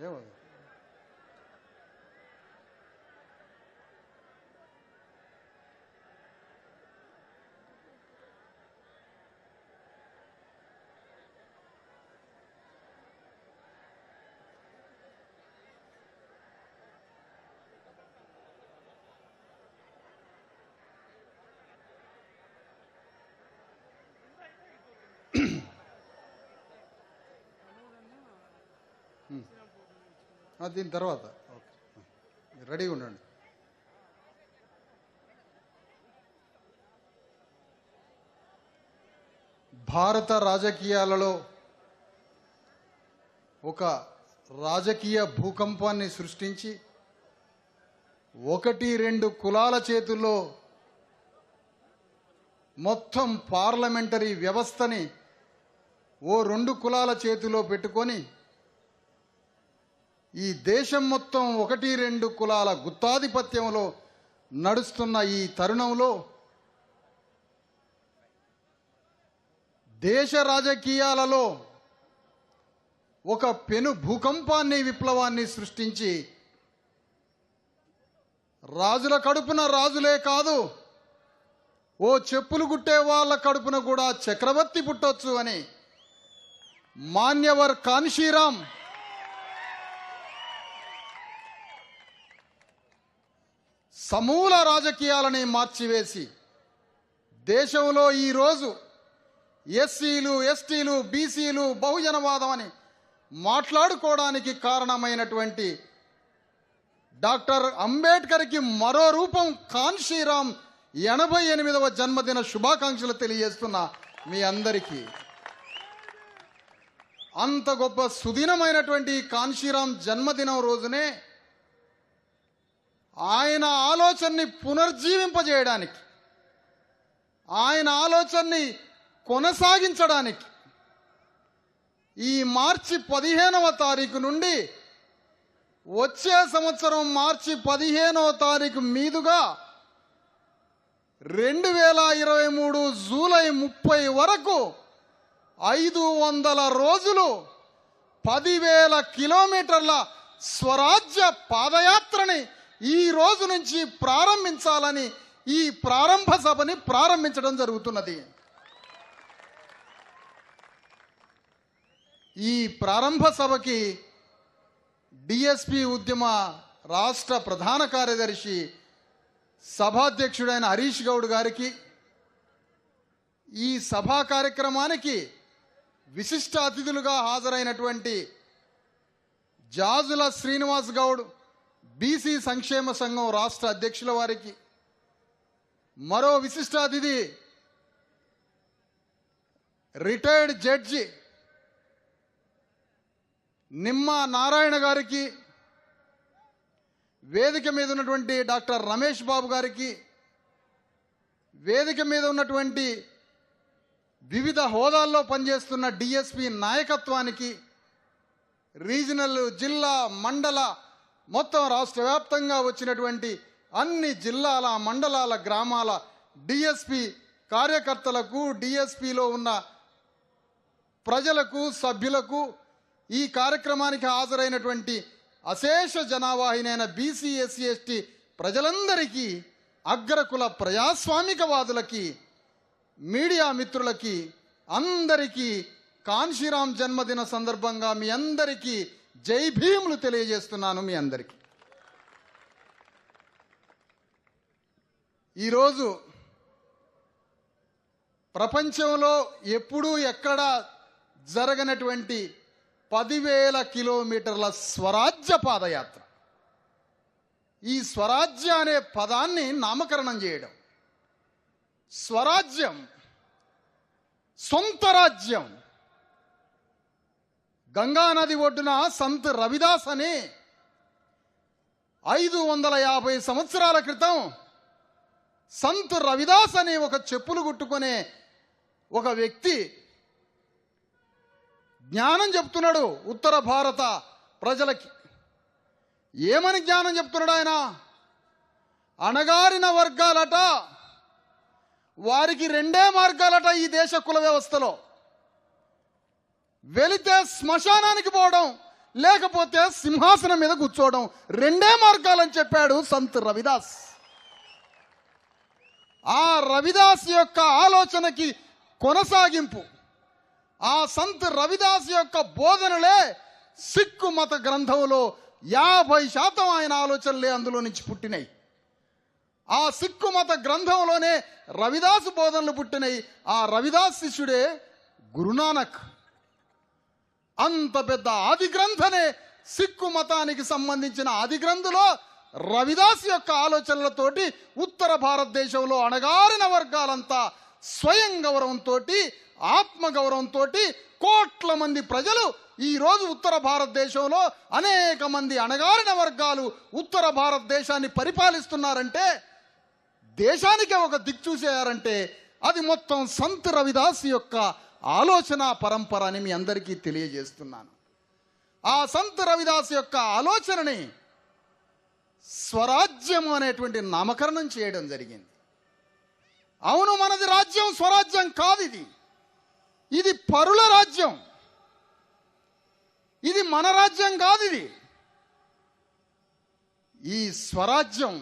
ఏమో దీని తర్వాత ఓకే రెడీగా ఉండండి. భారత రాజకీయాలలో ఒక రాజకీయ భూకంపాన్ని సృష్టించి 1-2 కులాల చేతుల్లో మొత్తం పార్లమెంటరీ వ్యవస్థని ఓ 2 కులాల చేతిలో పెట్టుకొని ఈ దేశం మొత్తం 1-2 కులాల గుత్తాధిపత్యంలో నడుస్తున్న ఈ తరుణంలో దేశ రాజకీయాలలో ఒక పెను భూకంపాన్ని విప్లవాన్ని సృష్టించి రాజుల కడుపున రాజులే కాదు ఓ చెప్పులు గుట్టే వాళ్ళ కడుపున కూడా చక్రవర్తి పుట్టొచ్చు అని మాన్యవర్ కాన్షీరామ్ సమూల రాజకీయాలని మార్చివేసి దేశంలో ఈరోజు ఎస్సీలు ఎస్టీలు బీసీలు బహుజనవాదం అని మాట్లాడుకోవడానికి కారణమైనటువంటి డాక్టర్ అంబేద్కర్కి మరో రూపం కాన్షీరామ్ 88వ జన్మదిన శుభాకాంక్షలు తెలియజేస్తున్నా మీ అందరికీ. అంత గొప్ప సుదినమైనటువంటి కాన్షీరామ్ జన్మదినం రోజునే ఆయన ఆలోచనని పునర్జీవింపజేయడానికి, ఆయన ఆలోచనని కొనసాగించడానికి ఈ మార్చి 15వ తారీఖు నుండి వచ్చే సంవత్సరం మార్చి 15వ తారీఖు మీదుగా 2023 జూలై 30 వరకు 500 రోజులు 10,000 కిలోమీటర్ల స్వరాజ్య పాదయాత్రని ఈ రోజు నుంచి ప్రారంభించాలని ఈ ప్రారంభ సభని ప్రారంభించడం జరుగుతున్నది. ఈ ప్రారంభ సభకి డిఎస్పి ఉద్యమ రాష్ట్ర ప్రధాన కార్యదర్శి సభాధ్యక్షుడైన హరీష్ గౌడ్ గారికి, ఈ సభా కార్యక్రమానికి విశిష్ట అతిథులుగా హాజరైనటువంటి జాజుల శ్రీనివాస్ గౌడ్ బీసీ సంక్షేమ సంఘం రాష్ట్ర అధ్యక్షుల వారికి, మరో విశిష్ట అతిథి రిటైర్డ్ జడ్జి నిమ్మ నారాయణ గారికి, వేదిక మీద ఉన్నటువంటి డాక్టర్ రమేష్ బాబు గారికి, వేదిక మీద ఉన్నటువంటి వివిధ హోదాల్లో పనిచేస్తున్న డిఎస్పి నాయకత్వానికి, రీజనల్ జిల్లా మండల మొత్తం రాష్ట్ర వ్యాప్తంగా వచ్చినటువంటి అన్ని జిల్లాల మండలాల గ్రామాల డిఎస్పి కార్యకర్తలకు, డిఎస్పిలో ఉన్న ప్రజలకు సభ్యులకు, ఈ కార్యక్రమానికి హాజరైనటువంటి అశేష జనావాహినైన బీసీ ఎస్సీ ఎస్టీ ప్రజలందరికీ, అగ్రకుల ప్రజాస్వామికవాదులకి, మీడియా మిత్రులకి అందరికీ కాన్షీరామ్ జన్మదిన సందర్భంగా మీ అందరికీ జై భీములు తెలియజేస్తున్నాను. మీ అందరికీ ఈరోజు ప్రపంచంలో ఎప్పుడూ ఎక్కడా జరగనటువంటి 10,000 కిలోమీటర్ల స్వరాజ్య పాదయాత్ర, ఈ స్వరాజ్య అనే పదాన్ని నామకరణం చేయడం, స్వరాజ్యం సొంత రాజ్యం. గంగానది ఒడ్డున సంత్ రవిదాస్ అని 550 సంవత్సరాల క్రితం సంత్ రవిదాస్ అని ఒక చెప్పులు కుట్టుకునే ఒక వ్యక్తి జ్ఞానం చెప్తున్నాడు ఉత్తర భారత ప్రజలకి. ఏమని జ్ఞానం చెప్తున్నాడు ఆయన? అణగారిన వర్గాలట, వారికి 2 మార్గాలట ఈ దేశ కుల వ్యవస్థలో. వెళితే శ్మశానానికి పోవడం, లేకపోతే సింహాసనం మీద కూర్చోవడం, రెండే మార్గాలని చెప్పాడు సంత్ రవిదాస్. ఆ రవిదాస్ యొక్క ఆలోచనకి కొనసాగింపు ఆ సంత్ రవిదాస్ యొక్క బోధనలే సిక్కు మత గ్రంథంలో 50% ఆయన ఆలోచనలే అందులో నుంచి పుట్టినాయి. ఆ సిక్కు మత గ్రంథంలోనే రవిదాసు బోధనలు పుట్టినాయి. ఆ రవిదాస్ శిష్యుడే గురునానక్. అంత పెద్ద ఆది గ్రంథనే సిక్కు మతానికి సంబంధించిన ఆది గ్రంథులో రవిదాస్ యొక్క ఆలోచనలతోటి ఉత్తర భారతదేశంలో అణగారిన వర్గాలంతా స్వయం గౌరవంతో, ఆత్మగౌరవంతో కోట్ల మంది ప్రజలు ఈరోజు ఉత్తర భారతదేశంలో అనేక మంది అణగారిన వర్గాలు ఉత్తర భారతదేశాన్ని పరిపాలిస్తున్నారంటే, దేశానికే ఒక దిక్చూసేయారంటే అది మొత్తం సంత్ రవిదాస్ యొక్క ఆలోచన పరంపర అని మీ అందరికీ తెలియజేస్తున్నాను. ఆ సంత్ రవిదాస్ యొక్క ఆలోచనని స్వరాజ్యం అనేటువంటి నామకరణం చేయడం జరిగింది. అవును, మనది రాజ్యం, స్వరాజ్యం కాదు. ఇది పరుల రాజ్యం. ఇది మన రాజ్యం కాదు. ఈ స్వరాజ్యం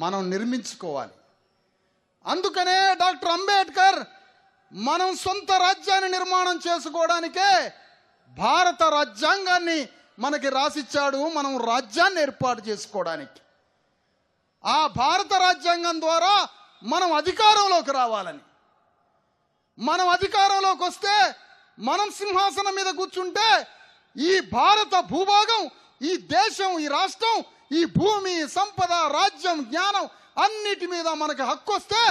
మనం నిర్మించుకోవాలి. అందుకనే డాక్టర్ అంబేద్కర్ మనం సొంత రాజ్యాన్ని నిర్మాణం చేసుకోవడానికే భారత రాజ్యాంగాన్ని మనకి రాసిచ్చాడు. మనం రాజ్యాన్ని ఏర్పాటు చేసుకోవడానికి ఆ భారత రాజ్యాంగం ద్వారా మనం అధికారంలోకి రావాలని. మనం అధికారంలోకి వస్తే, మనం సింహాసనం మీద కూర్చుంటే ఈ భారత భూభాగం, ఈ దేశం, ఈ రాష్ట్రం, ఈ భూమి, సంపద, రాజ్యం, జ్ఞానం అన్నిటి మీద మనకు హక్కు వస్తే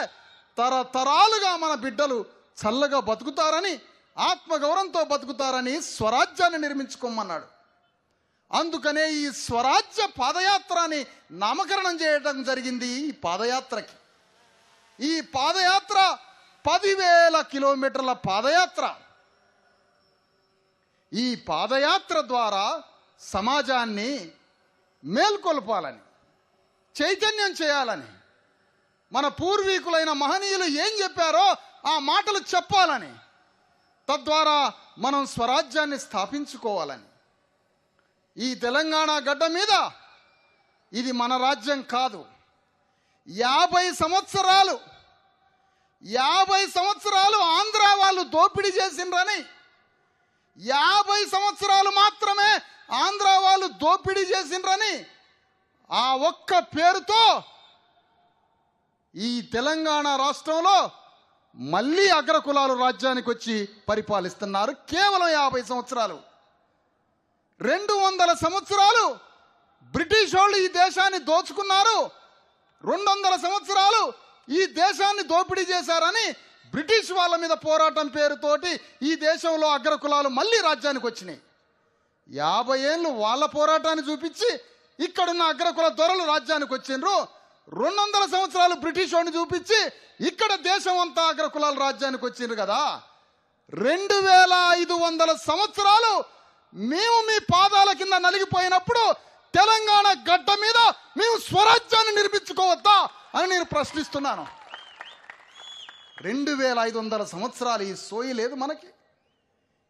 తరతరాలుగా మన బిడ్డలు చల్లగా బతుకుతారని, ఆత్మగౌరవంతో బతుకుతారని స్వరాజ్యాన్ని నిర్మించుకోమన్నాడు. అందుకనే ఈ స్వరాజ్య పాదయాత్రని నామకరణం చేయడం జరిగింది. ఈ పాదయాత్రకి, ఈ పాదయాత్ర 10,000 కిలోమీటర్ల పాదయాత్ర. ఈ పాదయాత్ర ద్వారా సమాజాన్ని మేల్కొల్పాలని, చైతన్యం చేయాలని, మన పూర్వీకులైన మహనీయులు ఏం చెప్పారో ఆ మాటలు చెప్పాలని, తద్వారా మనం స్వరాజ్యాన్ని స్థాపించుకోవాలని. ఈ తెలంగాణ గడ్డ మీద ఇది మన రాజ్యం కాదు. 50 సంవత్సరాలు ఆంధ్ర వాళ్ళు దోపిడీ చేసిండ్రని, 50 సంవత్సరాలు మాత్రమే ఆంధ్ర వాళ్ళు దోపిడీ చేసిండ్రని ఆ ఒక్క పేరుతో ఈ తెలంగాణ రాష్ట్రంలో మళ్ళీ అగ్రకులాలు రాజ్యానికి వచ్చి పరిపాలిస్తున్నారు. కేవలం 50 సంవత్సరాలు. 200 సంవత్సరాలు బ్రిటిష్ వాళ్ళు ఈ దేశాన్ని దోచుకున్నారు. 200 సంవత్సరాలు ఈ దేశాన్ని దోపిడీ చేశారని బ్రిటిష్ వాళ్ళ మీద పోరాటం పేరుతోటి ఈ దేశంలో అగ్రకులాలు మళ్ళీ రాజ్యానికి వచ్చినాయి. 50 ఏళ్ళు వాళ్ళ పోరాటాన్ని చూపించి ఇక్కడున్న అగ్రకుల దొరలు రాజ్యానికి వచ్చిండ్రు. 200 సంవత్సరాలు బ్రిటిష్ వాడిని చూపించి ఇక్కడ దేశం అంతా అగ్రకులాలు రాజ్యానికి వచ్చిండ్రు కదా. 2500 సంవత్సరాలు మేము మీ పాదాల కింద నలిగిపోయినప్పుడు తెలంగాణ గడ్డ మీద మేము స్వరాజ్యాన్ని నిర్మించుకోవద్దా అని నేను ప్రశ్నిస్తున్నాను. 2500 సంవత్సరాలు ఈ సోయి లేదు మనకి.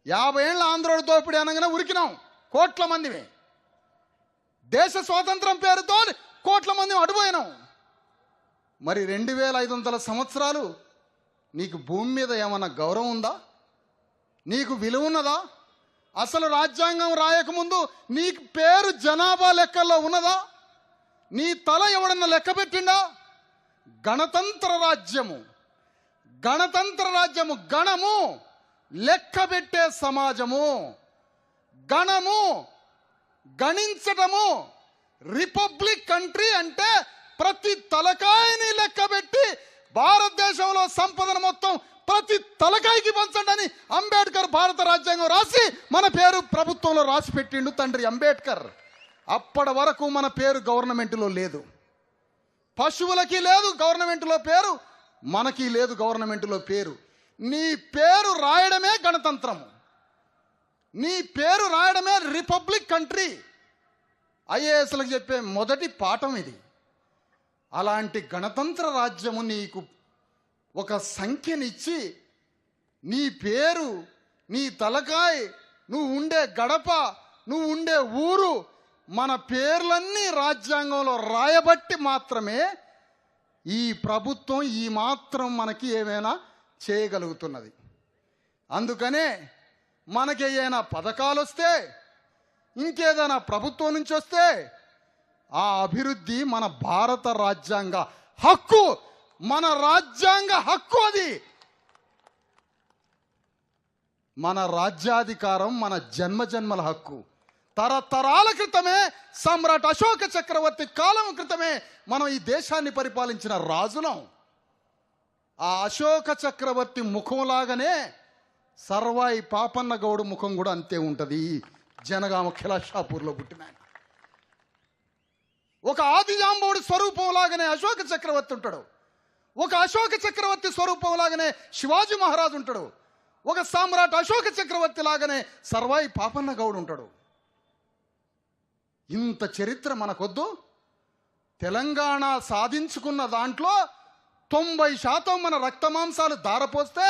50 ఏళ్ళ ఆంధ్రోడు దోపిడీ అనగానే ఉరికినాం కోట్ల మందిమే. దేశ స్వాతంత్రం పేరుతో కోట్ల మంది అడిపోయినాం. మరి 2500 సంవత్సరాలు నీకు భూమి మీద ఏమన్నా గౌరవం ఉందా? నీకు విలువ ఉన్నదా? అసలు రాజ్యాంగం రాయకముందు నీ పేరు జనాభా లెక్కల్లో ఉన్నదా? నీ తల ఎవడన్నా లెక్క పెట్టిండా? గణతంత్ర రాజ్యము, గణము లెక్క పెట్టే సమాజము, గణము గణించటము. రిపబ్లిక్ కంట్రీ అంటే ప్రతి తలకాయని లెక్కబెట్టి భారతదేశంలో సంపదను మొత్తం ప్రతి తలకాయకి పంచండి అని అంబేద్కర్ భారత రాజ్యాంగం రాసి మన పేరు ప్రభుత్వంలో రాసి పెట్టిండు తండ్రి అంబేద్కర్. అప్పటి వరకు మన పేరు గవర్నమెంట్లో లేదు. పశువులకి లేదు గవర్నమెంట్లో పేరు, మనకి లేదు గవర్నమెంట్లో పేరు. నీ పేరు రాయడమే గణతంత్రము, నీ పేరు రాయడమే రిపబ్లిక్ కంట్రీ. ఐఏఎస్లకు చెప్పే మొదటి పాఠం ఇది. అలాంటి గణతంత్ర రాజ్యము నీకు ఒక సంఖ్యనిచ్చి నీ పేరు, నీ తలకాయ, నువ్వు ఉండే గడప, నువ్వు ఉండే ఊరు, మన పేర్లన్నీ రాజ్యాంగంలో రాయబట్టి మాత్రమే ఈ ప్రభుత్వం ఈ మాత్రం మనకి ఏమైనా చేయగలుగుతున్నది. అందుకనే మనకి ఏమైనా పథకాలు వస్తే, ఇంకేదైనా ప్రభుత్వం నుంచి వస్తే ఆ అభివృద్ధి మన భారత రాజ్యాంగ హక్కు, మన రాజ్యాంగ హక్కు. అది మన రాజ్యాధికారం, మన జన్మజన్మల హక్కు. తరతరాల క్రితమే, సమ్రాట్ అశోక చక్రవర్తి కాలం క్రితమే మనం ఈ దేశాన్ని పరిపాలించిన రాజులం. ఆ అశోక చక్రవర్తి ముఖంలాగానే సర్వాయి పాపన్న గౌడు ముఖం కూడా అంతే ఉంటుంది. జనగామ ఖిలాషాపూర్లో పుట్టిన ఆయన. ఒక ఆదిజాంబవుడి స్వరూపంలాగానే అశోక చక్రవర్తి ఉంటాడు. ఒక అశోక చక్రవర్తి స్వరూపంలాగానే శివాజీ మహారాజు ఉంటాడు. ఒక సామ్రాట్ అశోక చక్రవర్తి లాగానే సర్వాయి పాపన్న గౌడు ఉంటాడు. ఇంత చరిత్ర మనకొద్దు. తెలంగాణ సాధించుకున్న దాంట్లో 90% మన రక్తమాంసాలు దారపోస్తే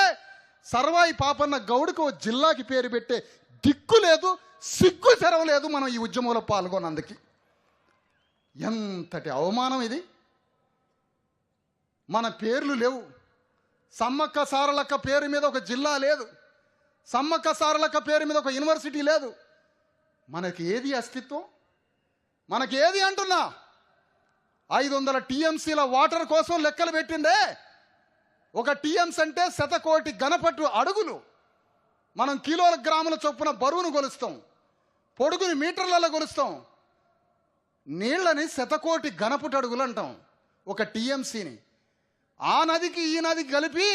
సర్వాయి పాపన్న గౌడుకు ఓ జిల్లాకి పేరు పెట్టే దిక్కు లేదు, సిగ్గు తెరవలేదు మనం ఈ ఉద్యమంలో పాల్గొన్నందుకు. ఎంతటి అవమానం ఇది. మన పేర్లు లేవు. సమ్మక్క సారలక్క పేరు మీద ఒక జిల్లా లేదు. సమ్మక్క సారలక్క పేరు మీద ఒక యూనివర్సిటీ లేదు. మనకి ఏది అస్తిత్వం? మనకి ఏది అంటున్నా? 500 టీఎంసీల వాటర్ కోసం లెక్కలు పెట్టిండే. ఒక టీఎంసీ అంటే 100 కోటి ఘనపట్టు అడుగులు. మనం కిలోల గ్రాముల చొప్పున బరువును కొలుస్తాం, పొడుగుని మీటర్లలో కొలుస్తాం. నీళ్ళని 100 కోటి ఘనపట్టు అడుగులు అంటాం ఒక టీఎంసీని. ఆ నదికి ఈ నదికి కలిపి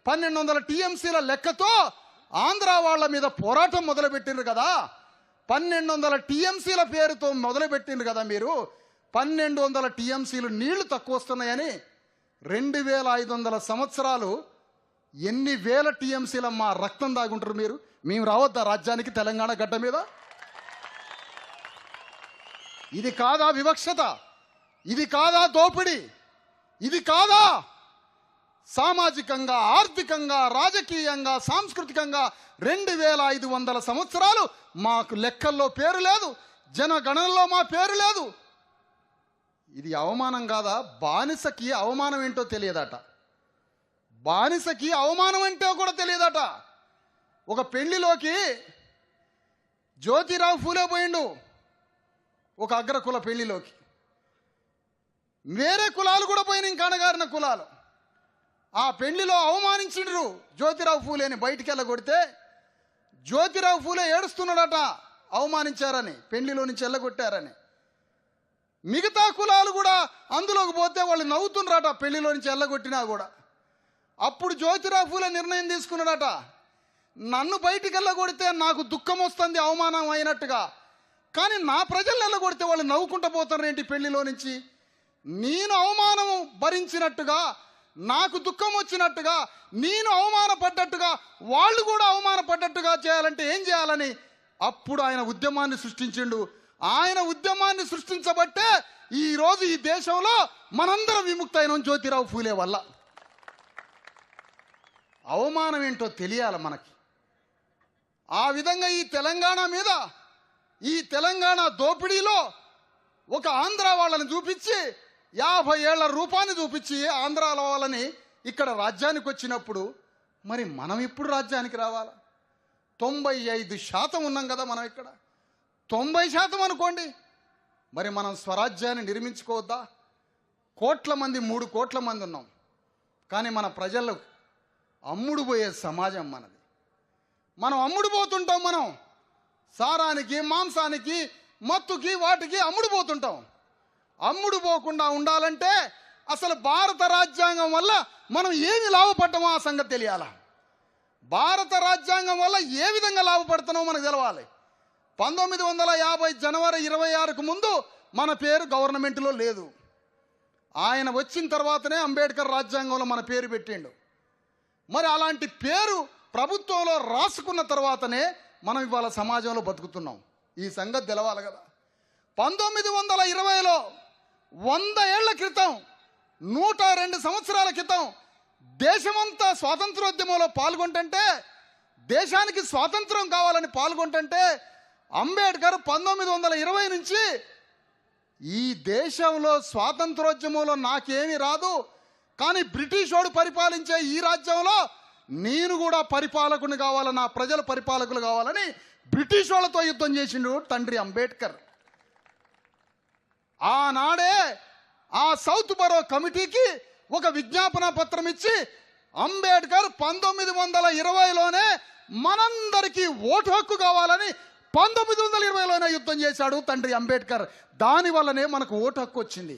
1200 టీఎంసీల లెక్కతో ఆంధ్ర వాళ్ళ మీద పోరాటం మొదలుపెట్టిండ్రు కదా. 1200 టీఎంసీల పేరుతో మొదలుపెట్టిండ్రు కదా మీరు. 1200 టీఎంసీలు నీళ్లు తక్కువ వస్తున్నాయని 2500 సంవత్సరాలు ఎన్ని వేల టీఎంసీల మా రక్తం దాగుంటారు మీరు. మేము రావద్దా రాజ్యానికి తెలంగాణ గడ్డ మీద? ఇది కాదా వివక్షత? ఇది కాదా దోపిడీ? ఇది కాదా సామాజికంగా, ఆర్థికంగా, రాజకీయంగా, సాంస్కృతికంగా 2500 సంవత్సరాలు మాకు లెక్కల్లో పేరు లేదు, జనగణనలో మా పేరు లేదు. ఇది అవమానం కాదా? బానిసకి అవమానం ఏంటో తెలియదట. బానిసకి అవమానం అంటే కూడా తెలియదట. ఒక పెళ్లిలోకి జ్యోతిరావు ఫూలే పోయిండు, ఒక అగ్రకుల పెళ్లిలోకి. వేరే కులాలు కూడా పోయినాయి, ఇంకా అణగారిన కులాలు. ఆ పెళ్లిలో అవమానించిండ్రు జ్యోతిరావు ఫూలేని. బయటికి వెళ్ళగొడితే జ్యోతిరావు ఫూలే ఏడుస్తున్నాడట, అవమానించారని, పెళ్లిలో నుంచి వెళ్ళగొట్టారని. మిగతా కులాలు కూడా అందులోకి పోతే వాళ్ళు నవ్వుతున్నారట, పెళ్లిలో నుంచి వెళ్ళగొట్టినా కూడా. అప్పుడు జ్యోతిరావు ఫూలే నిర్ణయం తీసుకున్నాడట, నన్ను బయటికి వెళ్ళగొడితే నాకు దుఃఖం వస్తుంది అవమానం అయినట్టుగా, కానీ నా ప్రజలు వెళ్ళగొడితే వాళ్ళు నవ్వుకుంటూ పోతారు ఏంటి పెళ్లిలో నుంచి? నేను అవమానం భరించినట్టుగా, నాకు దుఃఖం వచ్చినట్టుగా, నేను అవమానపడ్డట్టుగా వాళ్ళు కూడా అవమానపడ్డట్టుగా చేయాలంటే ఏం చేయాలని అప్పుడు ఆయన ఉద్యమాన్ని సృష్టించిండు. ఆయన ఉద్యమాన్ని సృష్టించబట్టే ఈరోజు ఈ దేశంలో మనందరం విముక్తైన జ్యోతిరావు ఫూలే వల్ల. అవమానం ఏంటో తెలియాలి మనకి. ఆ విధంగా ఈ తెలంగాణ మీద, ఈ తెలంగాణ దోపిడీలో ఒక ఆంధ్ర వాళ్ళని చూపించి 50 ఏళ్ల రూపాన్ని చూపించి ఆంధ్రాల వాళ్ళని ఇక్కడ రాజ్యానికి వచ్చినప్పుడు మరి మనం ఇప్పుడు రాజ్యానికి రావాలా? 95% ఉన్నాం కదా మనం ఇక్కడ. 90% అనుకోండి, మరి మనం స్వరాజ్యాన్ని నిర్మించుకోవద్దా? 1 కోట్ల మంది 3 కోట్ల మంది ఉన్నాం, కానీ మన ప్రజలు అమ్ముడు పోయే సమాజం మనది. మనం అమ్ముడు పోతుంటాం. మనం సారానికి, మాంసానికి, మత్తుకి, వాటికి అమ్ముడు పోతుంటాం. అమ్ముడు పోకుండా ఉండాలంటే అసలు భారత రాజ్యాంగం వల్ల మనం ఏమి లాభపడ్డామో ఆ సంగతి తెలియాలా. భారత రాజ్యాంగం వల్ల ఏ విధంగా లాభపడుతున్నామో మనకు తెలవాలి. 1950 జనవరి 26కు ముందు మన పేరు గవర్నమెంట్లో లేదు. ఆయన వచ్చిన తర్వాతనే అంబేద్కర్ రాజ్యాంగంలో మన పేరు పెట్టిండు. మరి అలాంటి పేరు ప్రభుత్వంలో రాసుకున్న తర్వాతనే మనం ఇవాళ సమాజంలో బతుకుతున్నాం. ఈ సంగతి తెలవాలి కదా. 1920లో 100 ఏళ్ల క్రితం, 102 సంవత్సరాల క్రితం దేశమంతా స్వాతంత్రోద్యమంలో పాల్గొంటుంటే, దేశానికి స్వాతంత్రం కావాలని పాల్గొంటుంటే అంబేద్కర్ 1920 నుంచి ఈ దేశంలో స్వాతంత్రోద్యమంలో నాకేమీ రాదు, కానీ బ్రిటిష్ వాడు పరిపాలించే ఈ రాజ్యంలో నేను కూడా పరిపాలకుని కావాలి, నా ప్రజలు పరిపాలకులు కావాలని బ్రిటిష్ వాళ్ళతో యుద్ధం చేసిండు తండ్రి అంబేద్కర్. ఆనాడే ఆ సౌత్ బరో కమిటీకి ఒక విజ్ఞాపన పత్రం ఇచ్చి అంబేద్కర్ 1920లోనే మనందరికీ ఓటు హక్కు కావాలని 1920లోనే యుద్ధం చేశాడు తండ్రి అంబేద్కర్. దానివల్లనే మనకు ఓటు హక్కు వచ్చింది.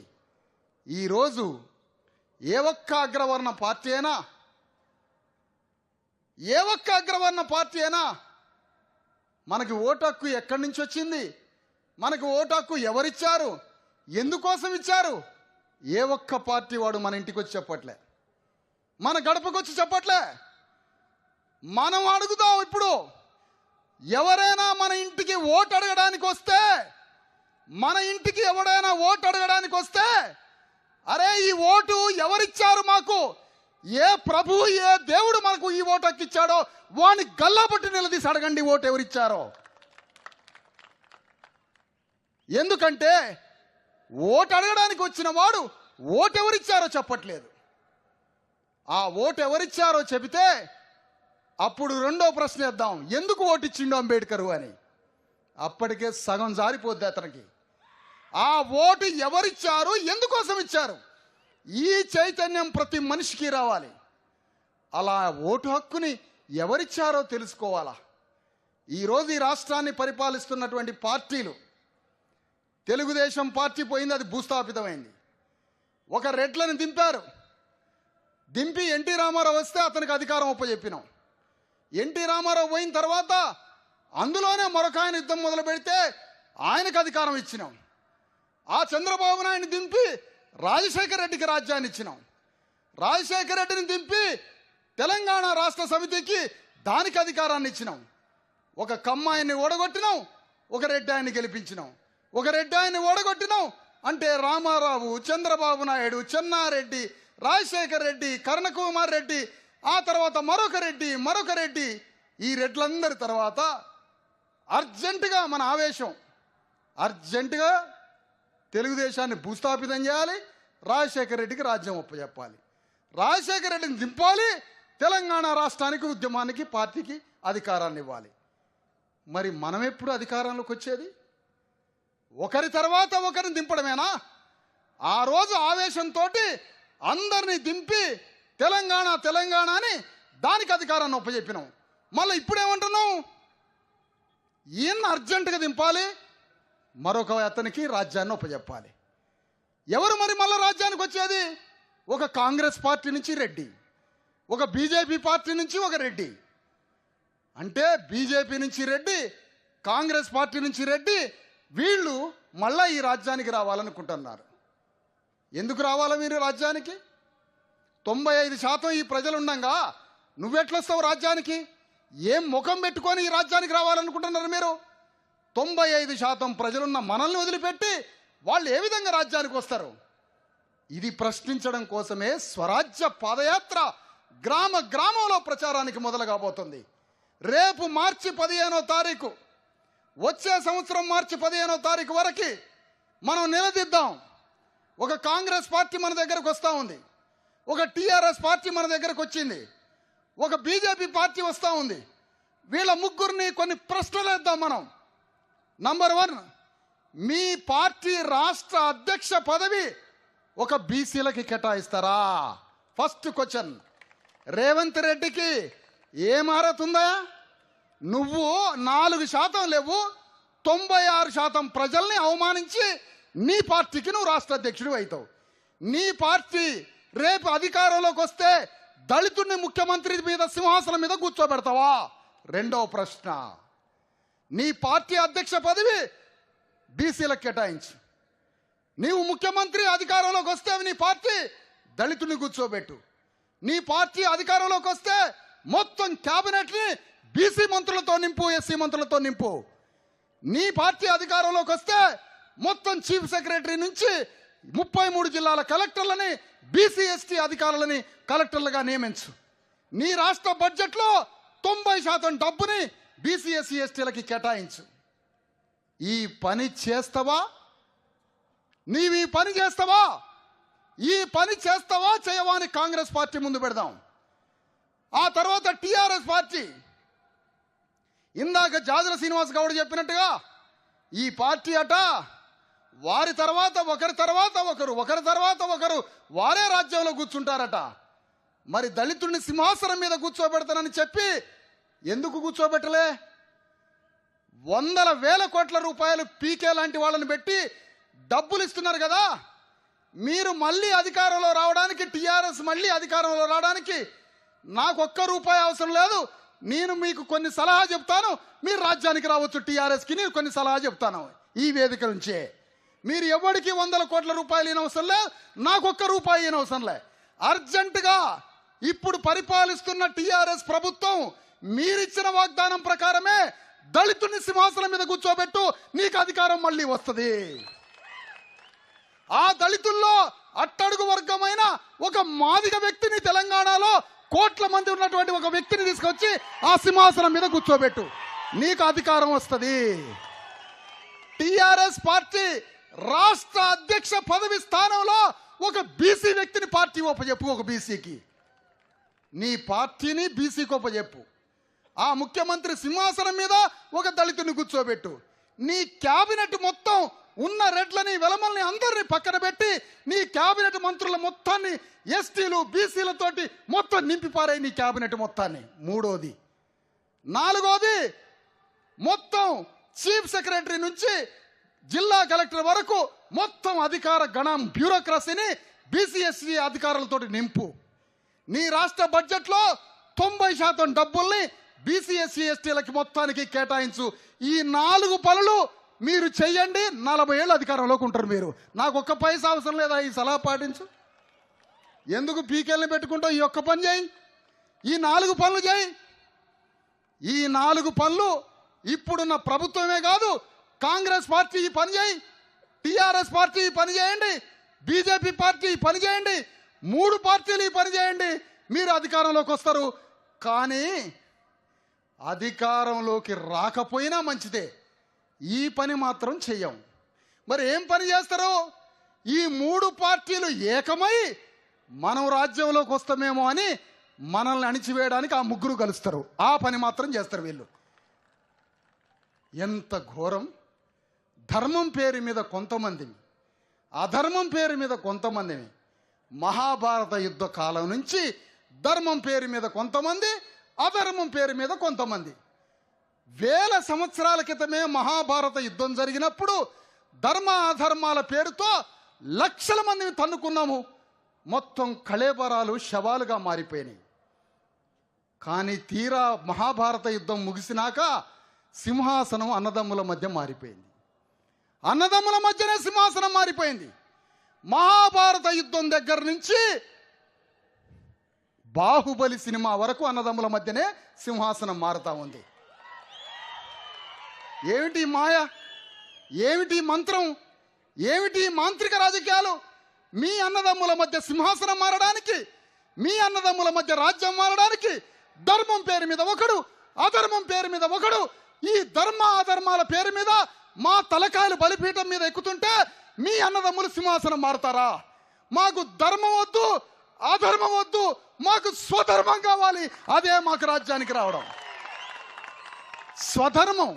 ఈరోజు ఏ ఒక్క అగ్రవర్ణ పార్టీ అయినా మనకి ఓటు హక్కు ఎక్కడి నుంచి వచ్చింది, మనకు ఓటు హక్కు ఎవరిచ్చారు, ఎందుకోసం ఇచ్చారు, ఏ ఒక్క పార్టీ వాడు మన ఇంటికి వచ్చి చెప్పట్లే, మన గడపకు వచ్చి చెప్పట్లే. మనం అడుగుదాం. ఇప్పుడు ఎవరైనా మన ఇంటికి ఓటు అడగడానికి వస్తే అరే ఈ ఓటు ఎవరిచ్చారు మాకు, ఏ ప్రభు ఏ దేవుడు మనకు ఈ ఓటు హక్కు ఇచ్చాడో వాడిని గల్లాపట్టి నిలదీసి అడగండి ఓటు ఎవరిచ్చారో. ఎందుకంటే ఓటు అడగడానికి వచ్చిన వాడు ఓటు ఎవరిచ్చారో చెప్పట్లేదు. ఆ ఓటు ఎవరిచ్చారో చెబితే అప్పుడు రెండో ప్రశ్న వేద్దాం, ఎందుకు ఓటు ఇచ్చిండు అంబేద్కర్ అని. అప్పటికే సగం జారిపోద్ది అతనికి. ఆ ఓటు ఎవరిచ్చారు, ఎందుకోసం ఇచ్చారు, ఈ చైతన్యం ప్రతి మనిషికి రావాలి. అలా ఓటు హక్కుని ఎవరిచ్చారో తెలుసుకోవాలా. ఈరోజు ఈ రాష్ట్రాన్ని పరిపాలిస్తున్నటువంటి పార్టీలు, తెలుగుదేశం పార్టీ పోయింది, అది భూస్థాపితమైంది. ఒక రెడ్లను దింపి ఎన్టీ రామారావు వస్తే అతనికి అధికారం ఒప్పజెప్పినాం. ఎన్టీ రామారావు పోయిన తర్వాత అందులోనే మరొక ఆయన యుద్ధం మొదలు పెడితే ఆయనకు అధికారం ఇచ్చినాం. ఆ చంద్రబాబు నాయుడిని దింపి రాజశేఖర రెడ్డికి రాజ్యాన్ని ఇచ్చినాం. రాజశేఖర రెడ్డిని దింపి తెలంగాణ రాష్ట్ర సమితికి దానికి అధికారాన్ని ఇచ్చినాం. ఒక కమ్మాయిని ఓడగొట్టినాం, ఒక రెడ్డి ఆయన్ని గెలిపించినాం. ఒక రెడ్డి ఆయన్ని ఓడగొట్టినాం అంటే రామారావు, చంద్రబాబు నాయుడు, చెన్నారెడ్డి, రాజశేఖర రెడ్డి, కరుణకుమార్ రెడ్డి, ఆ తర్వాత మరొక రెడ్డి, ఈ రెడ్లందరి తర్వాత అర్జెంటుగా మన ఆవేశం, అర్జెంటుగా తెలుగుదేశాన్ని భూస్థాపితం చేయాలి, రాజశేఖర రెడ్డికి రాజ్యం ఒప్పచెప్పాలి, రాజశేఖర రెడ్డిని దింపాలి, తెలంగాణ రాష్ట్రానికి, ఉద్యమానికి, పార్టీకి అధికారాన్ని ఇవ్వాలి. మరి మనం ఎప్పుడు అధికారంలోకి వచ్చేది? ఒకరి తర్వాత ఒకరిని దింపడమేనా? ఆ రోజు ఆవేశంతో అందరినీ దింపి తెలంగాణ అని దానికి అధికారాన్ని ఒప్పచెప్పినాం. మళ్ళీ ఇప్పుడేమంటున్నాం, ఈయన అర్జెంటుగా దింపాలి, మరొక అతనికి రాజ్యాన్ని ఒప్పచెప్పాలి. ఎవరు మరి మళ్ళీ రాజ్యానికి వచ్చేది? ఒక కాంగ్రెస్ పార్టీ నుంచి రెడ్డి, ఒక బీజేపీ పార్టీ నుంచి ఒక రెడ్డి. అంటే బీజేపీ నుంచి రెడ్డి, కాంగ్రెస్ పార్టీ నుంచి రెడ్డి, వీళ్ళు మళ్ళా ఈ రాజ్యానికి రావాలనుకుంటున్నారు. ఎందుకు రావాలా మీరు రాజ్యానికి? 95% ఈ ప్రజలు ఉండంగా నువ్వెట్లొస్తావు రాజ్యానికి? ఏం ముఖం పెట్టుకొని ఈ రాజ్యానికి రావాలనుకుంటున్నారు మీరు? 95% ప్రజలున్న మనల్ని వదిలిపెట్టి వాళ్ళు ఏ విధంగా రాజ్యానికి వస్తారు? ఇది ప్రశ్నించడం కోసమే స్వరాజ్య పాదయాత్ర గ్రామంలో ప్రచారానికి మొదలు కాబోతుంది. రేపు మార్చి 15వ తారీఖు, వచ్చే సంవత్సరం మార్చి 15వ తారీఖు వరకు మనం నిలదీద్దాం. ఒక కాంగ్రెస్ పార్టీ మన దగ్గరకు వస్తూ ఉంది, ఒక టీఆర్ఎస్ పార్టీ మన దగ్గరకు వచ్చింది, ఒక బీజేపీ పార్టీ వస్తూ ఉంది. వీళ్ళ ముగ్గురిని కొన్ని ప్రశ్నలు వేద్దాం మనం. నంబర్ 1, మీ పార్టీ రాష్ట్ర అధ్యక్ష పదవి ఒక బీసీలకి కేటాయిస్తారా? First question. రేవంత్ రెడ్డికి ఏం అర్హత ఉందా? నువ్వు 4% లేవు, 96% ప్రజల్ని అవమానించి నీ పార్టీకి నువ్వు రాష్ట్ర అధ్యక్షుడు అవుతావు. నీ పార్టీ రేపు అధికారంలోకి వస్తే దళితుడిని ముఖ్యమంత్రి మీద సింహాసనం మీద కూర్చోబెడతావా? రెండవ ప్రశ్న. నీ పార్టీ అధ్యక్ష పదవి బీసీలకు కేటాయించు. నీవు ముఖ్యమంత్రి అధికారంలోకి వస్తే నీ పార్టీ దళితుడిని కూర్చోబెట్టు. నీ పార్టీ అధికారంలోకి వస్తే మొత్తం క్యాబినెట్ని బీసీ మంత్రులతో నింపు, ఎస్సీ మంత్రులతో నింపు. నీ పార్టీ అధికారంలోకి వస్తే మొత్తం చీఫ్ సెక్రటరీ నుంచి 33 జిల్లాల కలెక్టర్లని, బీసీ ఎస్టీ అధికారులని కలెక్టర్లుగా నియమించు. నీ రాష్ట్ర బడ్జెట్లో 90% డబ్బుని బీసీ ఎస్సీ ఎస్టీలకి కేటాయించు. ఈ పని చేస్తావా? నీవు ఈ పని చేస్తావా? ఈ పని చేస్తావా చేయవా అని కాంగ్రెస్ పార్టీ ముందు పెడదాం. ఆ తర్వాత టిఆర్ఎస్ పార్టీ, ఇందాక జాజల శ్రీనివాస్ గౌడ్ చెప్పినట్టుగా ఈ పార్టీ అట వారి తర్వాత ఒకరి తర్వాత ఒకరు వారే రాజ్యంలో కూర్చుంటారట. మరి దళితుడిని సింహాసనం మీద కూర్చోబెడతానని చెప్పి ఎందుకు కూర్చోబెట్టలే? వందల వేల కోట్ల రూపాయలు పీకే లాంటి వాళ్ళని పెట్టి డబ్బులు ఇస్తున్నారు కదా. మీరు మళ్ళీ అధికారంలో రావడానికి, టిఆర్ఎస్ మళ్ళీ అధికారంలో రావడానికి నాకు ఒక్క రూపాయి అవసరం లేదు. నేను మీకు కొన్ని సలహా చెప్తాను, మీరు రాజ్యానికి రావచ్చు. టిఆర్ఎస్కి నేను కొన్ని సలహా చెప్తాను ఈ వేదిక నుంచే. మీరు ఎవరికి వందల కోట్ల రూపాయలు ఇనవసరం లేదు, నాకు ఒక్క రూపాయి ఇనవసరం లే. అర్జెంటుగా ఇప్పుడు పరిపాలిస్తున్న టిఆర్ఎస్ ప్రభుత్వం మీరిచ్చిన వాగ్దానం ప్రకారమే దళితుని సింహాసనం మీద కూర్చోబెట్టు, నీకు అధికారం మళ్ళీ వస్తుంది. ఆ దళితుల్లో అట్టడుగు వర్గమైన ఒక మాదిగ వ్యక్తిని, తెలంగాణలో కోట్ల మంది ఉన్నటువంటి ఒక వ్యక్తిని తీసుకొచ్చి ఆ సింహాసనం మీద కూర్చోబెట్టు, నీకు అధికారం వస్తుంది. టిఆర్ఎస్ పార్టీ రాష్ట్ర అధ్యక్ష పదవి స్థానంలో ఒక బీసీ వ్యక్తిని పార్టీ ఒప్పజెప్పు. ఒక బీసీకి నీ పార్టీని బీసీకి ఒప్పజెప్పు. ఆ ముఖ్యమంత్రి సింహాసనం మీద ఒక దళితుని కూర్చోబెట్టు. నీ క్యాబినెట్ మొత్తం ఉన్న రెడ్లని, వెలమల్ని అందరినీ పక్కన పెట్టి నీ క్యాబినెట్ మంత్రుల మొత్తాన్ని ఎస్టీలు బీసీలతోటి మొత్తం నింపిపారాయి నీ క్యాబినెట్ మొత్తాన్ని. మూడోది. నాలుగోది, మొత్తం చీఫ్ సెక్రటరీ నుంచి జిల్లా కలెక్టర్ వరకు మొత్తం అధికార గణం బ్యూరోక్రసీని బీసీ ఎస్సీ అధికారులతో నింపు. నీ రాష్ట్ర బడ్జెట్లో 90% డబ్బుల్ని బీసీ ఎస్సీ ఎస్టీలకి మొత్తానికి కేటాయించు. ఈ 4 పనులు మీరు చెయ్యండి, 40 ఏళ్ళు అధికారంలోకి ఉంటారు మీరు. నాకు ఒక్క పైసా అవసరం లేదా, ఈ సలహా పాటించు. ఎందుకు పీకేల్ని పెట్టుకుంటావు? ఈ ఒక్క పని చేయి, ఈ 4 పనులు చేయి. ఈ 4 పనులు ఇప్పుడున్న ప్రభుత్వమే కాదు, కాంగ్రెస్ పార్టీ ఈ పని చేయి, టిఆర్ఎస్ పార్టీ ఈ పని చేయండి, బీజేపీ పార్టీ ఈ పని చేయండి, 3 పార్టీలు ఈ పని చేయండి, మీరు అధికారంలోకి వస్తారు. కానీ అధికారంలోకి రాకపోయినా మంచిదే, ఈ పని మాత్రం చెయ్యం. మరి ఏం పని చేస్తారు? ఈ 3 పార్టీలు ఏకమై మనం రాజ్యంలోకి వస్తామేమో అని మనల్ని అణిచివేయడానికి ఆ 3 కలుస్తారు. ఆ పని మాత్రం చేస్తారు వీళ్ళు. ఎంత ఘోరం! ధర్మం పేరు మీద కొంతమందిని, అధర్మం పేరు మీద కొంతమందిని, మహాభారత యుద్ధ కాలం నుంచి ధర్మం పేరు మీద కొంతమంది, అధర్మం పేరు మీద కొంతమంది. వేల సంవత్సరాల క్రితమే మహాభారత యుద్ధం జరిగినప్పుడు ధర్మ అధర్మాల పేరుతో లక్షల మందిని తన్నుకున్నాము. మొత్తం కళేబరాలు శవాలుగా మారిపోయినాయి. కానీ తీరా మహాభారత యుద్ధం ముగిసినాక సింహాసనం అన్నదమ్ముల మధ్య మారిపోయింది. అన్నదమ్ముల మధ్యనే సింహాసనం మారిపోయింది. మహాభారత యుద్ధం దగ్గర నుంచి బాహుబలి సినిమా వరకు అన్నదమ్ముల మధ్యనే సింహాసనం మారుతా ఉంది. ఏమిటి మాయ, ఏమిటి మంత్రం, ఏమిటి మాంత్రిక రాజకీయాలు? మీ అన్నదమ్ముల మధ్య సింహాసనం మారడానికి, మీ అన్నదమ్ముల మధ్య రాజ్యం మారడానికి ధర్మం పేరు మీద ఒకడు, అధర్మం పేరు మీద ఒకడు, ఈ ధర్మ అధర్మాల పేరు మీద మా తలకాయలు బలిపీఠం మీద ఎక్కుతుంటే మీ అన్నదమ్ములు సింహాసనం మారుతారా? మాకు ధర్మం వద్దు, అధర్మం వద్దు, మాకు స్వధర్మం కావాలి. అదే మాకు రాజ్యానికి రావడం. స్వధర్మం.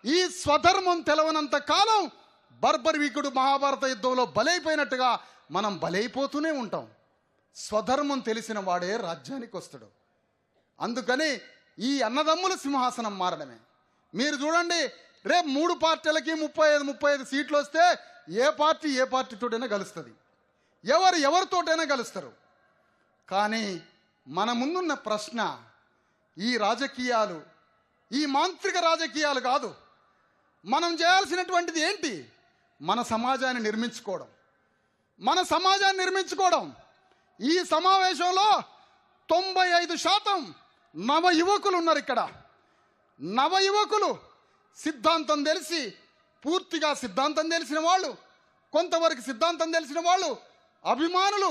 ఈ స్వధర్మం తెలవనంత కాలం బర్బరీకుడు మహాభారత యుద్ధంలో బలైపోయినట్టుగా మనం బలైపోతూనే ఉంటాం. స్వధర్మం తెలిసిన వాడే రాజ్యానికి వస్తాడు. అందుకని ఈ అన్నదమ్ముల సింహాసనం మారడమే. మీరు చూడండి, రేపు 3 పార్టీలకి 35 సీట్లు వస్తే ఏ పార్టీతోటైనా కలుస్తుంది, ఎవరితోటైనా కలుస్తారు. కానీ మన ముందున్న ప్రశ్న, ఈ రాజకీయాలు, ఈ మాంత్రిక రాజకీయాలు కాదు. మనం చేయాల్సినటువంటిది ఏంటి? మన సమాజాన్ని నిర్మించుకోవడం. మన సమాజాన్ని నిర్మించుకోవడం. ఈ సమావేశంలో 95% నవ యువకులు ఉన్నారు. ఇక్కడ నవ యువకులు సిద్ధాంతం తెలిసి, పూర్తిగా సిద్ధాంతం తెలిసిన వాళ్ళు, కొంతవరకు సిద్ధాంతం తెలిసిన వాళ్ళు, అభిమానులు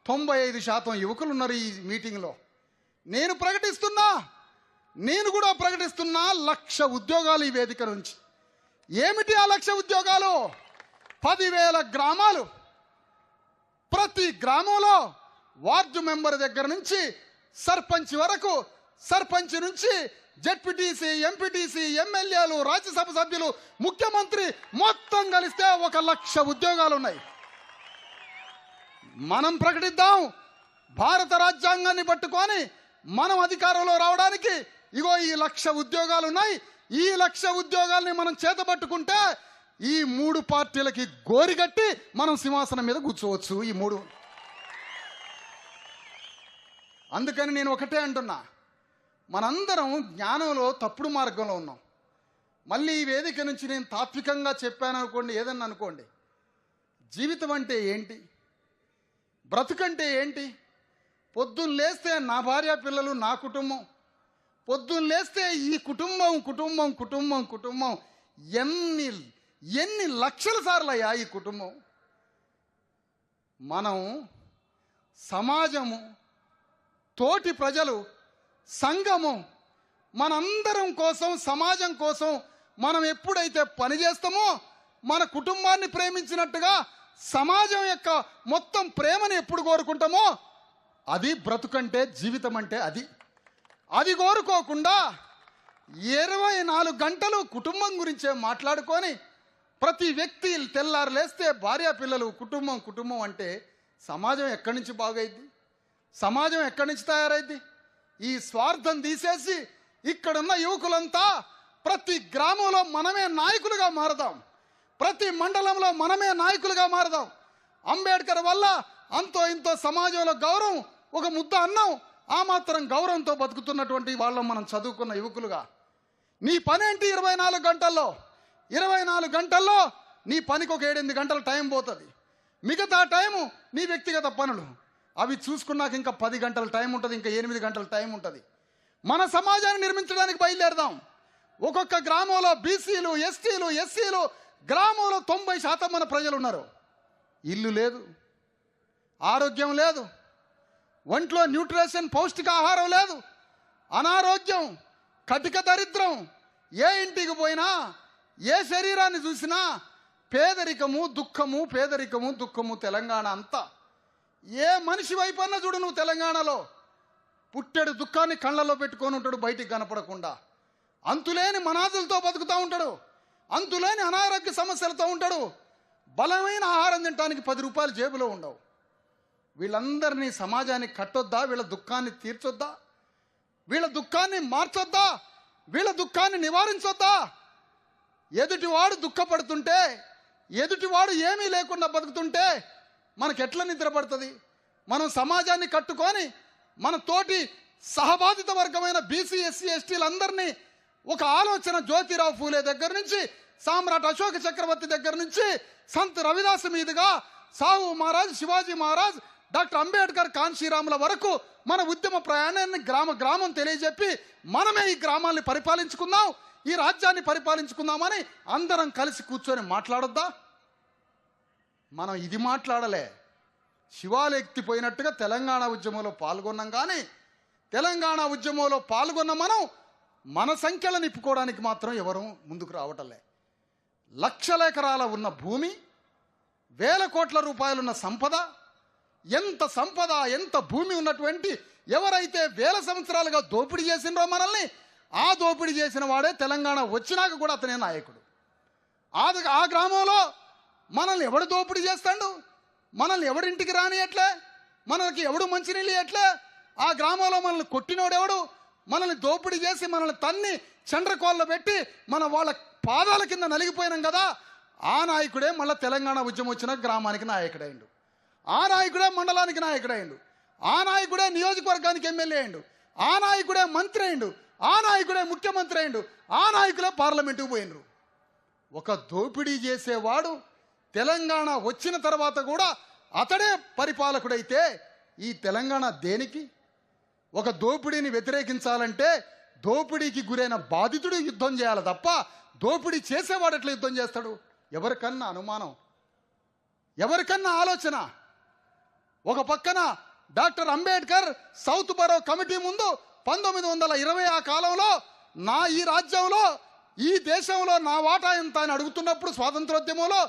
95% యువకులు ఉన్నారు ఈ మీటింగ్లో. నేను కూడా ప్రకటిస్తున్నా 1,00,000 ఉద్యోగాలు ఈ వేదిక నుంచి. ఏమిటి ఆ 1,00,000 ఉద్యోగాలు? 10,000 గ్రామాలు, ప్రతి గ్రామంలో వార్డు మెంబర్ దగ్గర నుంచి సర్పంచ్ వరకు, సర్పంచ్ నుంచి జెడ్పీటీసీ, ఎంపీటీసీ, ఎమ్మెల్యేలు, రాజ్యసభ సభ్యులు, ముఖ్యమంత్రి మొత్తం కలిస్తే 1,00,000 ఉద్యోగాలు ఉన్నాయి. మనం ప్రకటిద్దాం, భారత రాజ్యాంగాన్ని పట్టుకొని మనం అధికారంలో రావడానికి ఇగో ఈ 1,00,000 ఉద్యోగాలు ఉన్నాయి. ఈ 1,00,000 ఉద్యోగాల్ని మనం చేతబట్టుకుంటే ఈ 3 పార్టీలకి గోరిగట్టి మనం సింహాసనం మీద కూర్చోవచ్చు. ఈ 3. అందుకని నేను ఒకటే అంటున్నా, మనందరం జ్ఞానంలో తప్పుడు మార్గంలో ఉన్నాం. మళ్ళీ ఈ వేదిక నుంచి నేను తాత్వికంగా చెప్పాను అనుకోండి, ఏదన్నా అనుకోండి, జీవితం అంటే ఏంటి, బ్రతుకంటే ఏంటి? పొద్దున్న లేస్తే నా భార్య పిల్లలు, నా కుటుంబం. పొద్దున్న లేస్తే ఈ కుటుంబం కుటుంబం కుటుంబం కుటుంబం ఎన్ని లక్షల సార్లు అయ్యా ఈ కుటుంబం. మనం సమాజము, తోటి ప్రజలు, సంఘము, మనందరం కోసం, సమాజం కోసం మనం ఎప్పుడైతే పని చేస్తామో, మన కుటుంబాన్ని ప్రేమించినట్టుగా సమాజం యొక్క మొత్తం ప్రేమను ఎప్పుడు కోరుకుంటామో అది బ్రతుకంటే, జీవితం అంటే అది కోరుకోకుండా 24 గంటలు కుటుంబం గురించే మాట్లాడుకొని ప్రతి వ్యక్తి తెల్లారు లేస్తే భార్య పిల్లలు, కుటుంబం కుటుంబం అంటే సమాజం ఎక్కడి నుంచి బాగైద్ది? సమాజం ఎక్కడి నుంచి తయారైద్ది? ఈ స్వార్థం తీసేసి ఇక్కడున్న యువకులంతా ప్రతి గ్రామంలో మనమే నాయకులుగా మారదాం, ప్రతి మండలంలో మనమే నాయకులుగా మారదాం. అంబేద్కర్ వల్ల అంతో ఇంతో సమాజంలో గౌరవం, ఒక ముద్ద అన్నం, ఆ మాత్రం గౌరవంతో బతుకుతున్నటువంటి వాళ్ళం మనం చదువుకున్న యువకులుగా. నీ పనేంటి 24 గంటల్లో? 24 గంటల్లో నీ పనికి ఒక 7-8 గంటల టైం పోతుంది. మిగతా టైము నీ వ్యక్తిగత పనులు, అవి చూసుకున్నాక ఇంకా 10 గంటల టైం ఉంటుంది, ఇంకా 8 గంటల టైం ఉంటుంది. మన సమాజాన్ని నిర్మించడానికి బయలుదేరదాం. ఒక్కొక్క గ్రామంలో బీసీలు, ఎస్టీలు, ఎస్సీలు, గ్రామంలో 90% మన ప్రజలు ఉన్నారు. ఇల్లు లేదు, ఆరోగ్యం లేదు, ఒంట్లో న్యూట్రిషన్ పౌష్టికాహారం లేదు, అనారోగ్యం, కటిక దరిద్రం. ఏ ఇంటికి పోయినా, ఏ శరీరాన్ని చూసినా పేదరికము, దుఃఖము, పేదరికము, దుఃఖము. తెలంగాణ అంతా ఏ మనిషి వైపన్నా చూడు నువ్వు, తెలంగాణలో పుట్టెడు దుఃఖాన్ని కళ్ళలో పెట్టుకొని ఉంటాడు, బయటికి కనపడకుండా. అంతులేని మనాదులతో బతుకుతూ ఉంటాడు, అంతులేని అనారోగ్య సమస్యలతో ఉంటాడు. బలమైన ఆహారం తినడానికి 10 రూపాయలు జేబులో ఉండవు. వీళ్ళందరినీ సమాజానికి కట్టొద్దా? వీళ్ళ దుఃఖాన్ని తీర్చొద్దా? వీళ్ళ దుఃఖాన్ని మార్చొద్దా? వీళ్ళ దుఃఖాన్ని నివారించొద్దా? ఎదుటివాడు దుఃఖపడుతుంటే, ఎదుటివాడు ఏమీ లేకుండా బతుకుతుంటే మనకెట్లా నిద్ర పడుతుంది? మనం సమాజాన్ని కట్టుకొని మన తోటి సహబాధిత వర్గమైన బీసీ, ఎస్సీ, ఎస్టీలందరినీ ఒక ఆలోచన, జ్యోతిరావు ఫూలే దగ్గర నుంచి, సామ్రాట్ అశోక చక్రవర్తి దగ్గర నుంచి, సంత్ రవిదాస్ మీదుగా సాహు మహారాజ్, శివాజీ మహారాజ్, డాక్టర్ అంబేద్కర్, కాన్షీరాముల వరకు మన ఉద్యమ ప్రయాణాన్ని గ్రామం తెలియజెప్పి మనమే ఈ గ్రామాన్ని పరిపాలించుకుందాం, ఈ రాజ్యాన్ని పరిపాలించుకుందామని అందరం కలిసి కూర్చొని మాట్లాడొద్దా? మనం ఇది మాట్లాడలే. శివాలు ఎత్తిపోయినట్టుగా తెలంగాణ ఉద్యమంలో పాల్గొన్నాం. కానీ తెలంగాణ ఉద్యమంలో పాల్గొన్న మనం మన సంఖ్యలు నిప్పుకోవడానికి మాత్రం ఎవరు ముందుకు రావటంలే. లక్షల ఎకరాల ఉన్న భూమి, వేల కోట్ల రూపాయలున్న సంపద, ఎంత భూమి ఉన్నటువంటి ఎవరైతే వేల సంవత్సరాలుగా దోపిడీ చేసినరో మనల్ని, ఆ దోపిడీ చేసిన వాడే తెలంగాణ వచ్చినాక కూడా అతనే నాయకుడు. ఆ గ్రామంలో మనల్ని ఎవడు దోపిడీ చేస్తాడు? మనల్ని ఎవడింటికి రానియట్లే? మనకి ఎవడు మంచినీళ్ళు ఎట్లే? ఆ గ్రామంలో మనల్ని కొట్టినోడెవడు? మనల్ని దోపిడీ చేసి మనల్ని తన్ని చండ్రకోళ్ళ పెట్టి మన వాళ్ళ పాదాల కింద నలిగిపోయినాం కదా. ఆ నాయకుడే మళ్ళీ తెలంగాణ ఉద్యమం వచ్చిన గ్రామానికి నాయకుడైండు, ఆ నాయకుడే మండలానికి నాయకుడైండు, ఆ నాయకుడే నియోజకవర్గానికి ఎమ్మెల్యే అయిండు, ఆ నాయకుడే మంత్రి అయిండు, ఆ నాయకుడే ముఖ్యమంత్రి అయిండు, ఆ నాయకులే పార్లమెంటుకు పోయినరు. ఒక దోపిడీ చేసేవాడు తెలంగాణ వచ్చిన తర్వాత కూడా అతడే పరిపాలకుడైతే ఈ తెలంగాణ దేనికి? ఒక దోపిడీని వ్యతిరేకించాలంటే దోపిడీకి గురైన బాధితుడు యుద్ధం చేయాలి తప్ప దోపిడీ చేసేవాడు ఎట్లా యుద్ధం చేస్తాడు? ఎవరికన్నా అనుమానం? ఎవరికన్నా ఆలోచన? ఒక పక్కన డాక్టర్ అంబేద్కర్ సౌత్ బరో కమిటీ ముందు 1920 ఆ కాలంలో ఈ రాజ్యంలో ఈ దేశంలో నా వాటా ఎంత అని అడుగుతున్నప్పుడు, స్వాతంత్రోద్యమంలో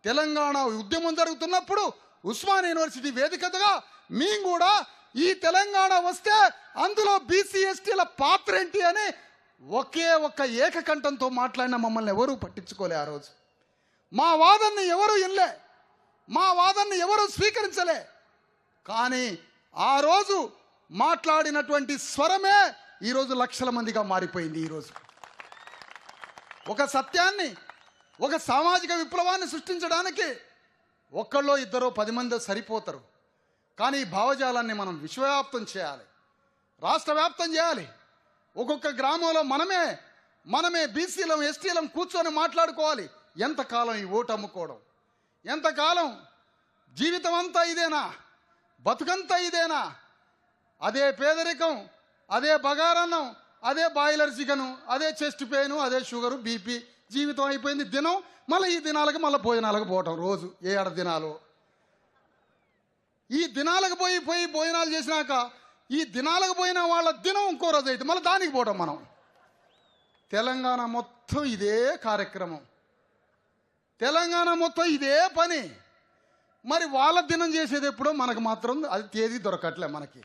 తెలంగాణ ఉద్యమం జరుగుతున్నప్పుడు ఉస్మానియా యూనివర్సిటీ వేదికగా మేము కూడా ఈ తెలంగాణ వస్తే అందులో బీసీ ఎస్టీల పాత్ర ఏంటి అని ఒకే ఒక్క ఏకకంఠంతో మాట్లాడిన మమ్మల్ని ఎవరూ పట్టించుకోలే. ఆ రోజు మా వాదనని ఎవరు వినలే, మా వాదనని ఎవరు స్వీకరించలే. కానీ ఆ రోజు మాట్లాడినటువంటి స్వరమే ఈరోజు లక్షల మందిగా మారిపోయింది. ఈరోజు ఒక సత్యాన్ని, ఒక సామాజిక విప్లవాన్ని సృష్టించడానికి ఒక్కళ్ళో ఇద్దరో 10 మందో సరిపోతారు. కానీ ఈ భావజాలాన్ని మనం విశ్వవ్యాప్తం చేయాలి, రాష్ట్ర వ్యాప్తం చేయాలి. ఒక్కొక్క గ్రామంలో మనమే బీసీలం ఎస్టీలం కూర్చొని మాట్లాడుకోవాలి. ఎంతకాలం ఈ ఓటు అమ్ముకోవడం, ఎంతకాలం జీవితం అంతా ఇదేనా, బతుకంతా ఇదేనా? అదే పేదరికం, అదే బగారన్నం, అదే బాయిలర్ చికెను, అదే చెస్ట్ పెయిన్, అదే షుగరు, బీపీ, జీవితం అయిపోయింది. దినం మళ్ళీ ఈ దినాలకు మళ్ళీ భోజనాలకు పోవటం. రోజు ఏ ఆడ దినాలు, ఈ దినాలకు పోయి భోజనాలు చేసినాక ఈ దినాలకు పోయిన వాళ్ళ దినం ఇంకో రోజు అయితే మళ్ళీ దానికి పోవటం. మనం తెలంగాణ మొత్తం ఇదే కార్యక్రమం, తెలంగాణ మొత్తం ఇదే పని. మరి వాళ్ళ దినం చేసేది ఎప్పుడో మనకు మాత్రం అది తేదీ దొరకట్లే. మనకి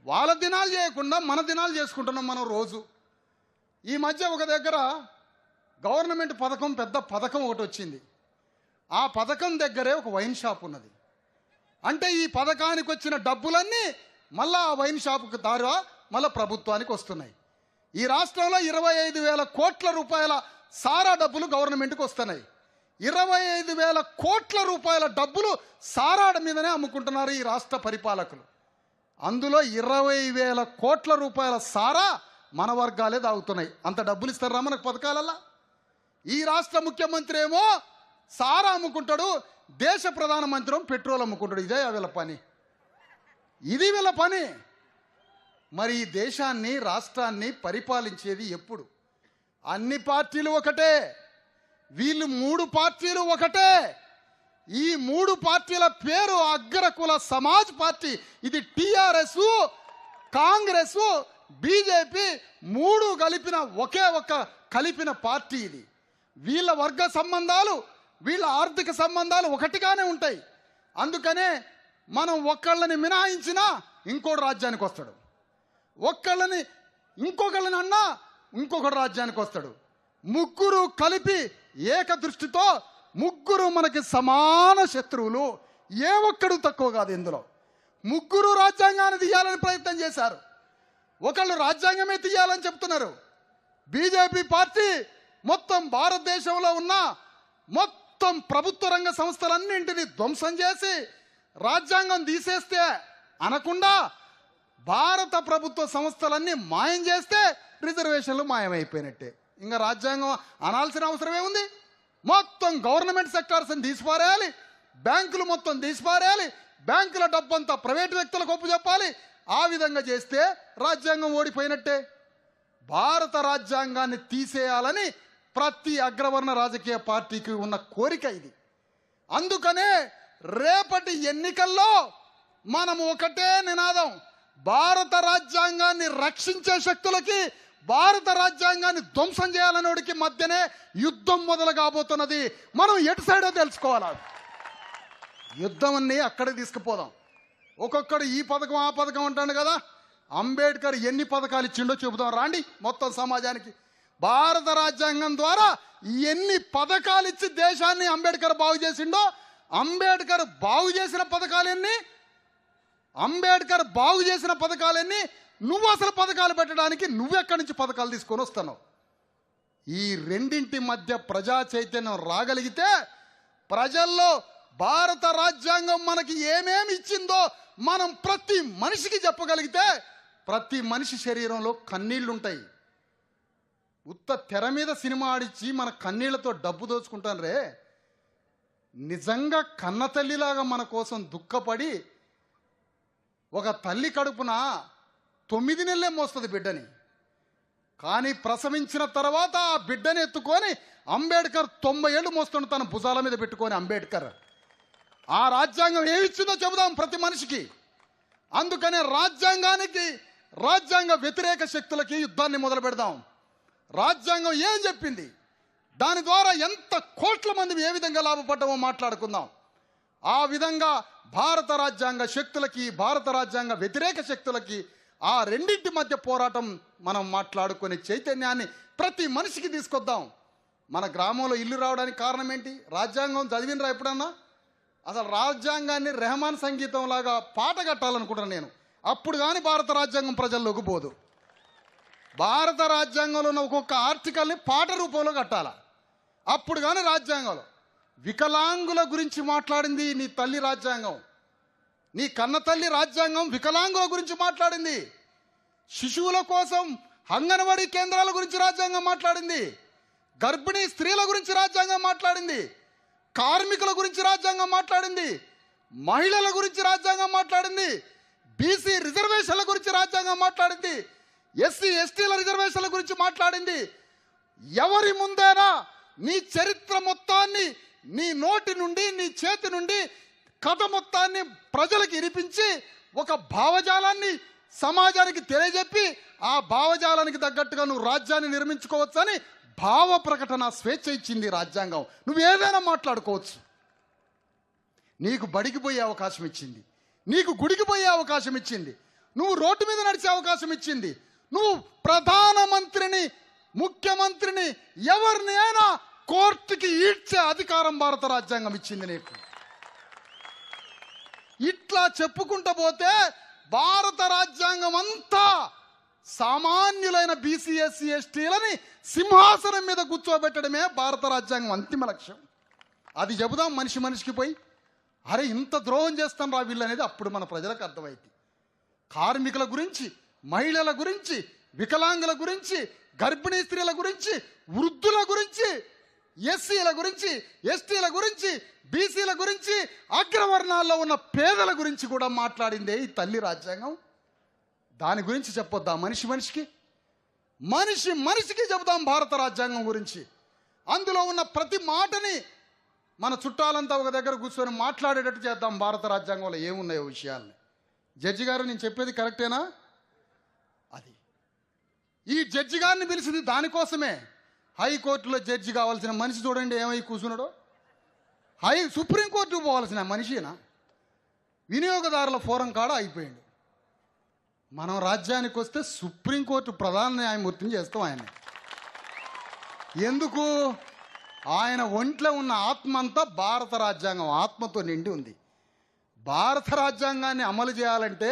వాళ్ళ దినాలు చేయకుండా మన దినాలు చేసుకుంటున్నాం మనం రోజు. ఈ మధ్య ఒక దగ్గర గవర్నమెంట్ పథకం, పెద్ద పథకం ఒకటి వచ్చింది. ఆ పథకం దగ్గరే ఒక వైన్ షాప్ ఉన్నది. అంటే ఈ పథకానికి వచ్చిన డబ్బులన్నీ మళ్ళా ఆ వైన్ షాపుకి దారా మళ్ళీ ప్రభుత్వానికి వస్తున్నాయి. ఈ రాష్ట్రంలో 25,000 కోట్ల రూపాయల సారా డబ్బులు గవర్నమెంట్కి వస్తున్నాయి. 25,000 కోట్ల రూపాయల డబ్బులు సారాడ మీదనే అమ్ముకుంటున్నారు ఈ రాష్ట్ర పరిపాలకులు. అందులో 20,000 కోట్ల రూపాయల సారా మన వర్గాలే తాగుతున్నాయి. అంత డబ్బులు ఇస్తారా మనకు పథకాలల్లా? ఈ రాష్ట్ర ముఖ్యమంత్రి ఏమో సారా అమ్ముకుంటాడు, దేశ ప్రధానమంత్రి పెట్రోల్ అమ్ముకుంటాడు. ఇదే వీళ్ళ పని, ఇది వీళ్ళ పని. మరి ఈ దేశాన్ని, రాష్ట్రాన్ని పరిపాలించేది ఎప్పుడు? అన్ని పార్టీలు ఒకటే, వీళ్ళు 3 పార్టీలు ఒకటే. ఈ 3 పార్టీల పేరు అగ్రకుల సమాజ్ పార్టీ. ఇది టిఆర్ఎస్, కాంగ్రెస్, బీజేపీ 3 కలిపిన ఒకే కలిపిన పార్టీ ఇది. వీళ్ళ వర్గ సంబంధాలు, వీళ్ళ ఆర్థిక సంబంధాలు ఒకటిగానే ఉంటాయి. అందుకనే మనం ఒక్కళ్ళని మినహాయించినా ఇంకోటి రాజ్యానికి వస్తాడు, ఇంకొకళ్ళని అన్నా ఇంకొకటి రాజ్యానికి వస్తాడు. ముగ్గురు కలిపి ఏకదృష్టితో, ముగ్గురు మనకి సమాన శత్రువులు, ఏ ఒక్కడు తక్కువ కాదు. ఇందులో ముగ్గురు రాజ్యాంగాన్ని తీయాలని ప్రయత్నం చేశారు. ఒకళ్ళు రాజ్యాంగమే తీయాలని చెప్తున్నారు. బీజేపీ పార్టీ మొత్తం భారతదేశంలో ఉన్న మొత్తం ప్రభుత్వ రంగ సంస్థలన్నింటినీ ధ్వంసం చేసి రాజ్యాంగం తీసేస్తే అనకుండా భారత ప్రభుత్వ సంస్థలన్నీ మాయం చేస్తే రిజర్వేషన్లు మాయమైపోయినట్టే. ఇంకా రాజ్యాంగం అనాల్సిన అవసరమే ఉంది? మొత్తం గవర్నమెంట్ సెక్టార్స్ తీసిపారేయాలి, బ్యాంకులు మొత్తం తీసిపారేయాలి, బ్యాంకుల డబ్బంతా ప్రైవేటు వ్యక్తులకు ఒప్పు చెప్పాలి. ఆ విధంగా చేస్తే రాజ్యాంగం ఓడిపోయినట్టే. భారత రాజ్యాంగాన్ని తీసేయాలని ప్రతి అగ్రవర్ణ రాజకీయ పార్టీకి ఉన్న కోరిక ఇది. అందుకనే రేపటి ఎన్నికల్లో మనం ఒకటే నినాదం, భారత రాజ్యాంగాన్ని రక్షించే శక్తులకి, భారత రాజ్యాంగాన్ని ధ్వంసం చేయాలనేవాడికి మధ్యనే యుద్ధం మొదలు కాబోతున్నది. మనం ఎటు సైడో తెలుసుకోవాలి. యుద్ధం అన్ని అక్కడికి తీసుకుపోదాం. ఒక్కొక్కడు ఈ పథకం ఆ పథకం అంటాడు కదా. అంబేద్కర్ ఎన్ని పథకాలు ఇచ్చిండో చెబుదాం రాండి మొత్తం సమాజానికి. భారత రాజ్యాంగం ద్వారా ఎన్ని పథకాలు ఇచ్చి దేశాన్ని అంబేద్కర్ బాగు చేసిండో, అంబేద్కర్ బాగు చేసిన పథకాలన్నీ, అంబేద్కర్ బాగు చేసిన పథకాలన్నీ, నువ్వు అసలు పథకాలు పెట్టడానికి నువ్వెక్కడి నుంచి పథకాలు తీసుకొని వస్తున్నావు? ఈ రెండింటి మధ్య ప్రజా చైతన్యం రాగలిగితే, ప్రజల్లో భారత రాజ్యాంగం మనకి ఏమేమి ఇచ్చిందో మనం ప్రతి మనిషికి చెప్పగలిగితే, ప్రతి మనిషి శరీరంలో కన్నీళ్లుంటాయి. ఉత్త తెర మీద సినిమా ఆడిచ్చి మన కన్నీళ్లతో డబ్బు దోచుకుంటాను రే. నిజంగా కన్న తల్లిలాగా మన కోసం దుఃఖపడి, ఒక తల్లి కడుపున 9 నెలలే మోస్తుంది బిడ్డని, కానీ ప్రసవించిన తర్వాత ఆ బిడ్డని ఎత్తుకొని అంబేద్కర్ 90 ఏళ్ళు మోస్తుండే తన భుజాల మీద పెట్టుకొని. అంబేద్కర్ ఆ రాజ్యాంగం ఏమిచ్చిందో చెబుదాం ప్రతి మనిషికి. అందుకనే రాజ్యాంగ వ్యతిరేక శక్తులకి యుద్ధాన్ని మొదలు పెడదాం. రాజ్యాంగం ఏం చెప్పింది, దాని ద్వారా ఎంత కోట్ల మంది ఏ విధంగా లాభపడ్డామో మాట్లాడుకుందాం. ఆ విధంగా భారత రాజ్యాంగ శక్తులకి, భారత రాజ్యాంగ వ్యతిరేక శక్తులకి ఆ రెండింటి మధ్య పోరాటం మనం మాట్లాడుకునే చైతన్యాన్ని ప్రతి మనిషికి తీసుకొద్దాం. మన గ్రామంలో ఇల్లు రావడానికి కారణం ఏంటి? రాజ్యాంగం చదివినరా ఎప్పుడన్నా? అసలు రాజ్యాంగాన్ని రెహమాన్ సంగీతం లాగా పాట కట్టాలనుకుంటున్నాను నేను. అప్పుడు కానీ భారత రాజ్యాంగం ప్రజల్లోకి పోదు. భారత రాజ్యాంగంలో ఉన్న ఒక్కొక్క ఆర్టికల్ని పాట రూపంలో కట్టాల. అప్పుడు కానీ రాజ్యాంగంలో వికలాంగుల గురించి మాట్లాడింది నీ తల్లి రాజ్యాంగం. నీ కన్న తల్లి రాజ్యాంగం వికలాంగుల గురించి మాట్లాడింది. శిశువుల కోసం అంగన్వాడీ కేంద్రాల గురించి రాజ్యాంగం మాట్లాడింది. గర్భిణీ స్త్రీల గురించి రాజ్యాంగం మాట్లాడింది. కార్మికుల గురించి రాజ్యాంగం మాట్లాడింది. మహిళల గురించి రాజ్యాంగం మాట్లాడింది. బీసీ రిజర్వేషన్ల గురించి రాజ్యాంగం మాట్లాడింది. ఎస్సీ ఎస్టీల రిజర్వేషన్ల గురించి మాట్లాడింది. ఎవరి ముందేనా నీ చరిత్ర మొత్తాన్ని నీ నోటి నుండి, నీ చేతి నుండి కథ మొత్తాన్ని ప్రజలకు వినిపించి ఒక భావజాలాన్ని సమాజానికి తెలియజెప్పి ఆ భావజాలానికి తగ్గట్టుగా నువ్వు రాజ్యాన్ని నిర్మించుకోవచ్చని భావ ప్రకటన స్వేచ్ఛ ఇచ్చింది రాజ్యాంగం. నువ్వు ఏదైనా మాట్లాడుకోవచ్చు. నీకు బడికి పోయే అవకాశం ఇచ్చింది, నీకు గుడికి పోయే అవకాశం ఇచ్చింది, నువ్వు రోడ్డు మీద నడిచే అవకాశం ఇచ్చింది. నువ్వు ప్రధానమంత్రిని, ముఖ్యమంత్రిని, ఎవరినైనా కోర్టుకి ఈడ్చే అధికారం భారత రాజ్యాంగం ఇచ్చింది నీకు. ఇట్లా చెప్పుకుంటూ పోతే భారత రాజ్యాంగం అంతా సామాన్యులైన బీసీ ఎస్సీ ఎస్టీలని సింహాసనం మీద కూర్చోబెట్టడమే భారత రాజ్యాంగం అంతిమ లక్ష్యం. అది చెబుదాం మనిషి మనిషికి పోయి, అరే ఇంత ద్రోహం చేస్తాం రా వీళ్ళు అనేది అప్పుడు మన ప్రజలకు అర్థమైంది. కార్మికుల గురించి, మహిళల గురించి, వికలాంగుల గురించి, గర్భిణీ స్త్రీల గురించి, వృద్ధుల గురించి, ఎస్సీల గురించి, ఎస్టీల గురించి, బీసీల గురించి, అగ్రవర్ణాల్లో ఉన్న పేదల గురించి కూడా మాట్లాడిందే ఈ తల్లి రాజ్యాంగం. దాని గురించి చెప్పొద్దా మనిషి మనిషికి? మనిషి మనిషికి చెబుతాం భారత రాజ్యాంగం గురించి. అందులో ఉన్న ప్రతి మాటని మన చుట్టాలంతా ఒక దగ్గర కూర్చొని మాట్లాడేటట్టు చేద్దాం. భారత రాజ్యాంగంలో ఏమున్నాయో విషయాల్ని. జడ్జి గారు నేను చెప్పేది కరెక్టేనా? అది ఈ జడ్జి గారిని పిలిచింది దానికోసమే. హైకోర్టులో జడ్జి కావాల్సిన మనిషి చూడండి ఏమై కూర్చున్నాడో. సుప్రీంకోర్టుకు పోవాల్సిన మనిషినా వినియోగదారుల ఫోరం కాడ అయిపోయింది. మనం రాజ్యానికి వస్తే సుప్రీంకోర్టు ప్రధాన న్యాయమూర్తిని చేస్తాం ఆయన. ఎందుకు? ఆయన ఒంట్లో ఉన్న ఆత్మ అంతా భారత రాజ్యాంగం ఆత్మతో నిండి ఉంది. భారత రాజ్యాంగాన్ని అమలు చేయాలంటే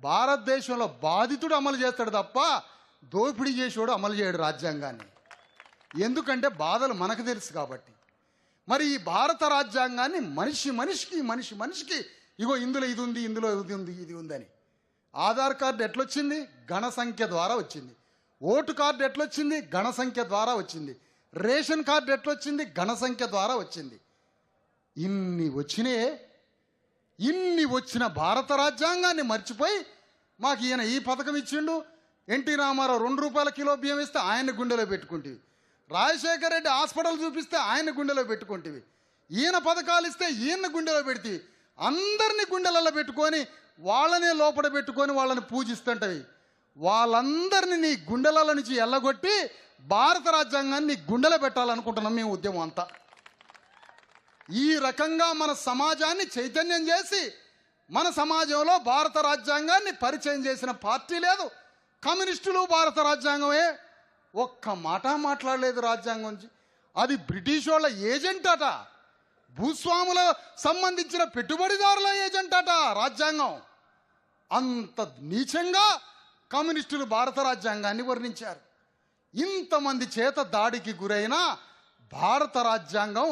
భారతదేశంలో బాధితుడు అమలు చేస్తాడు తప్ప దోపిడీ చేసేవాడు అమలు చేయడు రాజ్యాంగాన్ని. ఎందుకంటే బాధలు మనకు తెలుసు కాబట్టి. మరి ఈ భారత రాజ్యాంగాన్ని మనిషి మనిషికి ఇగో ఇందులో ఇది ఉంది, ఇందులో ఇది ఉందని. ఆధార్ కార్డు ఎట్లొచ్చింది? గణసంఖ్య ద్వారా వచ్చింది. Vote card ఎట్లొచ్చింది? గణసంఖ్య ద్వారా వచ్చింది. Ration card ఎట్లొచ్చింది? గణసంఖ్య ద్వారా వచ్చింది. ఇన్ని వచ్చిన భారత రాజ్యాంగాన్ని మర్చిపోయి మాకు ఈయన ఈ పథకం ఇచ్చిండు, ఎన్టీ రామారావు 2 రూపాయల కిలో బియ్యం ఇస్తే ఆయన గుండెలో పెట్టుకుంటేవి, రాజశేఖర రెడ్డి హాస్పిటల్ చూపిస్తే ఆయన గుండెలో పెట్టుకుంటేవి, ఈయన పథకాలు ఇస్తే ఈయన గుండెలో పెడితే అందరినీ గుండెలలో పెట్టుకొని వాళ్ళనే లోపల పెట్టుకొని వాళ్ళని పూజిస్తుంటవి. వాళ్ళందరినీ నీ గుండెల నుంచి ఎల్లగొట్టి భారత రాజ్యాంగాన్ని నీ గుండెలో పెట్టాలనుకుంటున్నాం మేము ఉద్యమం అంతా. ఈ రకంగా మన సమాజాన్ని చైతన్యం చేసి మన సమాజంలో భారత రాజ్యాంగాన్ని పరిచయం చేసిన పార్టీ లేదు. కమ్యూనిస్టులు భారత రాజ్యాంగమే ఒక్క మాట మాట్లాడలేదు రాజ్యాంగం గురించి. అది బ్రిటిష్ వాళ్ళ ఏజెంట్ అట, భూస్వాముల సంబంధించిన పెట్టుబడిదారుల ఏజెంట్ అట రాజ్యాంగం. అంత నీచంగా కమ్యూనిస్టులు భారత రాజ్యాంగాన్ని వర్ణించారు. ఇంతమంది చేత దాడికి గురైన భారత రాజ్యాంగం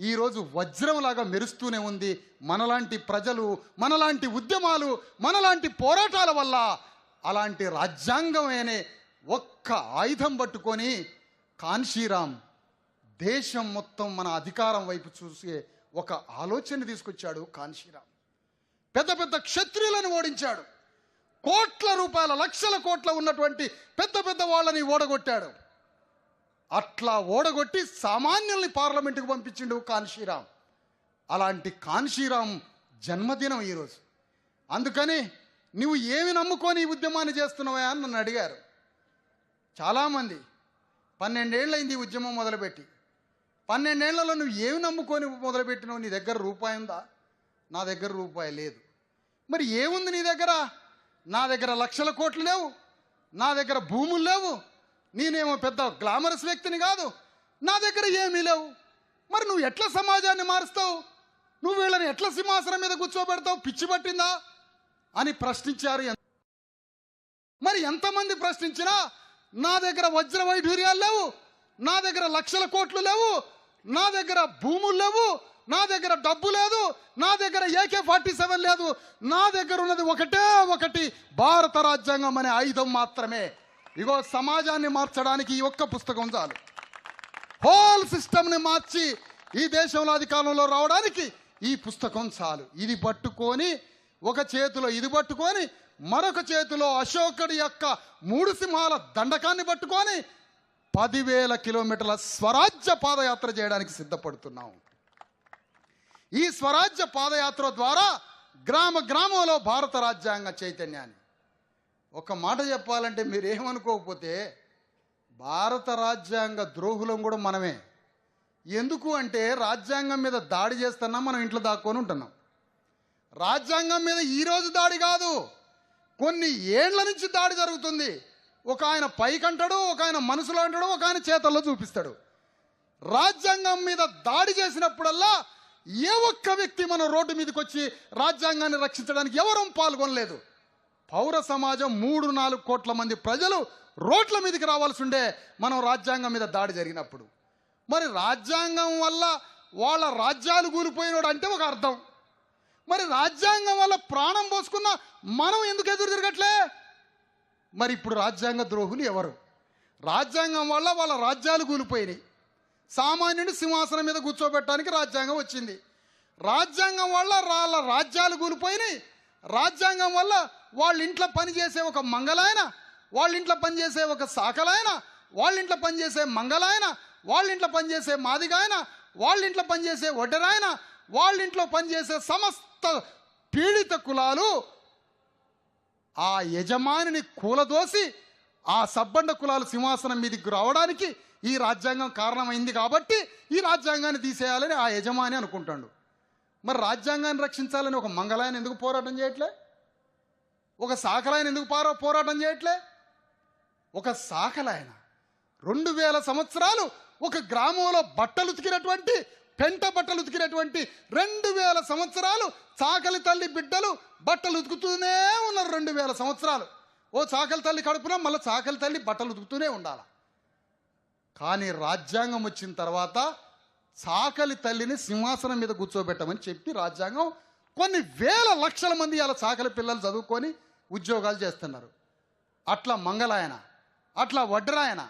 ఈరోజు వజ్రంలాగా మెరుస్తూనే ఉంది. మనలాంటి ప్రజలు, మనలాంటి ఉద్యమాలు, మనలాంటి పోరాటాల వల్ల అలాంటి రాజ్యాంగమేనే ఒక్క ఆయుధం పట్టుకొని కాన్షీరాం దేశం మొత్తం మన అధికారం వైపు చూసే ఒక ఆలోచన తీసుకొచ్చాడు. కాన్షీరాం పెద్ద పెద్ద క్షత్రియులను ఓడించాడు. కోట్ల రూపాయల, లక్షల కోట్ల ఉన్నటువంటి పెద్ద పెద్ద వాళ్ళని ఓడగొట్టాడు. అట్లా ఓడగొట్టి సామాన్యుల్ని పార్లమెంటుకు పంపించిండు కాన్షీరాం. అలాంటి కాన్షీరాం జన్మదినం ఈరోజు. అందుకని నువ్వు ఏమి నమ్ముకొని ఈ ఉద్యమాన్ని చేస్తున్నావా అని నన్ను అడిగారు చాలామంది. 12 ఏళ్ళైంది ఈ ఉద్యమం మొదలుపెట్టి. 12 ఏళ్లలో నువ్వు ఏమి నమ్ముకొని మొదలుపెట్టినావు? నీ దగ్గర రూపాయి ఉందా? నా దగ్గర రూపాయి లేదు. మరి ఏముంది నీ దగ్గర? నా దగ్గర లక్షల కోట్లు లేవు, నా దగ్గర భూములు లేవు, నేనేమో పెద్ద గ్లామరస్ వ్యక్తిని కాదు, నా దగ్గర ఏమీ లేవు. మరి నువ్వు ఎట్లా సమాజాన్ని మారుస్తావు? నువ్వు వీళ్ళని ఎట్లా సింహాసనం మీద కూర్చోబెడతావు? పిచ్చి పట్టిందా అని ప్రశ్నించారు. మరి ఎంతమంది ప్రశ్నించినా నా దగ్గర వజ్ర వైఢూర్యాలు లేవు, నా దగ్గర లక్షల కోట్లు లేవు, నా దగ్గర భూములు లేవు, నా దగ్గర డబ్బు లేదు, నా దగ్గర AK-47 లేదు, నా దగ్గర ఉన్నది ఒకటే ఒకటి భారత రాజ్యాంగం అనే ఆయుధం మాత్రమే. ఇగో సమాజాన్ని మార్చడానికి ఈ ఒక్క పుస్తకం చాలు. హోల్ సిస్టమ్ని మార్చి ఈ దేశంలో అధికారంలో రావడానికి ఈ పుస్తకం చాలు. ఇది పట్టుకొని, ఒక చేతిలో ఇది పట్టుకొని, మరొక చేతిలో అశోకుడి యొక్క 3 సింహాల దండకాన్ని పట్టుకొని 10,000 కిలోమీటర్ల స్వరాజ్య పాదయాత్ర చేయడానికి సిద్ధపడుతున్నాం. ఈ స్వరాజ్య పాదయాత్ర ద్వారా గ్రామ గ్రామంలో భారత రాజ్యాంగ చైతన్యాన్ని, ఒక మాట చెప్పాలంటే మీరేమనుకోకపోతే భారత రాజ్యాంగ ద్రోహులం కూడా మనమే. ఎందుకు అంటే రాజ్యాంగం మీద దాడి చేస్తున్నాం, మనం ఇంట్లో దాక్కొని ఉంటున్నాం. రాజ్యాంగం మీద ఈరోజు దాడి కాదు, కొన్ని ఏండ్ల నుంచి దాడి జరుగుతుంది. ఒక ఆయన పైకంటాడు, ఒక ఆయన మనసులో అంటాడు, ఒక ఆయన చేతల్లో చూపిస్తాడు. రాజ్యాంగం మీద దాడి చేసినప్పుడల్లా ఏ ఒక్క వ్యక్తి మన రోడ్డు మీదకి వచ్చి రాజ్యాంగాన్ని రక్షించడానికి ఎవరూ పాల్గొనలేదు. పౌర సమాజం 3-4 కోట్ల మంది ప్రజలు రోడ్ల మీదకి రావాల్సి ఉండే మనం రాజ్యాంగం మీద దాడి జరిగినప్పుడు. మరి రాజ్యాంగం వల్ల వాళ్ళ రాజ్యాలు కూలిపోయినాడు అంటే ఒక అర్థం. మరి రాజ్యాంగం వల్ల ప్రాణం పోసుకున్న మనం ఎందుకు ఎదురు తిరగట్లే? మరి ఇప్పుడు రాజ్యాంగ ద్రోహులు ఎవరు? రాజ్యాంగం వల్ల వాళ్ళ రాజ్యాలు కూలిపోయినాయి. సామాన్యుని సింహాసనం మీద కూర్చోబెట్టడానికి రాజ్యాంగం వచ్చింది. రాజ్యాంగం వల్ల వాళ్ళ రాజ్యాలు కూలిపోయినాయి. రాజ్యాంగం వల్ల వాళ్ళ ఇంట్లో పనిచేసే ఒక మంగళాయన, వాళ్ళ ఇంట్లో పనిచేసే ఒక సాకలాయన, వాళ్ళ ఇంట్లో పనిచేసే మంగళాయన, వాళ్ళ ఇంట్లో పనిచేసే మాదిగాయన, వాళ్ళ ఇంట్లో పనిచేసే ఒడ్డరాయన, వాళ్ళ ఇంట్లో పనిచేసే సమస్త పీడిత కులాలు ఆ యజమానిని కూలదోసి ఆ సబ్బండ కులాలు సింహాసనం మీదకి రావడానికి ఈ రాజ్యాంగం కారణమైంది. కాబట్టి ఈ రాజ్యాంగాన్ని తీసేయాలని ఆ యజమాని అనుకుంటాడు. మరి రాజ్యాంగాన్ని రక్షించాలని ఒక మంగళాయన ఎందుకు పోరాటం చేయట్లే? ఒక సాకలాయన ఎందుకు పోరాటం చేయట్లే? ఒక సాకలాయన 2000 సంవత్సరాలు ఒక గ్రామంలో బట్టలు ఉతికినటువంటి, పెంట బట్టలు ఉతికినటువంటి 2000 సంవత్సరాలు చాకలి తల్లి బిడ్డలు బట్టలు ఉతుకుతూనే ఉన్నారు. 2000 సంవత్సరాలు ఓ చాకలి తల్లి కడుపున మళ్ళీ చాకలి తల్లి బట్టలు ఉతుకుతూనే ఉండాలి. కానీ రాజ్యాంగం వచ్చిన తర్వాత చాకలి తల్లిని సింహాసనం మీద కూర్చోబెట్టమని చెప్పి రాజ్యాంగం కొన్ని వేల లక్షల మంది అలా చాకలి పిల్లలు చదువుకొని ఉద్యోగాలు చేస్తున్నారు. అట్లా మంగళాయన, అట్లా వడ్డరాయన,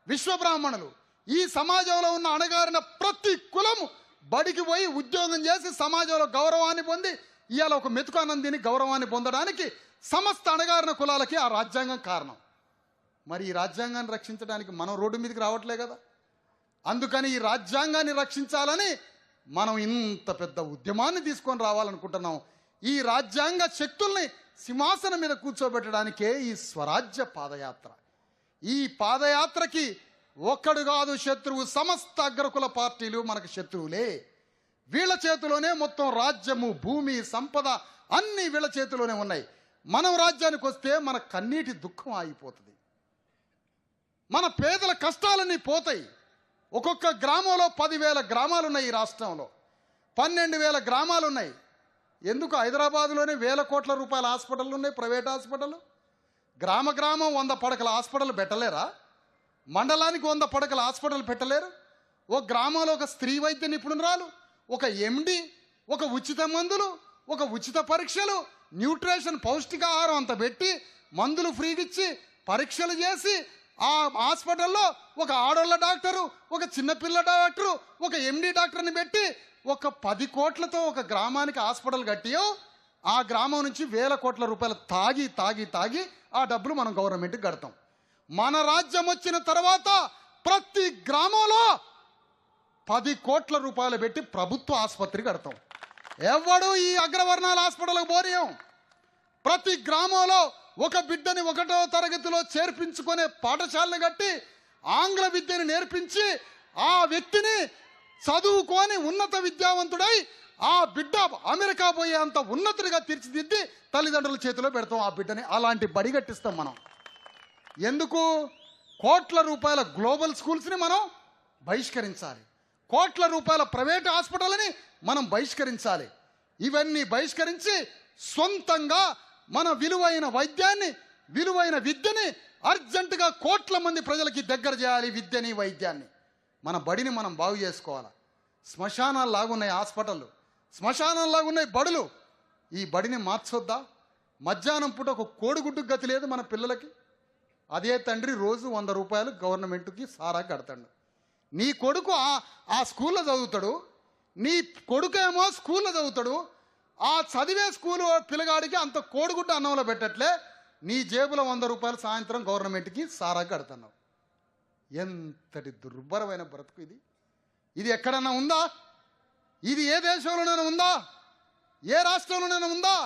విశ్వబ్రాహ్మణులు, ఈ సమాజంలో ఉన్న అణగారిన ప్రతి కులము బడికి పోయి ఉద్యోగం చేసి సమాజంలో గౌరవాన్ని పొంది ఇవాళ ఒక మెతుకానందిని గౌరవాన్ని పొందడానికి సమస్త అణగారిన కులాలకి ఆ రాజ్యాంగం కారణం. మరి ఈ రాజ్యాంగాన్ని రక్షించడానికి మనం రోడ్డు మీదకి రావట్లే కదా. అందుకని ఈ రాజ్యాంగాన్ని రక్షించాలని మనం ఇంత పెద్ద ఉద్యమాన్ని తీసుకొని రావాలనుకుంటున్నాం. ఈ రాజ్యాంగ శక్తుల్ని సింహాసనం మీద కూర్చోబెట్టడానికే ఈ స్వరాజ్య పాదయాత్ర. ఈ పాదయాత్రకి ఒక్కడు కాదు శత్రువు, సమస్త అగ్రకుల పార్టీలు మనకు శత్రువులే. వీళ్ళ చేతిలోనే మొత్తం రాజ్యము, భూమి, సంపద అన్నీ వీళ్ళ చేతిలోనే ఉన్నాయి. మనం రాజ్యానికి వస్తే మన కన్నీటి దుఃఖం ఆగిపోతుంది, మన పేదల కష్టాలన్నీ పోతాయి. ఒక్కొక్క గ్రామంలో 10,000 గ్రామాలు ఉన్నాయి. ఈ రాష్ట్రంలో 12,000 గ్రామాలు ఉన్నాయి. ఎందుకు హైదరాబాద్లోనే 1,000 కోట్ల రూపాయల హాస్పిటళ్ళు ఉన్నాయి, ప్రైవేట్ హాస్పిటళ్ళు. గ్రామ గ్రామం 100 పడకల హాస్పిటల్ పెట్టలేరా? మండలానికి 100 పడకల హాస్పిటల్ పెట్టలేరు? ఒక గ్రామంలో ఒక స్త్రీ వైద్య నిపుణురాలు, ఒక MD, ఒక ఉచిత మందులు, ఒక ఉచిత పరీక్షలు, న్యూట్రిషన్ పౌష్టికాహారం అంత పెట్టి మందులు ఫ్రీగిచ్చి పరీక్షలు చేసి ఆ హాస్పిటల్లో ఒక ఆడోళ్ళ డాక్టరు, ఒక చిన్నపిల్ల డాక్టరు, ఒక MD డాక్టర్ని పెట్టి ఒక 10 కోట్లతో ఒక గ్రామానికి హాస్పిటల్ కట్టియో ఆ గ్రామం నుంచి 1,000 కోట్ల రూపాయలు తాగి తాగి తాగి ఆ డబ్బులు మనం గవర్నమెంట్కి కడతాం. మన రాజ్యం వచ్చిన తర్వాత ప్రతి గ్రామంలో 10 కోట్ల రూపాయలు పెట్టి ప్రభుత్వ ఆసుపత్రి కడతాం. ఎవడు ఈ అగ్రవర్ణాల హాస్పిటల్కి పోనీయం. ప్రతి గ్రామంలో ఒక బిడ్డని 1వ తరగతిలో చేర్పించుకునే పాఠశాలను కట్టి ఆంగ్ల విద్యను నేర్పించి ఆ వ్యక్తిని చదువుకొని ఉన్నత విద్యావంతుడై ఆ బిడ్డ అమెరికా పోయేంత ఉన్నతుడిగా తీర్చిదిద్ది తల్లిదండ్రుల చేతిలో పెడతాం ఆ బిడ్డని. అలాంటి బడి కట్టిస్తాం మనం. ఎందుకు? కోట్ల రూపాయల గ్లోబల్ స్కూల్స్ని మనం బహిష్కరించాలి, కోట్ల రూపాయల ప్రైవేట్ హాస్పిటల్ని మనం బహిష్కరించాలి. ఇవన్నీ బహిష్కరించి సొంతంగా మన విలువైన వైద్యాన్ని, విలువైన విద్యని అర్జెంటుగా కోట్ల మంది ప్రజలకి దగ్గర చేయాలి. విద్యని, వైద్యాన్ని, మన బడిని మనం బాగు చేసుకోవాలి. శ్మశానాల్లాగున్నాయి హాస్పిటళ్ళు, శ్మశానాల్లాగున్నాయి బడులు. ఈ బడిని మార్చొద్దా? మధ్యాహ్నం పూట ఒక కోడిగుడ్డుకు గతి లేదు మన పిల్లలకి. అదే తండ్రి రోజు 100 రూపాయలు గవర్నమెంట్కి సారా కడతాడు. నీ కొడుకు ఆ స్కూల్లో చదువుతాడు, నీ కొడుకేమో స్కూల్లో చదువుతాడు. ఆ చదివే స్కూలు పిల్లగాడికి అంత కోడిగుడ్డ అన్నంలో పెట్టట్లే, నీ జేబులో 100 రూపాయలు సాయంత్రం గవర్నమెంట్కి సారా కడుతున్నావు. ఎంతటి దుర్భరమైన బ్రతుకు ఇది! ఇది ఎక్కడన్నా ఉందా? ఇది ఏ దేశంలోనైనా ఉందా? ఏ రాష్ట్రంలోనైనా ఉందా?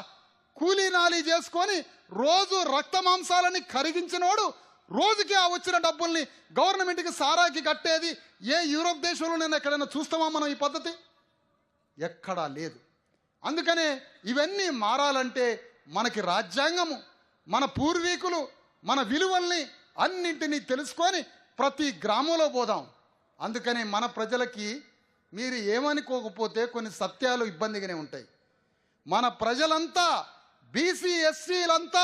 కూలీ నాలీ చేసుకొని రోజు రక్త మాంసాలని కరిగించినోడు రోజుకి ఆ వచ్చిన డబ్బుల్ని గవర్నమెంట్కి సారాకి కట్టేది ఏ యూరోప్ దేశంలోనైనా ఎక్కడైనా చూస్తామా మనం? ఈ పద్ధతి ఎక్కడా లేదు. అందుకనే ఇవన్నీ మారాలంటే మనకి రాజ్యాంగము, మన పూర్వీకులు, మన విలువల్ని అన్నింటినీ తెలుసుకొని ప్రతి గ్రామంలో పోదాం. అందుకనే మన ప్రజలకి మీరు ఏమనుకోకపోతే కొన్ని సత్యాలు ఇబ్బందిగానే ఉంటాయి. మన ప్రజలంతా బీసీ ఎస్సీలంతా,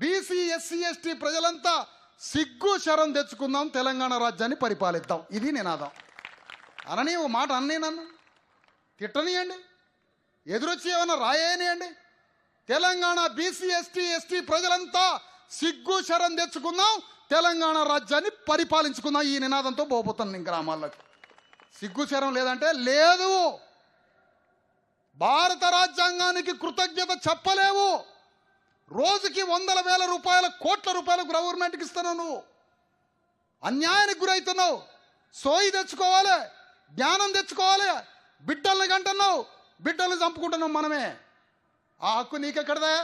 బీసీ ఎస్సీ ఎస్టీ ప్రజలంతా సిగ్గు శరం తెచ్చుకుందాం, తెలంగాణ రాజ్యాన్ని పరిపాలిద్దాం. ఇది నినాదం. అనని ఓ మాట అన్నీ, నన్ను తిట్టనియండి, ఎదురొచ్చి ఏమన్నా రాయేనియండి. తెలంగాణ బీసీ ఎస్టీ ప్రజలంతా సిగ్గు శరం తెచ్చుకుందాం, తెలంగాణ రాజ్యాన్ని పరిపాలించుకుందాం. ఈ నినాదంతో పోతున్నాను నేను గ్రామాల్లోకి. సిగ్గు శరం లేదంటే లేదు. భారత రాజ్యాంగానికి కృతజ్ఞత చెప్పలేవు. రోజుకి 100,000 రూపాయల, కోట్ల రూపాయలు గవర్నమెంట్కి ఇస్తున్నావు. నువ్వు అన్యాయానికి గురవుతున్నావు. సోయి తెచ్చుకోవాలి, జ్ఞానం తెచ్చుకోవాలి. బిడ్డల్ని కంటున్నావు, బిడ్డల్ని చంపుకుంటున్నావు మనమే. ఆ హక్కు నీకెక్కడదా?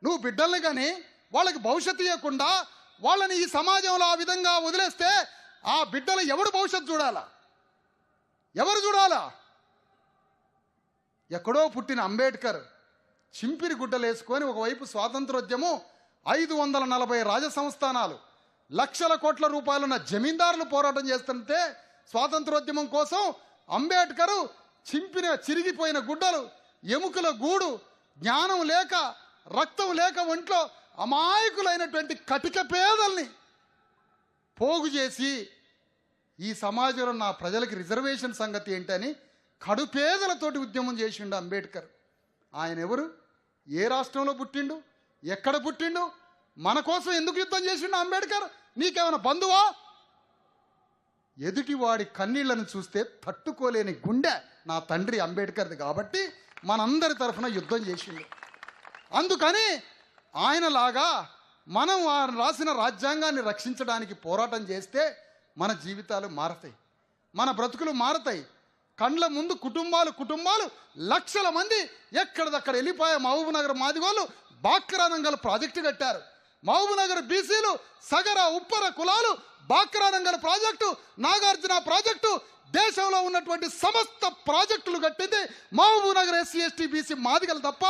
నువ్వు బిడ్డల్ని కానీ వాళ్ళకి భవిష్యత్తు ఇవ్వకుండా వాళ్ళని ఈ సమాజంలో ఆ విధంగా వదిలేస్తే ఆ బిడ్డలు ఎవడు భవిష్యత్తు చూడాలా? ఎవరు చూడాలా? ఎక్కడో పుట్టిన అంబేద్కర్ చింపిరి గుడ్డలు వేసుకొని ఒకవైపు స్వాతంత్రోద్యమం, 540 రాజసంస్థానాలు, లక్షల కోట్ల రూపాయలున్న జమీందారులు పోరాటం చేస్తుంటే స్వాతంత్రోద్యమం కోసం అంబేద్కర్ చిరిగిపోయిన గుడ్డలు, ఎముకల గూడు, జ్ఞానం లేక, రక్తం లేక ఒంట్లో అమాయకులైనటువంటి కటిక పేదల్ని పోగు చేసి ఈ సమాజంలో నా ప్రజలకి రిజర్వేషన్ సంగతి ఏంటని కడుపేదలతోటి ఉద్యమం చేసిండు అంబేద్కర్. ఆయన ఎవరు? ఏ రాష్ట్రంలో పుట్టిండు? ఎక్కడ పుట్టిండు? మన కోసం ఎందుకు యుద్ధం చేసిండు అంబేద్కర్? నీకేమైనా బంధువా? ఎదుటివాడి కన్నీళ్లను చూస్తే తట్టుకోలేని గుండె నా తండ్రి అంబేద్కర్ది కాబట్టి మనందరి తరఫున యుద్ధం చేసిండు. అందుకని ఆయనలాగా మనం రాసిన రాజ్యాంగాన్ని రక్షించడానికి పోరాటం చేస్తే మన జీవితాలు మారతాయి, మన బ్రతుకులు మారతాయి. కండ్ల ముందు కుటుంబాలు లక్షల మంది ఎక్కడిదక్కడ వెళ్ళిపోయే మహబూబ్ నగర్ మాదిగోళ్ళు బాక్రానంగల్ ప్రాజెక్టు కట్టారు. మహబూబ్ నగర్ బీసీలు సగర ఉప్పర కులాలు బాక్రానంగల్ ప్రాజెక్టు, నాగార్జున ప్రాజెక్టు, దేశంలో ఉన్నటువంటి సమస్త ప్రాజెక్టులు కట్టింది Mahabubnagar SC ST BC మాదిగలు తప్ప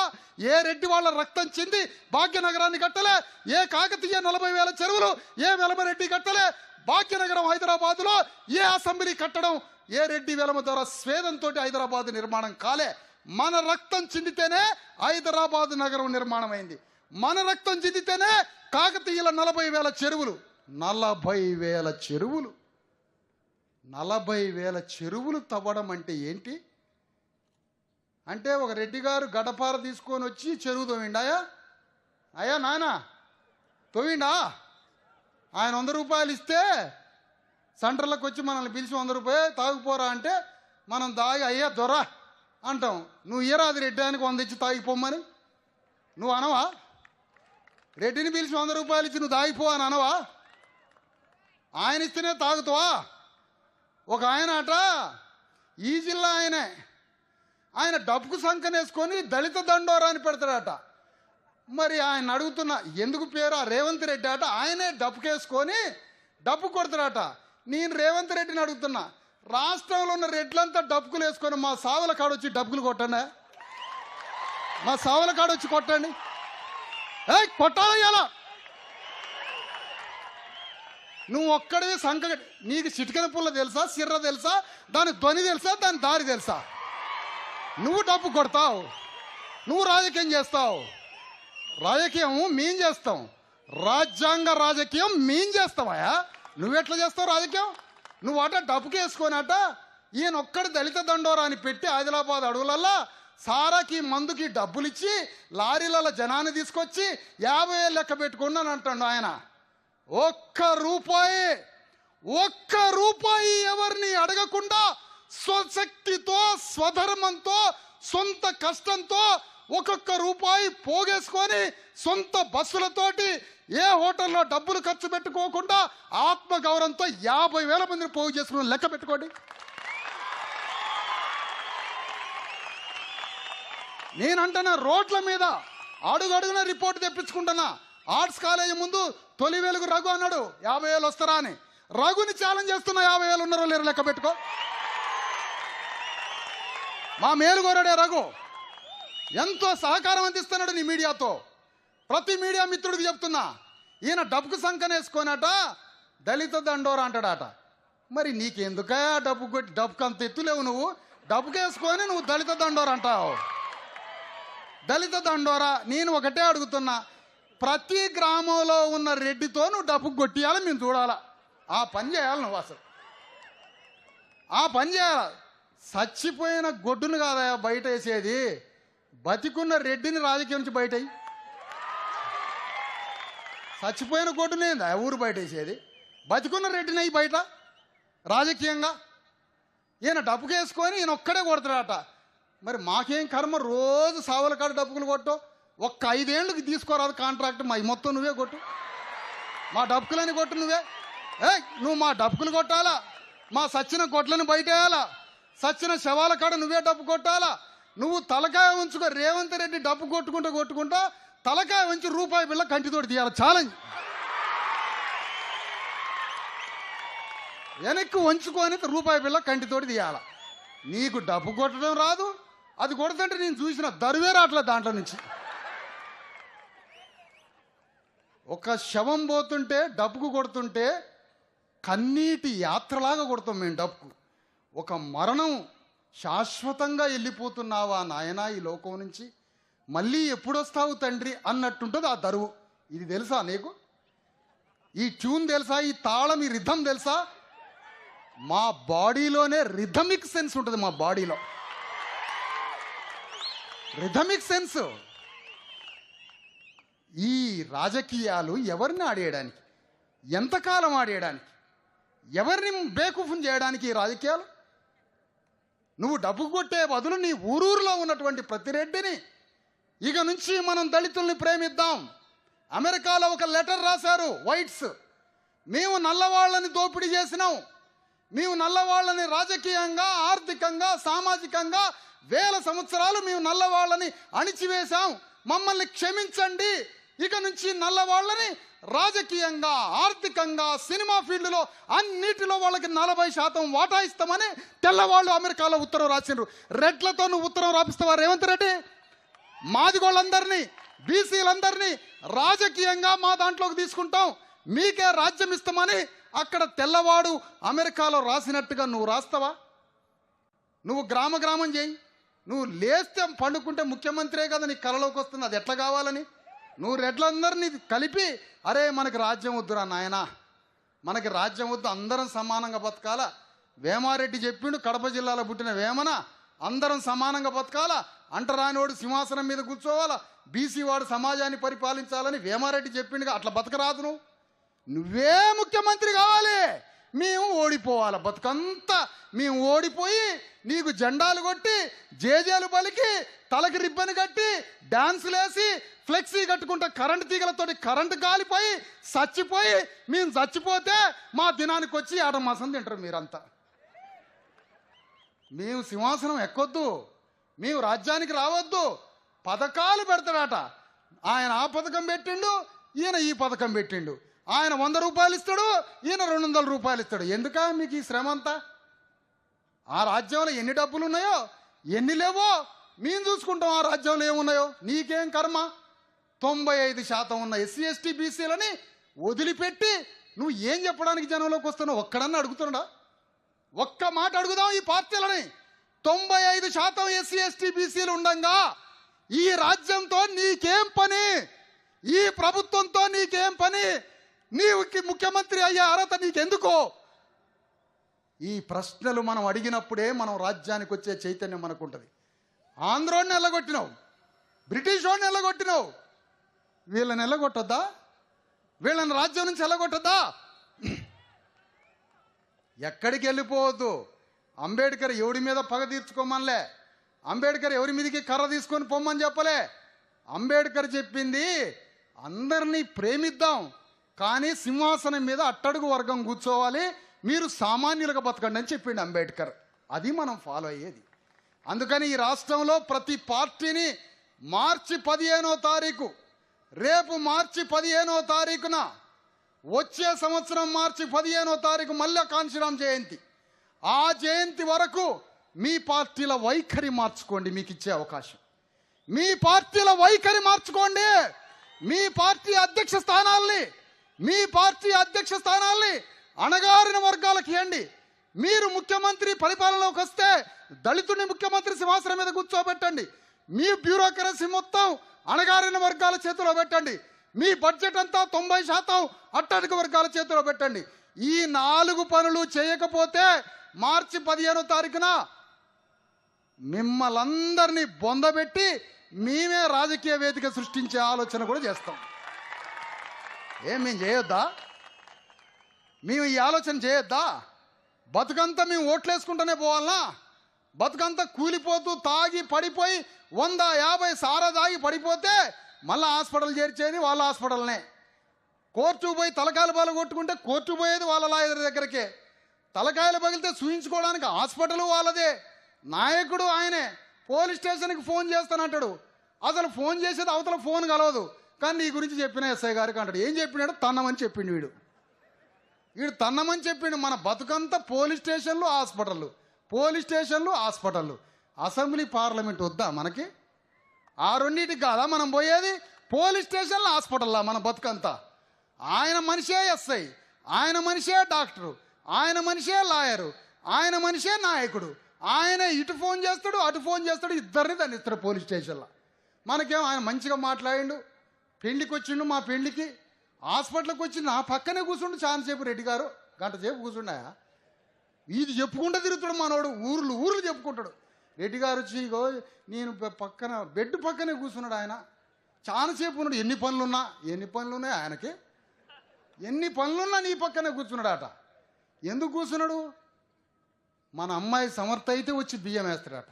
ఏ రెడ్డి వాళ్ళ రక్తం చింది భాగ్యనగరాన్ని కట్టలే. ఏ కాకతీయ 40,000 చెరువులు ఏ వెలమరెడ్డి కట్టలే. భాగ్యనగరం హైదరాబాదులో ఏ అసెంబ్లీ కట్టడం ఏ రెడ్డి వెలమ ద్వారా స్వేదంతో హైదరాబాద్ నిర్మాణం కాలే. మన రక్తం చిందితేనే హైదరాబాద్ నగరం నిర్మాణం అయింది. మన రక్తం చిందితేనే కాకతీయుల 40,000 చెరువులు. 40,000 చెరువులు, 40,000 చెరువులు తవ్వడం అంటే ఏంటి? అంటే ఒక రెడ్డి గారు గడపార తీసుకొని వచ్చి చెరువు తవ్విండాయా? అయ్యా నాయన తవ్విండా? ఆయన 100 రూపాయలు ఇస్తే సెంటర్లకు వచ్చి మనల్ని పిలిచి 100 రూపాయలు తాగిపోరా అంటే మనం తాగి అయ్యా దొర అంటాం. నువ్వు ఇయరాది రెడ్డి ఆయనకు 100 ఇచ్చి తాగిపోమ్మని నువ్వు అనవా? రెడ్డిని పిలిచి 100 రూపాయలు ఇచ్చి నువ్వు తాగిపో అని అనవా? ఆయన ఇస్తేనే తాగుతావా? ఒక ఆయన అట ఈ జిల్లా ఆయన డబ్బుకు సంకనేసుకొని దళిత దండోరా అని పెడతాడట. మరి ఆయన అడుగుతున్నా ఎందుకు పేరు రేవంత్ రెడ్డి అట. ఆయనే డబ్బుకేసుకొని డబ్బు కొడతాడట. నేను రేవంత్ రెడ్డిని అడుగుతున్నా, రాష్ట్రంలో ఉన్న రెడ్లంతా డబ్బులు వేసుకొని మా సావుల కాడ వచ్చి డబ్బులు కొట్టండి, మా సావుల కాడ వచ్చి కొట్టండి. కొట్టాలయ్యాలా నువ్వు ఒక్కడివి సంక. నీకు చిటికెన పుల్ల తెలుసా, సిర్ర తెలుసా, దాని ధ్వని తెలుసా, దాని దారి తెలుసా? నువ్వు డబ్బు కొడతావు, నువ్వు రాజకీయం చేస్తావు. రాజకీయం మేం చేస్తాం, రాజ్యాంగ రాజకీయం మేం చేస్తావా? నువ్వెట్లా చేస్తావు రాజకీయం? నువ్వు అట డబ్బుకి వేసుకొనట ఈయన ఒక్కడి దళిత దండోరా అని పెట్టి ఆదిలాబాద్ అడవులల్లా సారాకి మందుకి డబ్బులు ఇచ్చి లారీలలో జనాన్ని తీసుకొచ్చి 50,000 లెక్క పెట్టుకున్నాను అంటాడు ఆయన. ఒక్క రూపాయి ఎవరిని అడగకుండా స్వశక్తితో, స్వధర్మంతో, సొంత కష్టంతో ఒక్కొక్క రూపాయి పోగేసుకొని సొంత బస్సులతోటి ఏ హోటల్లో డబ్బులు ఖర్చు పెట్టుకోకుండా ఆత్మగౌరవంతో 50,000 మందిని పోగు చేసుకుని లెక్క పెట్టుకోండి. నేనంటున్నా, రోడ్ల మీద అడుగడుగున రిపోర్ట్ తెప్పించుకుంటున్నా. ఆర్ట్స్ కాలేజీ ముందు తొలి వెలుగు రఘు అన్నాడు 50,000 వస్తారా అని. రఘుని ఛాలెంజ్ చేస్తున్నా, 50,000 ఉన్నారో లేరు లెక్క పెట్టుకో. మా మేలుగోరడే రఘు ఎంతో సహకారం అందిస్తున్నాడు నీ మీడియాతో. ప్రతి మీడియా మిత్రుడికి చెప్తున్నా, ఈయన డబ్బుకు సంకనేసుకోనట దళిత దండోరా అంటాడట. మరి నీకెందుకా డబ్బుకు అంత ఎత్తులేవు, నువ్వు డబ్బుకేసుకొని నువ్వు దళిత దండోరా అంటావు. దళిత దండోరా. నేను ఒకటే అడుగుతున్నా, ప్రతి గ్రామంలో ఉన్న రెడ్డితో నువ్వు డబ్బు కొట్టియాలి, మేము చూడాలా. ఆ పని చేయాలి నువ్వు, అసలు ఆ పని చేయాలి. చచ్చిపోయిన గొడ్డును కాదా బయట వేసేది, బతికున్న రెడ్డిని రాజకీయం నుంచి బయట. చచ్చిపోయిన గొడ్డునేందా ఊరు బయట వేసేది, బతికున్న రెడ్డిని అయ్యి బయట రాజకీయంగా. ఈయన డబ్బుకేసుకొని ఈయన ఒక్కడే కొడతాడట. మరి మాకేం కర్మ, రోజు సావుల కాడ డబ్బులు కొట్టు. ఒక్క 5 ఏళ్ళకి తీసుకోరాదు కాంట్రాక్ట్, మా మొత్తం నువ్వే కొట్టు, మా డబ్బులని కొట్టు నువ్వే. నువ్వు మా డబ్బులు కొట్టాలా, మా సచ్చిన కొట్లను బయట వేయాలా, సచ్చిన శవాల కాడ నువ్వే డబ్బు కొట్టాలా. నువ్వు తలకాయ ఉంచుకో, రేవంత్ రెడ్డి డబ్బు కొట్టుకుంటా తలకాయ ఉంచి రూపాయి బిళ్ళ కంటితోటి తీయాలి. ఛాలెంజ్. వెనక్కి వంచుకొని రూపాయి బిళ్ళ కంటితోటి తీయాల. నీకు డబ్బు కొట్టడం రాదు, అది కొడుతుంటే నేను చూసిన దరువే రావట్లేదు దాంట్లో నుంచి. ఒక శవం పోతుంటే డబ్బుకు కొడుతుంటే కన్నీటి యాత్రలాగా కొడతాం మేము డబ్బుకు. ఒక మరణం, శాశ్వతంగా వెళ్ళిపోతున్నావా నాయనా ఈ లోకం నుంచి, మళ్ళీ ఎప్పుడొస్తావు తండ్రి అన్నట్టుంటుంది ఆ దరువు. ఇది తెలుసా నీకు? ఈ ట్యూన్ తెలుసా? ఈ తాళం, ఈ రిథం తెలుసా? మా బాడీలోనే రిథమిక్ సెన్స్ ఉంటుంది, మా బాడీలో రిథమిక్ సెన్స్. ఈ రాజకీయాలు ఎవరిని ఆడేయడానికి, ఎంతకాలం ఆడేయడానికి, ఎవరిని బేకూఫం చేయడానికి ఈ రాజకీయాలు? నువ్వు డబ్బు కొట్టే బదులు నీ ఊరూరులో ఉన్నటువంటి ప్రతి రెడ్డిని ఇక నుంచి మనం దళితుల్ని ప్రేమిద్దాం. అమెరికాలో ఒక లెటర్ రాశారు వైట్స్, మేము నల్లవాళ్ళని దోపిడీ చేసినాం, మేము నల్లవాళ్ళని రాజకీయంగా, ఆర్థికంగా, సామాజికంగా 1000 సంవత్సరాలు మేము నల్లవాళ్ళని అణిచివేశాం, మమ్మల్ని క్షమించండి. ఇక నుంచి నల్లవాళ్ళని రాజకీయంగా, ఆర్థికంగా, సినిమా ఫీల్డ్లో అన్నిటిలో వాళ్ళకి 40% వాటా ఇస్తామని తెల్లవాళ్ళు అమెరికాలో ఉత్తరం రాసిండ్రు. రెడ్లతో నువ్వు ఉత్తరం రాపిస్తావా రేవంత్ రెడ్డి? మాదిగోళ్ళందరినీ, బీసీలందరినీ రాజకీయంగా మా దాంట్లోకి తీసుకుంటాం, మీకే రాజ్యం ఇస్తామని అక్కడ తెల్లవాడు అమెరికాలో రాసినట్టుగా నువ్వు రాస్తావా? నువ్వు గ్రామం చేయి. నువ్వు లేస్తే పండుకుంటే ముఖ్యమంత్రే కదా నీకు కలలోకి వస్తుంది, అది ఎట్లా కావాలని? నువ్వు రెడ్లందరినీ కలిపి, అరే మనకి రాజ్యం వద్దురా నాయనా, మనకి రాజ్యం వద్దు, అందరం సమానంగా బతకాల. వేమారెడ్డి చెప్పిండు, కడప జిల్లాలో పుట్టిన వేమన, అందరం సమానంగా బతకాల, అంటరానివాడు సింహాసనం మీద కూర్చోవాలా, బీసీ వాడు సమాజాన్ని పరిపాలించాలని వేమారెడ్డి చెప్పిండుగా. అట్లా బతకరాదు. నువ్వే ముఖ్యమంత్రి కావాలి, మేము ఓడిపోవాలి. బతుకంతా మేము ఓడిపోయి నీకు జెండాలు కొట్టి, జేజేలు పలికి, తలకి రిబ్బన్ కట్టి, డాన్సులు వేసి, ఫ్లెక్సీ కట్టుకుంటే కరెంటు తీగలతోటి కరెంటు కాలిపోయి చచ్చిపోయి, మేము చచ్చిపోతే మా దినానికి వచ్చి ఆడమాసం తింటారు మీరంతా. మేము సింహాసనం ఎక్కొద్దు, మేము రాజ్యానికి రావద్దు. పథకాలు పెడతాడట ఆయన, ఆ పథకం పెట్టిండు, ఈయన ఈ పథకం పెట్టిండు. ఆయన 100 రూపాయలు ఇస్తాడు, ఈయన 200 రూపాయలు ఇస్తాడు. ఎందుక మీకు ఈ శ్రమ అంతా? ఆ రాజ్యంలో ఎన్ని డబ్బులు ఉన్నాయో ఎన్ని లేవో మేము చూసుకుంటాం. ఆ రాజ్యంలో ఏమున్నాయో నీకేం కర్మ? 95% ఉన్న ఎస్సీ ఎస్టీ బీసీలని వదిలిపెట్టి నువ్వు ఏం చెప్పడానికి జనంలోకి వస్తున్నావు? ఒక్కడన్నా అడుగుతున్నాడా? ఒక్క మాట అడుగుదాం ఈ పార్టీలని. 95% ఎస్సీ ఎస్టీ బీసీలు ఉండంగా ఈ రాజ్యంతో నీకేం పని? ఈ ప్రభుత్వంతో నీకేం పని? నీవు ముఖ్యమంత్రి అయ్యే అర్హత నీకెందుకు? ఈ ప్రశ్నలు మనం అడిగినప్పుడే మనం రాజ్యానికి వచ్చే చైతన్యం మనకు ఉంటుంది. ఆంధ్రోడిని ఎల్లగొట్టినావు, బ్రిటిష్ వాడిని ఎల్లగొట్టినావు, వీళ్ళని ఎల్లగొట్టద్దా? వీళ్ళని రాజ్యం నుంచి ఎల్లగొట్టద్దా? ఎక్కడికి వెళ్ళిపోవద్దు. అంబేద్కర్ ఎవడి మీద పగ తీర్చుకోమనిలే, అంబేద్కర్ ఎవరి మీదకి కర్ర తీసుకొని పొమ్మని చెప్పలే. అంబేద్కర్ చెప్పింది అందరినీ ప్రేమిద్దాం, కానీ సింహాసనం మీద అట్టడుగు వర్గం కూర్చోవాలి, మీరు సామాన్యులుగా బతకండి అని చెప్పిండు అంబేద్కర్. అది మనం ఫాలో అయ్యేది. అందుకని ఈ రాష్ట్రంలో ప్రతి పార్టీని మార్చి 15వ తారీఖు, రేపు మార్చి 15వ తారీఖున, వచ్చే సంవత్సరం మార్చి 15వ తారీఖు మళ్ళా కాంశీరామ్ జయంతి. ఆ జయంతి వరకు మీ పార్టీల వైఖరి మార్చుకోండి. మీకు ఇచ్చే అవకాశం, మీ పార్టీల వైఖరి మార్చుకోండి. మీ పార్టీ అధ్యక్ష స్థానాల్ని అణగారిన వర్గాలకు ఇవ్వండి. మీరు ముఖ్యమంత్రి పరిపాలనలోకి వస్తే దళితుని ముఖ్యమంత్రి సింహాసనం మీద కూర్చోబెట్టండి. మీ బ్యూరోక్రసీ మొత్తం అణగారిన వర్గాల చేతిలో పెట్టండి. మీ బడ్జెట్ అంతా 90% అట్టడుగు వర్గాల చేతిలో పెట్టండి. ఈ 4 పనులు చేయకపోతే మార్చి 15వ తారీఖున మిమ్మల్ందరినీ బొందబెట్టి మేమే రాజకీయ వేదిక సృష్టించే ఆలోచన కూడా చేస్తాం. మేము చేయొద్దా? మేము ఈ ఆలోచన చేయొద్దా? బతుకంతా మేము ఓట్లేసుకుంటూనే పోవాలనా? బతుకంతా కూలిపోతూ తాగి పడిపోయి 100-50 సారా తాగి పడిపోతే మళ్ళీ హాస్పిటల్ చేర్చేది వాళ్ళ హాస్పిటల్నే. కోర్టుకు పోయి తలకాయలు బాలు కొట్టుకుంటే కోర్టు పోయేది వాళ్ళ లాయర్ దగ్గరికే. తలకాయలు పగిలితే చూయించుకోవడానికి హాస్పిటల్ వాళ్ళదే. నాయకుడు ఆయనే. పోలీస్ స్టేషన్కి ఫోన్ చేస్తానంటాడు, అసలు ఫోన్ చేసేది అవతల ఫోన్ కలవదు. కానీ నీ గురించి చెప్పిన ఎస్ఐ గారికి అంటాడు. ఏం చెప్పినాడు? తన్నమని చెప్పిండు. వీడు తన్నమని చెప్పిండు. మన బతుకంతా పోలీస్ స్టేషన్లు హాస్పిటళ్ళు. అసెంబ్లీ పార్లమెంట్ వద్దా మనకి? ఆ రెండింటికి కాదా మనం పోయేది? పోలీస్ స్టేషన్లు హాస్పిటల్లా మన బతుకంతా. ఆయన మనిషే ఎస్ఐ, ఆయన మనిషే డాక్టరు, ఆయన మనిషే లాయరు, ఆయన మనిషే నాయకుడు. ఆయన ఇటు ఫోన్ చేస్తాడు, అటు ఫోన్ చేస్తాడు, ఇద్దరిని దాన్ని ఇస్తాడు పోలీస్ స్టేషన్లో. మనకేం ఆయన మంచిగా మాట్లాడిండు, పెళ్లికి వచ్చిండు, మా పెళ్లికి హాస్పిటల్కి వచ్చి నా పక్కనే కూర్చుండు చాలాసేపు. రెడ్డి గారు గంట సేపు కూర్చున్నాయా? ఇది చెప్పుకుంటూ తిరుగుతాడు మనోడు, ఊర్లు చెప్పుకుంటాడు. రెడ్డి గారు వచ్చి ఇగో నేను పక్కన బెడ్ పక్కనే కూర్చున్నాడు. ఆయన చాలాసేపు ఉన్నాడు. ఎన్ని పనులున్నాయి ఆయనకి? ఎన్ని పనులున్నా నీ పక్కనే కూర్చున్నాడట. ఎందుకు కూర్చున్నాడు? మన అమ్మాయి సమర్థ అయితే వచ్చి బియ్యం వేస్తాడట,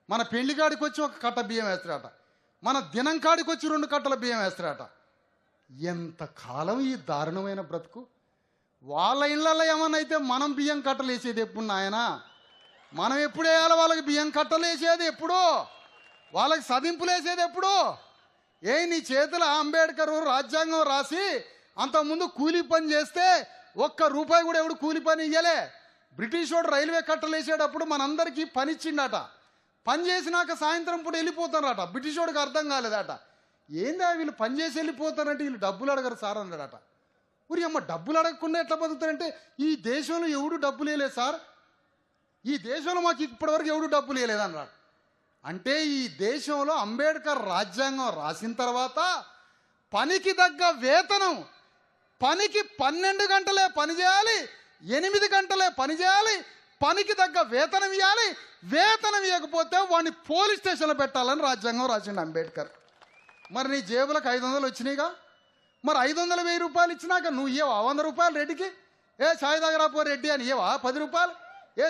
మన పెళ్లి కాడికి వచ్చి 1 కట్ట బియ్యం వేస్తాడట, మన దినం కాడికి వచ్చి 2 కట్టల బియ్యం వేస్తాడట. ఎంతకాలం ఈ దారుణమైన బ్రతుకు? వాళ్ళ ఇళ్ళల్లో ఏమన్నా అయితే మనం బియ్యం కట్టలు వేసేది ఎప్పుడు నాయన? మనం ఎప్పుడు వేయాలి వాళ్ళకి బియ్యం కట్టలు వేసేది ఎప్పుడు? వాళ్ళకి సదింపులు వేసేది ఎప్పుడు? నీ చేతుల అంబేద్కర్ రాజ్యాంగం రాసి అంతకుముందు కూలీ పని చేస్తే 1 రూపాయి కూడా ఎవడు కూలీ పని ఇయ్యలే. బ్రిటిష్ వాడు రైల్వే కట్టలు వేసేటప్పుడు మనందరికీ పని ఇచ్చిండట. పని చేసినాక సాయంత్రం పూట వెళ్ళిపోతారట. బ్రిటిష్ వాడికి అర్థం కాలేదట. ఏందా వీళ్ళు పని చేసి వెళ్ళిపోతారంటే వీళ్ళు డబ్బులు అడగరు సార్ అన్నాడట. ఊరి అమ్మ, డబ్బులు అడగకుండా ఎట్లా బతుకుతారంటే, ఈ దేశంలో ఎవడు డబ్బులు వేయలేదు సార్, ఈ దేశంలో మాకు ఇప్పటివరకు ఎవడు డబ్బులు వేయలేదు అన్నాడు. అంటే ఈ దేశంలో అంబేద్కర్ రాజ్యాంగం రాసిన తర్వాత పనికి తగ్గ వేతనం, పనికి 12 గంటలే పని చేయాలి, 8 గంటలే పని చేయాలి, పనికి తగ్గ వేతనం ఇవ్వాలి. వేతనం ఇవ్వకపోతే వాడిని పోలీస్ స్టేషన్లో పెట్టాలని రాజ్యాంగం రాసిండు అంబేద్కర్. మరి నీ జేబులకు 500 వచ్చినాయిగా, మరి 500 1000 రూపాయలు ఇచ్చినాక నువ్వు ఇవ్వవా 100 రూపాయలు రెడ్డికి? సాయి తాగిరాపో రెడ్డి అని ఇవ్వవా 10 రూపాయలు?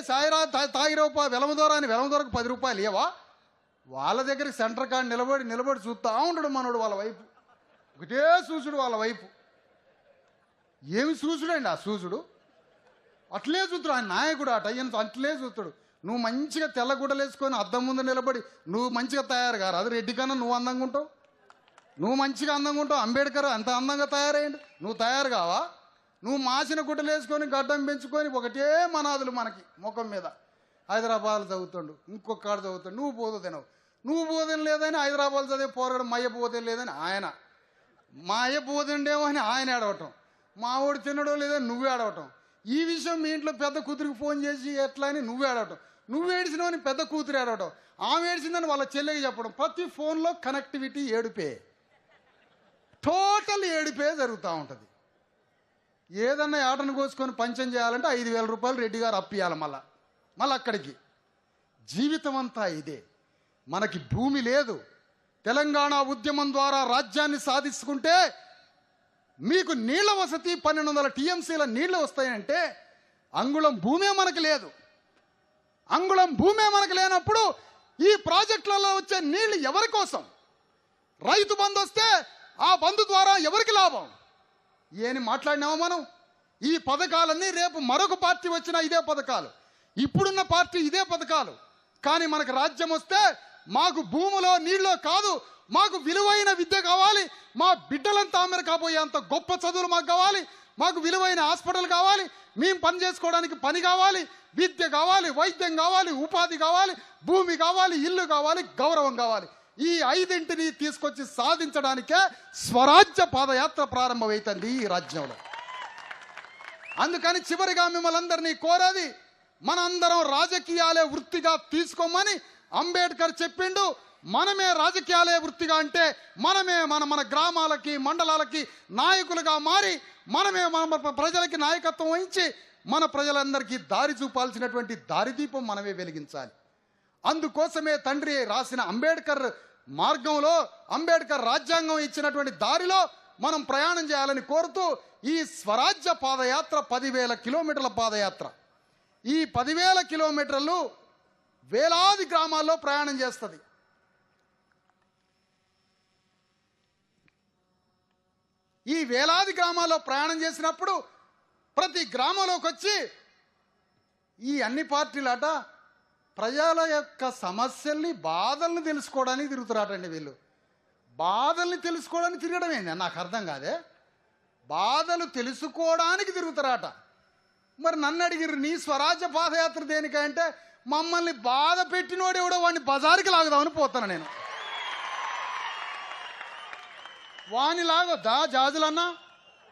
సాయిరా తాగిరాపో వెలమదోరా అని వెలమదోరకు 10 రూపాయలు ఇవ్వవా? వాళ్ళ దగ్గరికి సెంటర్ కాడ నిలబడి చూస్తూ ఉంటాడు మనోడు వాళ్ళ వైపు. ఒకటే చూసుడు వాళ్ళ వైపు. ఏమి చూసుడండి ఆ చూసుడు? అట్లే చూస్తాడు ఆయన నాయకుడు. అట్లే చూస్తాడు. నువ్వు మంచిగా తెల్ల గుడ్డలు వేసుకొని అద్దం ముందు నిలబడి నువ్వు మంచిగా తయారు కారు, అది రెడ్డి కన్నా నువ్వు అందంగా ఉంటావు. నువ్వు మంచిగా అందంగా ఉంటావు, అంబేద్కర్ అంత అందంగా తయారయ్యండు, నువ్వు తయారు కావా? నువ్వు మాసిన గుడ్డలు వేసుకొని గడ్డం పెంచుకొని ఒకటే మనాదులు మనకి ముఖం మీద. హైదరాబాద్ చదువుతాడు, ఇంకొక కాడ చదువుతాడు, నువ్వు బోధ తినవు. నువ్వు బోధన లేదని హైదరాబాద్ చదివే పోరగాడు మయ్య బోధన లేదని ఆయన, మా అయ్య బోధండేమో అని ఆయన ఏడవటం, మా వాడు తినడో లేదని నువ్వు ఏడవటం. ఈ విషయం మీ ఇంట్లో పెద్ద కూతురికి ఫోన్ చేసి ఎట్లా అని నువ్వు ఏడవటం, నువ్వు ఏడిసినావని పెద్ద కూతురు ఏడవటం, ఆమె ఏడిసిందని వాళ్ళ చెల్లెకి చెప్పడం. ప్రతి ఫోన్లో కనెక్టివిటీ ఏడుపే, టోటల్ ఏడుపే జరుగుతూ ఉంటుంది. ఏదన్నా ఆటను కోసుకొని పంచం చేయాలంటే 5,000 రూపాయలు రెడ్డి గారు అప్పియాలి మళ్ళీ అక్కడికి. జీవితం అంతా ఇదే. మనకి భూమి లేదు. తెలంగాణ ఉద్యమం ద్వారా రాజ్యాన్ని సాధించుకుంటే మీకు నీళ్ల వసతి 1200 టీఎంసీల నీళ్లు వస్తాయంటే అంగుళం భూమే మనకు లేదు. అంగుళం భూమే మనకు లేనప్పుడు ఈ ప్రాజెక్టులలో వచ్చే నీళ్లు ఎవరి కోసం? రైతు బంధు వస్తే ఆ బంధు ద్వారా ఎవరికి లాభం? ఏని మాట్లాడినామా మనం? ఈ పథకాలన్నీ రేపు మరొక పార్టీ వచ్చినా ఇదే పథకాలు, ఇప్పుడున్న పార్టీ ఇదే పథకాలు. కానీ మనకు రాజ్యం వస్తే మాకు భూమిలో నీళ్ళలో కాదు, మాకు విలువైన విద్య కావాలి, మా బిడ్డలంతా అమెరికా పోయేంత గొప్ప చదువులు మాకు కావాలి, మాకు విలువైన హాస్పిటల్ కావాలి, మేము పని చేసుకోవడానికి పని కావాలి, విద్య కావాలి, వైద్యం కావాలి, ఉపాధి కావాలి, భూమి కావాలి, ఇల్లు కావాలి, గౌరవం కావాలి. ఈ 5ంటిని తీసుకొచ్చి సాధించడానికే స్వరాజ్య పాదయాత్ర ప్రారంభమవుతుంది ఈ రాజ్యంలో. అందుకని చివరిగా మిమ్మల్ని అందరినీ కోరేది, మనందరం రాజకీయాలే వృత్తిగా తీసుకోమని అంబేద్కర్ చెప్పిండు. మనమే రాజకీయాలే వృత్తిగా అంటే మనమే మన గ్రామాలకి మండలాలకి నాయకులుగా మారి మనమే మన ప్రజలకి నాయకత్వం వహించి మన ప్రజలందరికీ దారి చూపాల్సినటువంటి దారిదీపం మనమే వెలిగించాలి. అందుకోసమే తండ్రి రాసిన అంబేద్కర్ మార్గంలో, అంబేద్కర్ రాజ్యాంగం ఇచ్చినటువంటి దారిలో మనం ప్రయాణం చేయాలని కోరుతూ ఈ స్వరాజ్య పాదయాత్ర 10,000 కిలోమీటర్ల పాదయాత్ర. ఈ 10,000 కిలోమీటర్లు వేలాది గ్రామాల్లో ప్రయాణం చేస్తుంది. ఈ వేలాది గ్రామాల్లో ప్రయాణం చేసినప్పుడు ప్రతి గ్రామంలోకి వచ్చి ఈ అన్ని పార్టీలట ప్రజల యొక్క సమస్యల్ని, బాధల్ని తెలుసుకోవడానికి తిరుగుతారటండి. వీళ్ళు బాధల్ని తెలుసుకోవడానికి తిరగడం ఏంటి నాకు అర్థం కాదే. బాధలు తెలుసుకోవడానికి తిరుగుతారట. మరి నన్ను అడిగిరు, నీ స్వరాజ్య పాదయాత్ర దేనికంటే మమ్మల్ని బాధ పెట్టినోడు ఎవడో వాడిని బజారుకి లాగుదామని పోతాను నేను. వాణ్ణి లాగొద్దా జాజులన్నా?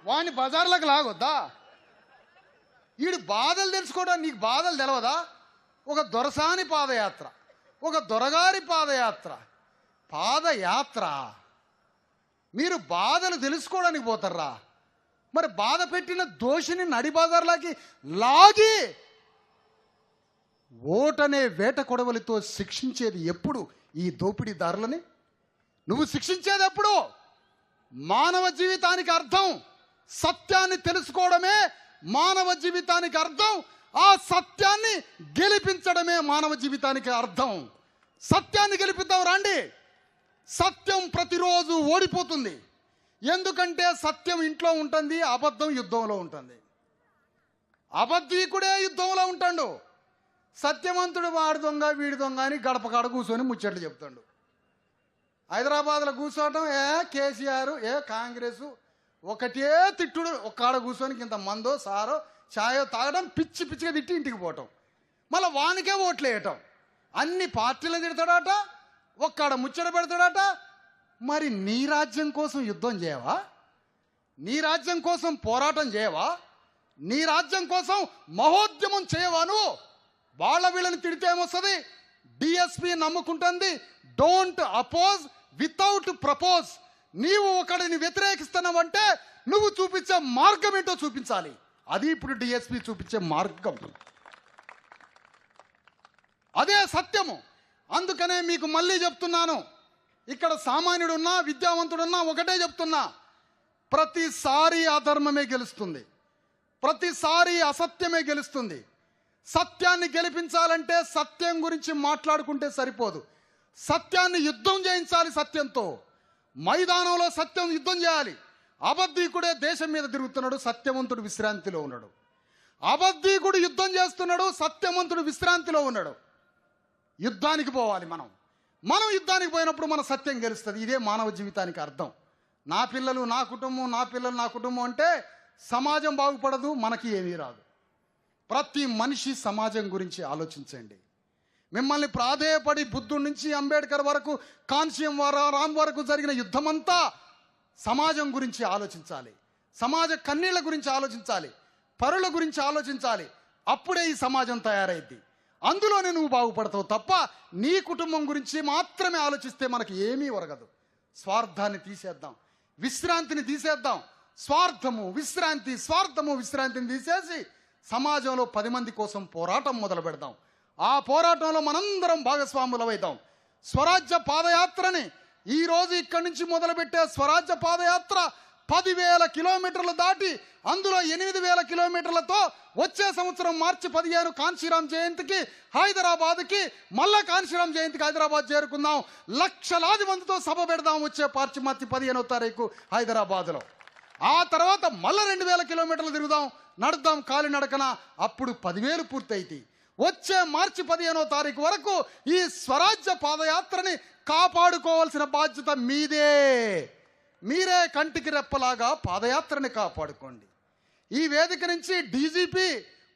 వాణ్ణి బజార్లకు లాగొద్దా? వీడు బాధలు తెలుసుకోవడానికి నీకు బాధలు తెలవదా? ఒక దొరసాని పాదయాత్ర, ఒక దొరగారి పాదయాత్ర మీరు బాధలు తెలుసుకోవడానికి పోతారా? మరి బాధ పెట్టిన దోషిని నడి బజార్లకి లాగి ఓటనే వేట కొడవలితో శిక్షించేది ఎప్పుడు? ఈ దోపిడీదారులని నువ్వు శిక్షించేది ఎప్పుడు? మానవ జీవితానికి అర్థం సత్యాన్ని తెలుసుకోవడమే మానవ జీవితానికి అర్థం. ఆ సత్యాన్ని గెలిపించడమే మానవ జీవితానికి అర్థం. సత్యాన్ని గెలిపిద్దాం రండి. సత్యం ప్రతిరోజు ఓడిపోతుంది. ఎందుకంటే సత్యం ఇంట్లో ఉంటుంది, అబద్ధం యుద్ధంలో ఉంటుంది. అబద్ధీకుడే యుద్ధంలో ఉంటాడు. సత్యవంతుడు వాడు దొంగ వీడి దొంగ అని గడప కాడ కూర్చొని ముచ్చట్లు చెప్తాడు. హైదరాబాద్లో కూర్చోవటం కేసీఆర్ కాంగ్రెస్ ఒకటే తిట్టుడు. ఒక కాడ కూర్చొని ఇంత మందో సారో ఛాయో తాగడం, పిచ్చి పిచ్చిగా తిట్టి ఇంటికి పోవటం, మళ్ళీ వానికే ఓట్లు వేయటం. అన్ని పార్టీలను తిడతాడట, ఒక్కడ ముచ్చట పెడతాడట. మరి నీ రాజ్యం కోసం యుద్ధం చేయవా? నీ రాజ్యం కోసం పోరాటం చేయవా? నీ రాజ్యం కోసం మహోద్యమం చేయవా? నువ్వు వాళ్ళ వీళ్ళని తిడితే ఏమొస్తుంది? డిఎస్పి నమ్ముకుంటుంది, డోంట్ అపోజ్ వితౌట్ ప్రపోజ్. నీవు ఒకడిని వ్యతిరేకిస్తున్నావంటే నువ్వు చూపించే మార్గం ఏంటో చూపించాలి. అది ఇప్పుడు డిఎస్పి చూపించే మార్గం, అదే సత్యము. అందుకనే మీకు మళ్ళీ చెప్తున్నాను, ఇక్కడ సామాన్యుడున్నా విద్యావంతుడున్నా ఒకటే చెప్తున్నా, ప్రతిసారి అధర్మమే గెలుస్తుంది, ప్రతిసారి అసత్యమే గెలుస్తుంది. సత్యాన్ని గెలిపించాలంటే సత్యం గురించి మాట్లాడుకుంటే సరిపోదు, సత్యాన్ని యుద్ధం చేయించాలి. సత్యంతో మైదానంలో సత్యం యుద్ధం చేయాలి. అబద్ధీకుడే దేశం మీద తిరుగుతున్నాడు, సత్యవంతుడు విశ్రాంతిలో ఉన్నాడు. అబద్ధీకుడు యుద్ధం చేస్తున్నాడు, సత్యవంతుడు విశ్రాంతిలో ఉన్నాడు. యుద్ధానికి పోవాలి మనం. మనం యుద్ధానికి పోయినప్పుడు మన సత్యం గెలుస్తుంది. ఇదే మానవ జీవితానికి అర్థం. నా పిల్లలు నా కుటుంబం, నా పిల్లలు నా కుటుంబం అంటే సమాజం బాగుపడదు, మనకి ఏమీ రాదు. ప్రతి మనిషి సమాజం గురించి ఆలోచించండి. మిమ్మల్ని ప్రాధేయపడి బుద్ధుడి నుంచి అంబేద్కర్ వరకు, కాన్షియం రామ్ వరకు జరిగిన యుద్ధమంతా సమాజం గురించి ఆలోచించాలి. సమాజ కన్నీళ్ల గురించి ఆలోచించాలి. పరుల గురించి ఆలోచించాలి. అప్పుడే ఈ సమాజం తయారైద్ది. అందులోనే నువ్వు బాగుపడతావు తప్ప నీ కుటుంబం గురించి మాత్రమే ఆలోచిస్తే మనకి ఏమీ ఒరగదు. స్వార్థాన్ని తీసేద్దాం, విశ్రాంతిని తీసేద్దాం. స్వార్థము విశ్రాంతిని తీసేసి సమాజంలో 10 మంది కోసం పోరాటం మొదలు పెడదాం. ఆ పోరాటంలో మనందరం భాగస్వాములమవుతాం. స్వరాజ్య పాదయాత్రని ఈరోజు ఇక్కడి నుంచి మొదలుపెట్టే స్వరాజ్య పాదయాత్ర 10,000 కిలోమీటర్లు దాటి అందులో 8,000 కిలోమీటర్లతో వచ్చే సంవత్సరం మార్చి 15 కాన్షీరామ్ జయంతికి హైదరాబాద్కి, మళ్ళా కాన్షీరామ్ జయంతికి హైదరాబాద్ చేరుకుందాం. లక్షలాది మందితో సభ పెడదాం వచ్చే మార్చి 15వ తారీఖు హైదరాబాద్లో. ఆ తర్వాత మళ్ళా 2,000 కిలోమీటర్లు తిరుగుదాం, నడుద్దాం కాలినడకన. అప్పుడు 10,000 పూర్తయితే వచ్చే మార్చి 15వ తారీఖు వరకు ఈ స్వరాజ్య పాదయాత్రని కాపాడుకోవాల్సిన బాధ్యత మీదే. మీరే కంటికి రెప్పలాగా పాదయాత్రని కాపాడుకోండి. ఈ వేదిక నుంచి డీజీపీ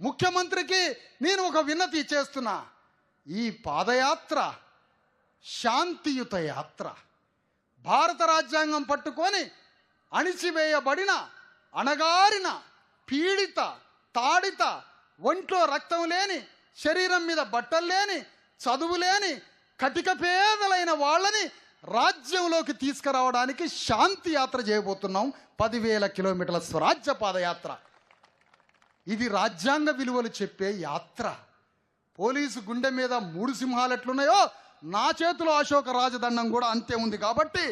ముఖ్యమంత్రికి నేను ఒక విన్నతి చేస్తున్నా. ఈ పాదయాత్ర శాంతియుత యాత్ర. భారత రాజ్యాంగం పట్టుకొని అణిచివేయబడిన, అణగారిన, పీడిత, తాడిత, ఒంట్లో రక్తం లేని, శరీరం మీద బట్టలు లేని, చదువు లేని, కటిక పేదలైన వాళ్ళని రాజ్యంలోకి తీసుకురావడానికి శాంతి యాత్ర చేయబోతున్నాం. 10,000 కిలోమీటర్ల స్వరాజ్య పాదయాత్ర. ఇది రాజ్యాంగ విలువలు చెప్పే యాత్ర. పోలీసు గుండె మీద 3 సింహాలు ఎట్లున్నాయో నా చేతిలో అశోక రాజదండం కూడా అంతే ఉంది. కాబట్టి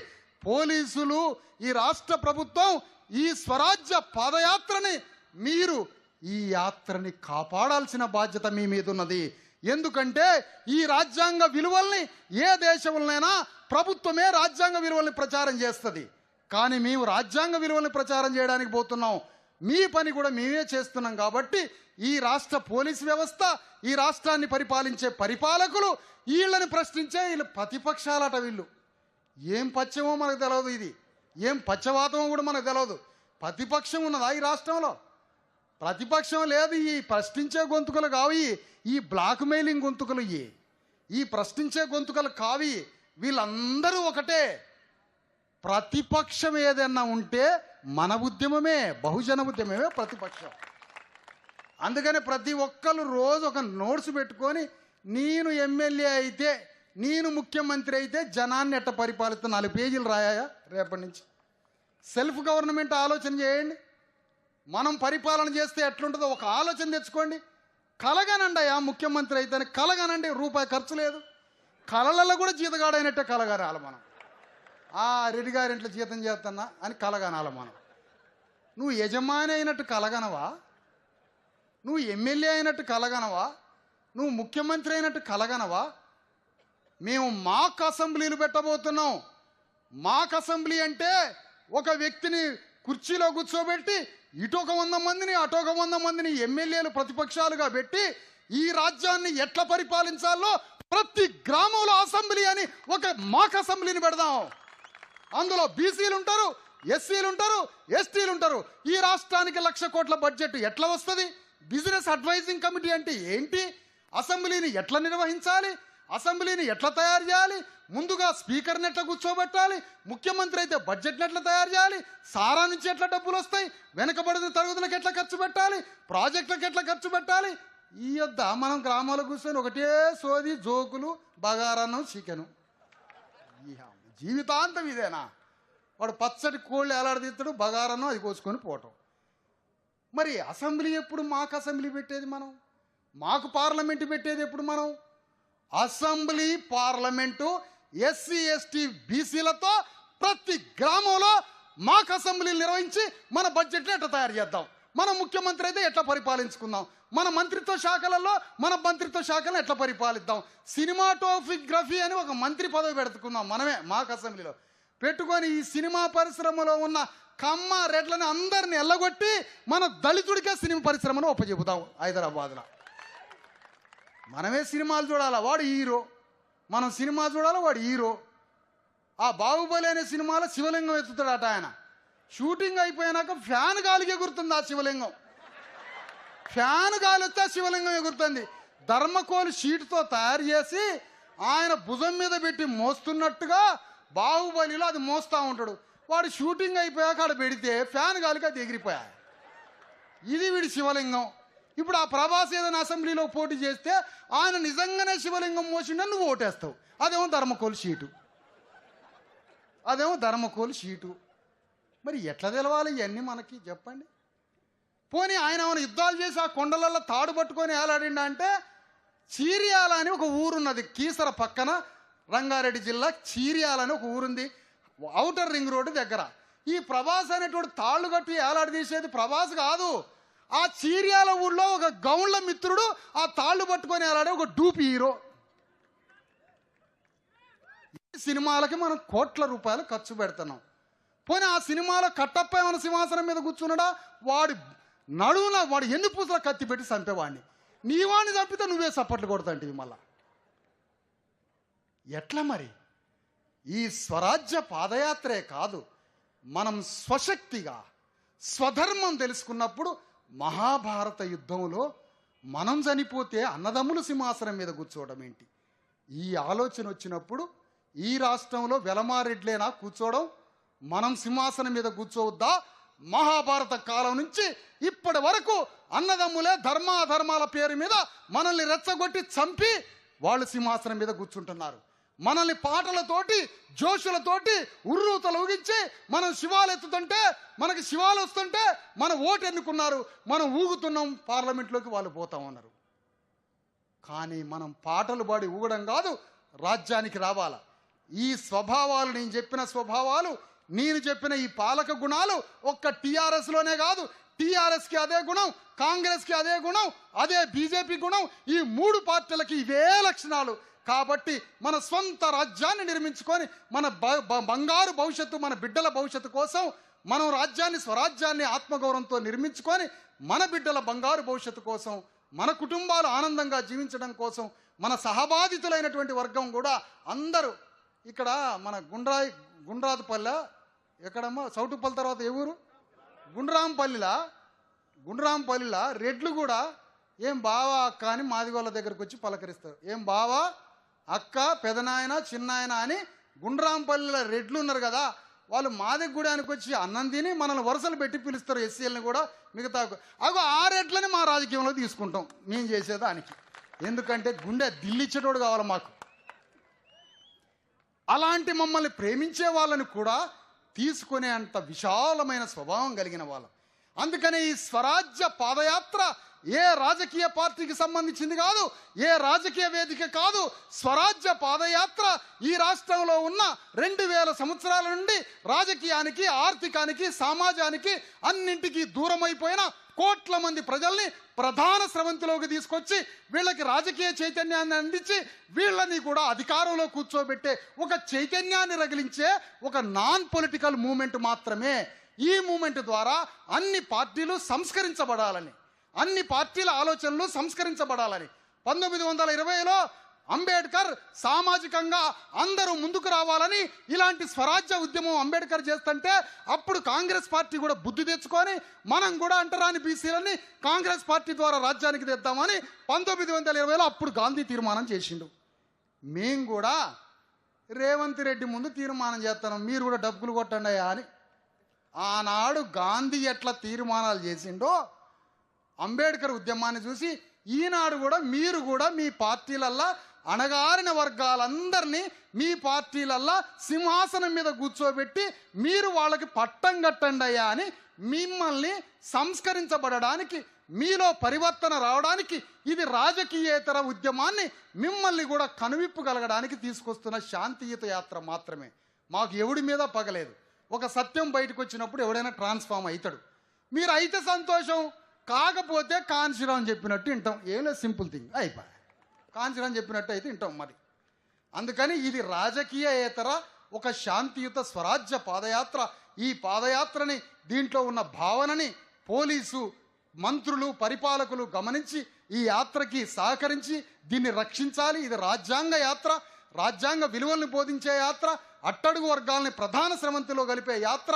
పోలీసులు, ఈ రాష్ట్ర ప్రభుత్వం ఈ స్వరాజ్య పాదయాత్రని, మీరు ఈ యాత్రని కాపాడాల్సిన బాధ్యత మీ మీద ఉన్నది. ఎందుకంటే ఈ రాజ్యాంగ విలువల్ని ఏ దేశంలోనైనా ప్రభుత్వమే రాజ్యాంగ విలువల్ని ప్రచారం చేస్తుంది. కానీ మేము రాజ్యాంగ విలువల్ని ప్రచారం చేయడానికి పోతున్నాం. మీ పని కూడా మేమే చేస్తున్నాం. కాబట్టి ఈ రాష్ట్ర పోలీస్ వ్యవస్థ, ఈ రాష్ట్రాన్ని పరిపాలించే పరిపాలకులు, వీళ్ళని ప్రశ్నించే వీళ్ళు ప్రతిపక్షాలట. వీళ్ళు ఏం పచ్చమో మనకు తెలియదు, ఇది ఏం పచ్చవాతమో కూడా మనకు తెలియదు. ప్రతిపక్షం ఉన్నదా ఈ రాష్ట్రంలో? ప్రతిపక్షం లేదు. ఈ ప్రశ్నించే గొంతుకలు కావి, ఈ బ్లాక్ మెయిలింగ్ గొంతుకలు, ఈ ప్రశ్నించే గొంతుకలు కావి. వీళ్ళందరూ ఒకటే. ప్రతిపక్షం ఏదన్నా ఉంటే మన ఉద్యమమే, బహుజన ఉద్యమమే ప్రతిపక్షం. అందుకని ప్రతి ఒక్కరు రోజు ఒక నోట్స్ పెట్టుకొని, నేను ఎమ్మెల్యే అయితే, నేను ముఖ్యమంత్రి అయితే జనాన్ని ఎట్ట పరిపాలిస్తా 4 పేజీలు రాయా. రేపటి నుంచి సెల్ఫ్ గవర్నమెంట్ ఆలోచన చేయండి. మనం పరిపాలన చేస్తే ఎట్లుంటుందో ఒక ఆలోచన తెచ్చుకోండి. కలగనండి అయ్యా ముఖ్యమంత్రి అయితే, కలగనండి. రూపాయి ఖర్చు లేదు. కళలలో కూడా జీతగాడైనట్టే కలగనాలి మనం. రెడ్డి గారి ఇంట్లో జీతం చేస్తున్నా అని కలగనాలి మనం. నువ్వు యజమాని అయినట్టు కలగనవా? నువ్వు ఎమ్మెల్యే అయినట్టు కలగనవా? నువ్వు ముఖ్యమంత్రి అయినట్టు కలగనవా? మేము మాక్ అసెంబ్లీలు పెట్టబోతున్నాం. మాక్ అసెంబ్లీ అంటే ఒక వ్యక్తిని కుర్చీలో కూర్చోబెట్టి ఇటొక 100 మందిని, అటొక 100 మందిని ఎమ్మెల్యేలు ప్రతిపక్షాలుగా పెట్టి ఈ రాజ్యాన్ని ఎట్లా పరిపాలించాలో ప్రతి గ్రామంలో అసెంబ్లీ అని ఒక మాక్ అసెంబ్లీని పెడదాం. అందులో బీసీలు ఉంటారు, ఎస్సీలు ఉంటారు, ఎస్టీలు ఉంటారు. ఈ రాష్ట్రానికి 1,00,000 కోట్ల బడ్జెట్ ఎట్లా వస్తుంది? బిజినెస్ అడ్వైజింగ్ కమిటీ అంటే ఏంటి? అసెంబ్లీని ఎట్లా నిర్వహించాలి? అసెంబ్లీని ఎట్లా తయారు చేయాలి? ముందుగా స్పీకర్ని ఎట్లా కూర్చోబెట్టాలి? ముఖ్యమంత్రి అయితే బడ్జెట్ని ఎట్లా తయారు చేయాలి? సారా నుంచి ఎట్లా డబ్బులు వస్తాయి? వెనకబడిన తరగతులకు ఎట్లా ఖర్చు పెట్టాలి? ప్రాజెక్టులకు ఎట్లా ఖర్చు పెట్టాలి? ఈ యొద్ద మనం గ్రామాలకు కూర్చొని ఒకటే సోది, జోకులు, బగారన్నం, చికెను. జీవితాంతం ఇదేనా? వాడు పచ్చడి కోళ్ళు ఎలాడదీస్తాడు, బగారన్నం అది కోసుకొని పోవటం. మరి అసెంబ్లీ ఎప్పుడు? మాకు అసెంబ్లీ పెట్టేది మనం, మాకు పార్లమెంటు పెట్టేది ఎప్పుడు మనం? అసెంబ్లీ, పార్లమెంటు, ఎస్సీ, ఎస్టీ, బీసీలతో ప్రతి గ్రామంలో మాకు అసెంబ్లీలు నిర్వహించి మన బడ్జెట్ని ఎట్లా తయారు చేద్దాం, మన ముఖ్యమంత్రి అయితే ఎట్లా పరిపాలించుకుందాం, మన మంత్రిత్వ శాఖలను ఎట్లా పరిపాలిద్దాం. సినిమాటోగ్రఫీ అని ఒక మంత్రి పదవి పెట్టుకుందాం మనమే మాకు అసెంబ్లీలో పెట్టుకొని ఈ సినిమా పరిశ్రమలో ఉన్న కమ్మ రెడ్లని అందరిని ఎల్లగొట్టి మన దళితుడికే సినిమా పరిశ్రమను ఒప్పచెబుతాం. హైదరాబాద్లో మనమే సినిమాలు చూడాలా? వాడు హీరో, మనం సినిమా చూడాలి, వాడు హీరో. ఆ బాహుబలి అనే సినిమాలో శివలింగం ఎత్తుతాడట ఆయన. షూటింగ్ అయిపోయినాక ఫ్యాన్ గాలికి ఎగురుతుంది ఆ శివలింగం. ఫ్యాన్ గాలి వస్తే ఆ శివలింగం ఎగురుతుంది. ధర్మకోల్ షీట్తో తయారు చేసి ఆయన భుజం మీద పెట్టి మోస్తున్నట్టుగా బాహుబలిలో అది మోస్తూ ఉంటాడు. వాడు షూటింగ్ అయిపోయాక ఆడ పెడితే ఫ్యాన్ గాలికి అది ఎగిరిపోయాయి. ఇది వీడి శివలింగం. ఇప్పుడు ఆ ప్రభాస్ ఏదైనా అసెంబ్లీలో పోటీ చేస్తే ఆయన నిజంగానే శివలింగం మోసిండని నువ్వు ఓటేస్తావు. అదేమో ధర్మకోల్ షీటు. మరి ఎట్లా తెలవాలి ఇవన్నీ మనకి చెప్పండి? పోనీ ఆయన ఏమైనా యుద్ధాలు చేసి ఆ కొండలలో తాడు పట్టుకొని ఏలాడిండ అంటే, చీర్యాల అని ఒక ఊరున్నది కీసర పక్కన, రంగారెడ్డి జిల్లా చీర్యాల అని ఒక ఊరుంది, ఔటర్ రింగ్ రోడ్డు దగ్గర. ఈ ప్రభాస్ అనేటువంటి తాళ్ళు కట్టి ఏలాడదీసేది ప్రభాస్ కాదు. ఆ చీర్యాల ఊళ్ళో ఒక గౌండ్ల మిత్రుడు ఆ తాళ్ళు పట్టుకొని ఏలాడే ఒక డూపి హీరో. ఈ సినిమాలకి మనం కోట్ల రూపాయలు ఖర్చు పెడుతున్నాం. పోనీ ఆ సినిమాలో కట్టప్ప ఏమైనా సింహాసనం మీద కూర్చున్నాడా? వాడి నడువున వాడు ఎన్ని పూసల కత్తి పెట్టి చంపేవాడిని. నీ వాడిని చంపితే నువ్వే సప్పట్లు కొడతాంటివి. మళ్ళా ఎట్లా మరి? ఈ స్వరాజ్య పాదయాత్రే కాదు, మనం స్వశక్తిగా స్వధర్మం తెలుసుకున్నప్పుడు మహాభారత యుద్ధంలో మనం చనిపోతే అన్నదమ్ములు సింహాసనం మీద కూర్చోవడం ఏంటి? ఈ ఆలోచన వచ్చినప్పుడు ఈ రాష్ట్రంలో వెలమారెడ్లేనా కూర్చోవడం? మనం సింహాసనం మీద కూర్చోవద్దా? మహాభారత కాలం నుంచి ఇప్పటి వరకు అన్నదమ్ములే ధర్మాధర్మాల పేరు మీద మనల్ని రెచ్చగొట్టి చంపి వాళ్ళు సింహాసనం మీద కూర్చుంటున్నారు. మనల్ని పాటలతోటి జోషులతోటి ఉర్రూతలు ఊగించి మనం శివాలు ఎత్తుతుంటే, మనకి శివాలు వస్తుంటే మన ఓటు ఎన్నుకున్నారు, మనం ఊగుతున్నాం పార్లమెంట్లోకి, వాళ్ళు పోతా ఉన్నారు. కానీ మనం పాటలు పాడి ఊగడం కాదు, రాజ్యానికి రావాలా. ఈ స్వభావాలు, నేను చెప్పిన స్వభావాలు, నేను చెప్పిన ఈ పాలక గుణాలు ఒక్క టీఆర్ఎస్లోనే కాదు, టీఆర్ఎస్కి అదే గుణం, కాంగ్రెస్కి అదే గుణం, అదే బీజేపీ గుణం. ఈ మూడు పార్టీలకి ఇవే లక్షణాలు. కాబట్టి మన స్వంత రాజ్యాన్ని నిర్మించుకొని మన బంగారు భవిష్యత్తు, మన బిడ్డల భవిష్యత్తు కోసం మనం రాజ్యాన్ని, స్వరాజ్యాన్ని ఆత్మగౌరవంతో నిర్మించుకొని మన బిడ్డల బంగారు భవిష్యత్తు కోసం, మన కుటుంబాలు ఆనందంగా జీవించడం కోసం, మన సహబాధితులైనటువంటి వర్గం కూడా అందరూ ఇక్కడ మన గుండ్రాదుపల్లె, ఎక్కడమ్మా సౌటుపల్లి తర్వాత ఏ ఊరు, గుండ్రాంపల్లిలా రెడ్లు కూడా ఏం బావా అక్క అని మాదిగోళ్ళ దగ్గరకు వచ్చి పలకరిస్తారు. ఏం బావా అక్క, పెదనాయన, చిన్నాయన అని గుండ్రాంపల్లిలో రెడ్లు ఉన్నారు కదా, వాళ్ళు మాదిగ గుడానికి వచ్చి అన్నం తిని మనల్ని వరుసలు పెట్టి పిలుస్తారు. ఎస్సీలని కూడా మిగతా అగో ఆ రెడ్లని మా రాజకీయంలో తీసుకుంటాం మేము చేసేదానికి. ఎందుకంటే గుండె దిల్లిచ్చేటోడు కావాలి మాకు. అలాంటి మమ్మల్ని ప్రేమించే వాళ్ళని కూడా తీసుకునే అంత విశాలమైన స్వభావం కలిగిన వాళ్ళం. అందుకనే ఈ స్వరాజ్య పాదయాత్ర ఏ రాజకీయ పార్టీకి సంబంధించింది కాదు, ఏ రాజకీయ వేదిక కాదు. స్వరాజ్య పాదయాత్ర ఈ రాష్ట్రంలో ఉన్న 2000 సంవత్సరాల నుండి రాజకీయానికి, ఆర్థికానికి, సమాజానికి అన్నింటికీ దూరమైపోయిన కోట్ల మంది ప్రజల్ని ప్రధాన స్రవంతిలోకి తీసుకొచ్చి వీళ్ళకి రాజకీయ చైతన్యాన్ని అందించి వీళ్ళని కూడా అధికారంలో కూర్చోబెట్టే ఒక చైతన్యాన్ని రగిలించే ఒక నాన్ పొలిటికల్ మూమెంట్ మాత్రమే. ఈ మూమెంట్ ద్వారా అన్ని పార్టీలు సంస్కరించబడాలని, అన్ని పార్టీల ఆలోచనలు సంస్కరించబడాలని 1920లో అంబేద్కర్ సామాజికంగా అందరూ ముందుకు రావాలని ఇలాంటి స్వరాజ్య ఉద్యమం అంబేద్కర్ చేస్తుంటే, అప్పుడు కాంగ్రెస్ పార్టీ కూడా బుద్ధి తెచ్చుకొని మనం కూడా అంటరాని బీసీలని కాంగ్రెస్ పార్టీ ద్వారా రాజ్యానికి తెద్దామని 1920లో అప్పుడు గాంధీ తీర్మానం చేసిండు. మేం కూడా రేవంత్ రెడ్డి ముందు తీర్మానం చేస్తున్నాం, మీరు కూడా డబ్బులు కొట్టండి అని. ఆనాడు గాంధీ ఎట్లా తీర్మానాలు చేసిండో అంబేద్కర్ ఉద్యమాన్ని చూసి ఈనాడు కూడా మీరు కూడా మీ పార్టీలల్లా అణగారిన వర్గాలందరినీ మీ పార్టీలల్లా సింహాసనం మీద కూర్చోబెట్టి మీరు వాళ్ళకి పట్టం కట్టండి అయ్యా అని మిమ్మల్ని సంస్కరించబడడానికి, మీలో పరివర్తన రావడానికి, ఇది రాజకీయేతర ఉద్యమాన్ని మిమ్మల్ని కూడా కనువిప్పు కలగడానికి తీసుకొస్తున్న శాంతియుత యాత్ర మాత్రమే. మాకు ఎవడి మీద పగలేదు. ఒక సత్యం బయటకు వచ్చినప్పుడు ఎవడైనా ట్రాన్స్ఫార్మ్ అవుతాడు. మీరు అయితే సంతోషం, కాకపోతే కాన్శీరామ్ చెప్పినట్టు వింటాం. ఏం లేదు, సింపుల్ థింగ్, అయిపోయి కాన్శీరామ్ చెప్పినట్టు అయితే వింటాం మరి. అందుకని ఇది రాజకీయేతర ఒక శాంతియుత స్వరాజ్య పాదయాత్ర. ఈ పాదయాత్రని, దీంట్లో ఉన్న భావనని పోలీసు, మంత్రులు, పరిపాలకులు గమనించి ఈ యాత్రకి సహకరించి దీన్ని రక్షించాలి. ఇది రాజ్యాంగ యాత్ర. రాజ్యాంగ విలువల్ని బోధించే యాత్ర, అట్టడుగు వర్గాల్ని ప్రధాన శ్రమంతిలో కలిపే యాత్ర.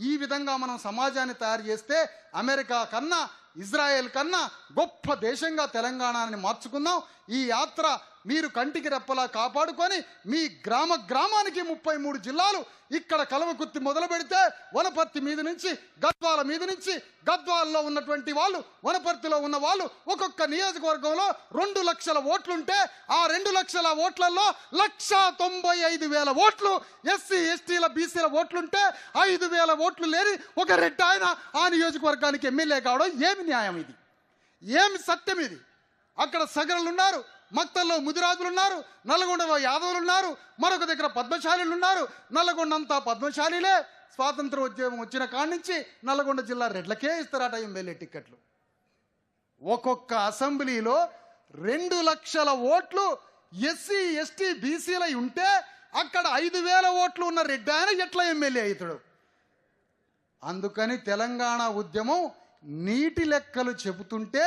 ఈ విధంగా మనం సమాజాన్ని తయారు చేస్తే అమెరికా కన్నా, ఇజ్రాయెల్ కన్నా గొప్ప దేశంగా తెలంగాణని మార్చుకుందాం. ఈ యాత్ర మీరు కంటికి రెప్పలా కాపాడుకొని మీ గ్రామానికి 33 జిల్లాలు ఇక్కడ కలవకుర్తి మొదలు పెడితే వనపర్తి మీద నుంచి, గద్వాల మీద నుంచి, గద్వాలలో ఉన్నటువంటి వాళ్ళు, వనపర్తిలో ఉన్న వాళ్ళు ఒక్కొక్క నియోజకవర్గంలో 2 లక్షల ఓట్లుంటే ఆ 2 లక్షల ఓట్లలో 1,95,000 ఓట్లు ఎస్సీ ఎస్టీల బీసీల ఓట్లుంటే 5,000 ఓట్లు లేని ఒక రెడ్డి ఆయన ఆ నియోజకవర్గానికి ఎమ్మెల్యే కావడం ఏమి న్యాయం ఇది? ఏమి సత్యం ఇది? అక్కడ సగరులు ఉన్నారు, మక్తల్లో ముదిరాజులు ఉన్నారు, నల్గొండలో యాదవులు ఉన్నారు, మరొక దగ్గర పద్మశాలీలు ఉన్నారు. నల్లగొండ అంతా పద్మశాలీలే. స్వాతంత్ర ఉద్యమం వచ్చిన కాడి నుంచి నల్లగొండ జిల్లా రెడ్లకే ఇస్తారట ఎమ్మెల్యే టిక్కెట్లు. ఒక్కొక్క అసెంబ్లీలో 2 లక్షల ఓట్లు ఎస్సీ ఎస్టీ బీసీలై ఉంటే అక్కడ 5,000 ఓట్లు ఉన్న రెడ్డి ఆయన ఎట్లా ఎమ్మెల్యే అవుతాడు? అందుకని తెలంగాణ ఉద్యమం నీటి లెక్కలు చెబుతుంటే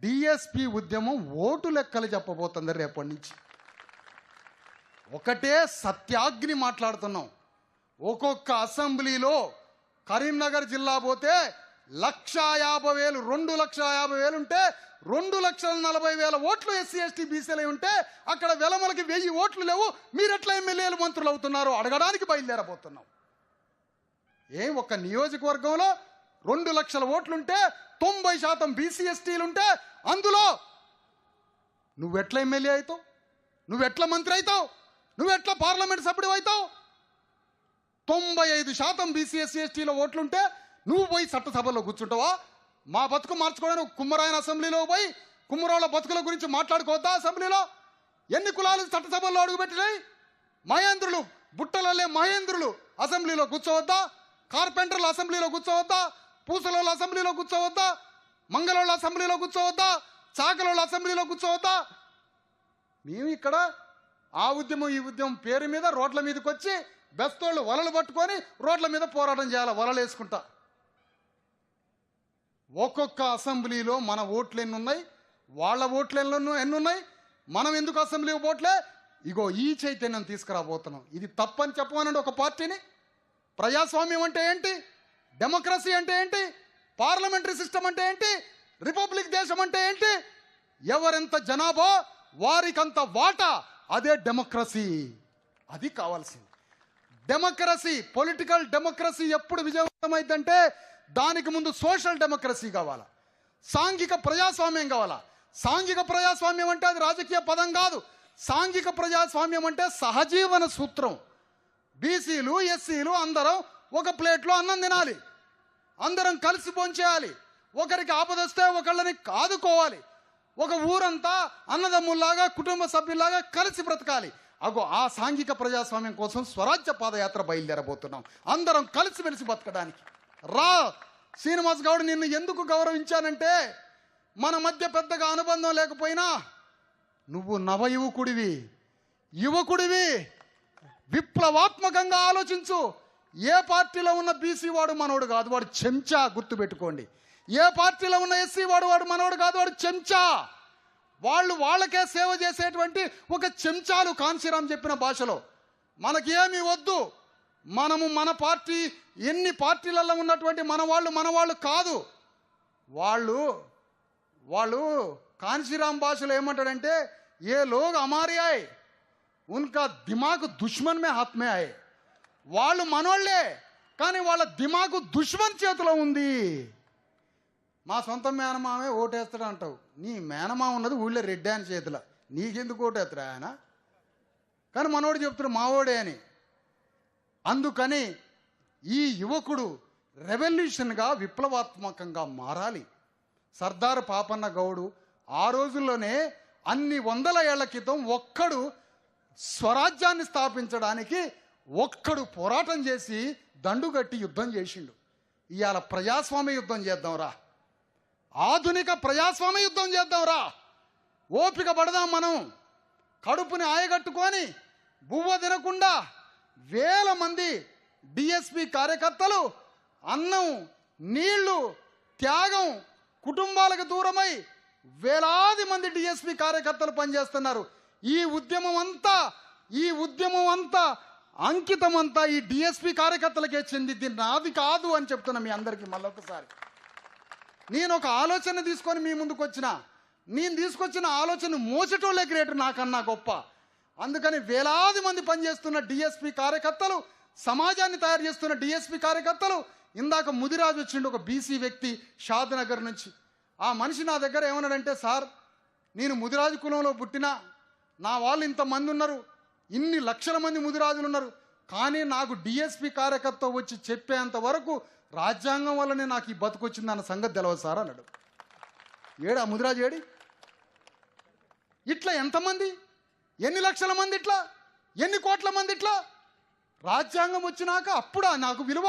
డిఎస్పి ఉద్యమం ఓటు లెక్కలు చెప్పబోతుంది రేపటి నుంచి. ఒకటే సత్యాగ్ని మాట్లాడుతున్నాం. ఒక్కొక్క అసెంబ్లీలో కరీంనగర్ జిల్లా పోతే 1,50,000, 2,50,000 ఉంటే 2,40,000 ఓట్లు ఎస్సీ ఎస్టీ బీసీలు ఉంటే అక్కడ వెలమలకి 1000 ఓట్లు లేవు. మీరు ఎట్లా ఎమ్మెల్యేలు మంత్రులు అవుతున్నారు అడగడానికి బయలుదేరబోతున్నాం. ఒక నియోజకవర్గంలో 2 లక్షల ఓట్లుంటే 90% బీసీ ఎస్టీలుంటే అందులో నువ్వెట్లా ఎమ్మెల్యే అవుతావు? నువ్వెట్లా మంత్రి అవుతావు? నువ్వెట్లా పార్లమెంట్ సభ్యుడు అవుతావు? 95% బీసీ ఎస్సీ ఎస్టీల ఓట్లుంటే నువ్వు పోయి చట్టసభలో కూర్చుంటావా? మా బతుకు మార్చుకోవడానికి కుమ్మరాయన అసెంబ్లీలో పోయి కుమ్మరాళ్ళ బతుకుల గురించి మాట్లాడుకోవద్దా? అసెంబ్లీలో ఎన్ని కులాలు చట్టసభల్లో అడుగుపెట్టినాయి? మహేంద్రులు, బుట్టలల్లే మహేంద్రులు అసెంబ్లీలో కూర్చోవద్దా? కార్పెంటర్లు అసెంబ్లీలో కూర్చోవద్దా? పూసలోళ్ళ అసెంబ్లీలో కూర్చోవద్దా? మంగళోళ్ళ అసెంబ్లీలో కూర్చోవద్దా? చాకలోళ్ళ అసెంబ్లీలో కూర్చోవద్దా? మేము ఇక్కడ ఆ ఉద్యమం ఈ ఉద్యమం పేరు మీద రోడ్ల మీదకి వచ్చి బెస్తోళ్ళు వలలు పట్టుకొని రోడ్ల మీద పోరాటం చేయాలి, వలలు వేసుకుంటా. ఒక్కొక్క అసెంబ్లీలో మన ఓట్లు ఎన్ని ఉన్నాయి, వాళ్ళ ఓట్లు ఎన్ని ఉన్నాయి, మనం ఎందుకు అసెంబ్లీ ఓట్లే? ఇగో ఈ చైతన్యం తీసుకురాబోతున్నాం. ఇది తప్పని చెప్పమనండి ఒక పార్టీని. ప్రజాస్వామ్యం అంటే ఏంటి? డెమోక్రసీ అంటే ఏంటి? పార్లమెంటరీ సిస్టమ్ అంటే ఏంటి? రిపబ్లిక్ దేశం అంటే ఏంటి? ఎవరెంత జనాభా వారికంత వాటా, అదే డెమోక్రసీ. అది కావాల్సింది. డెమోక్రసీ, పొలిటికల్ డెమోక్రసీ ఎప్పుడు విజయవంతమైందంటే దానికి ముందు సోషల్ డెమోక్రసీ కావాలా, సాంఘిక ప్రజాస్వామ్యం కావాలా. సాంఘిక ప్రజాస్వామ్యం అంటే అది రాజకీయ పదం కాదు. సాంఘిక ప్రజాస్వామ్యం అంటే సహజీవన సూత్రం. బీసీలు ఎస్సీలు అందరం ఒక ప్లేట్లో అన్నం తినాలి, అందరం కలిసి భోంచేయాలి, ఒకరికి ఆపదొస్తే ఒకళ్ళని ఆదుకోవాలి, ఒక ఊరంతా అన్నదమ్ముల్లాగా కుటుంబ సభ్యుల్లాగా కలిసి బ్రతకాలి. అగో ఆ సాంఘిక ప్రజాస్వామ్యం కోసం స్వరాజ్య పాదయాత్ర బయలుదేరబోతున్నాం, అందరం కలిసిమెలిసి బతకడానికి. రా శ్రీనివాస్ గౌడ్, నిన్ను ఎందుకు గౌరవించానంటే మన మధ్య పెద్దగా అనుబంధం లేకపోయినా నువ్వు నవ యువకుడివి, విప్లవాత్మకంగా ఆలోచించు. ఏ పార్టీలో ఉన్న బీసీ వాడు మనోడు కాదు, వాడు చెంచా, గుర్తుపెట్టుకోండి. ఏ పార్టీలో ఉన్న ఎస్సీ వాడు మనోడు కాదు, వాడు చెంచా. వాళ్ళకే సేవ చేసేటువంటి ఒక చెంచాలు. కాంశీరామ్ చెప్పిన భాషలో మనకి ఏమీ వద్దు. మనము మన పార్టీ, ఎన్ని పార్టీలలో ఉన్నటువంటి మన వాళ్ళు కాదు. వాళ్ళు కాంశీరామ్ భాషలో ఏమంటాడంటే, ఏ లోగ్ హమారే ఆయే ఉన్కా దిమాగ్ దుష్మన్ మే హాత్ మే ఆయే. వాళ్ళు మనోళ్లే, కానీ వాళ్ళ దిమాగు దుష్మన్ చేతిలో ఉంది. మా సొంత మేనమామే ఓటేస్తాడు అంటావు. నీ మేనమా ఉన్నది ఊళ్ళో రెడ్డి అని చేతిలో, నీకెందుకు ఓటేస్తాడు ఆయన? కానీ మనోడు చెప్తాడు మావోడే అని. అందుకని ఈ యువకుడు రెవల్యూషన్గా, విప్లవాత్మకంగా మారాలి. సర్దార్ పాపన్న గౌడు ఆ రోజుల్లోనే అన్ని 100 ఏళ్ల క్రితం ఒక్కడు స్వరాజ్యాన్ని స్థాపించడానికి ఒక్కడు పోరాటం చేసి దండుగట్టి యుద్ధం చేసిండు. ఇవాళ ప్రజాస్వామ్య యుద్ధం చేద్దాంరా, ఆధునిక ప్రజాస్వామ్య యుద్ధం చేద్దాంరా. ఓపిక పడదాం. మనం కడుపుని ఆయగట్టుకొని బువ్వ తినకుండా వేల మంది డిఎస్పి కార్యకర్తలు అన్నం, నీళ్లు, త్యాగం, కుటుంబాలకు దూరమై వేలాది మంది డిఎస్పి కార్యకర్తలు పనిచేస్తున్నారు. ఈ ఉద్యమం అంతా ఈ ఉద్యమం అంతా అంకితం అంతా ఈ డిఎస్పి కార్యకర్తలకే చెందింది, నాది కాదు అని చెప్తున్నా మీ అందరికీ మళ్ళొకసారి. నేను ఒక ఆలోచన తీసుకొని మీ ముందుకు వచ్చిన, నేను తీసుకొచ్చిన ఆలోచన మోసటోళ్ళే గ్రేటర్ నాకన్నా గొప్ప. అందుకని వేలాది మంది పనిచేస్తున్న డిఎస్పి కార్యకర్తలు, సమాజాన్ని తయారు చేస్తున్న డిఎస్పి కార్యకర్తలు, ఇందాక ముదిరాజు వచ్చిండు ఒక బీసీ వ్యక్తి షాద్ నగర్ నుంచి. ఆ మనిషి నా దగ్గర ఏమన్నాడంటే, సార్ నేను ముదిరాజు కులంలో పుట్టినా, నా వాళ్ళు ఇంతమంది ఉన్నారు, ఇన్ని లక్షల మంది ముదిరాజులు ఉన్నారు, కానీ నాకు డిఎస్పి కార్యకర్త వచ్చి చెప్పేంత వరకు రాజ్యాంగం వల్లనే నాకు ఈ బతుకొచ్చింది అన్న సంగతి తెలియదు సార్ అన్నాడు. ఏడా ముదిరాజు ఏడి? ఇట్లా ఎంతమంది, ఎన్ని లక్షల మంది, ఇట్లా ఎన్ని కోట్ల మంది, ఇట్లా రాజ్యాంగం వచ్చినాక అప్పుడా నాకు విలువ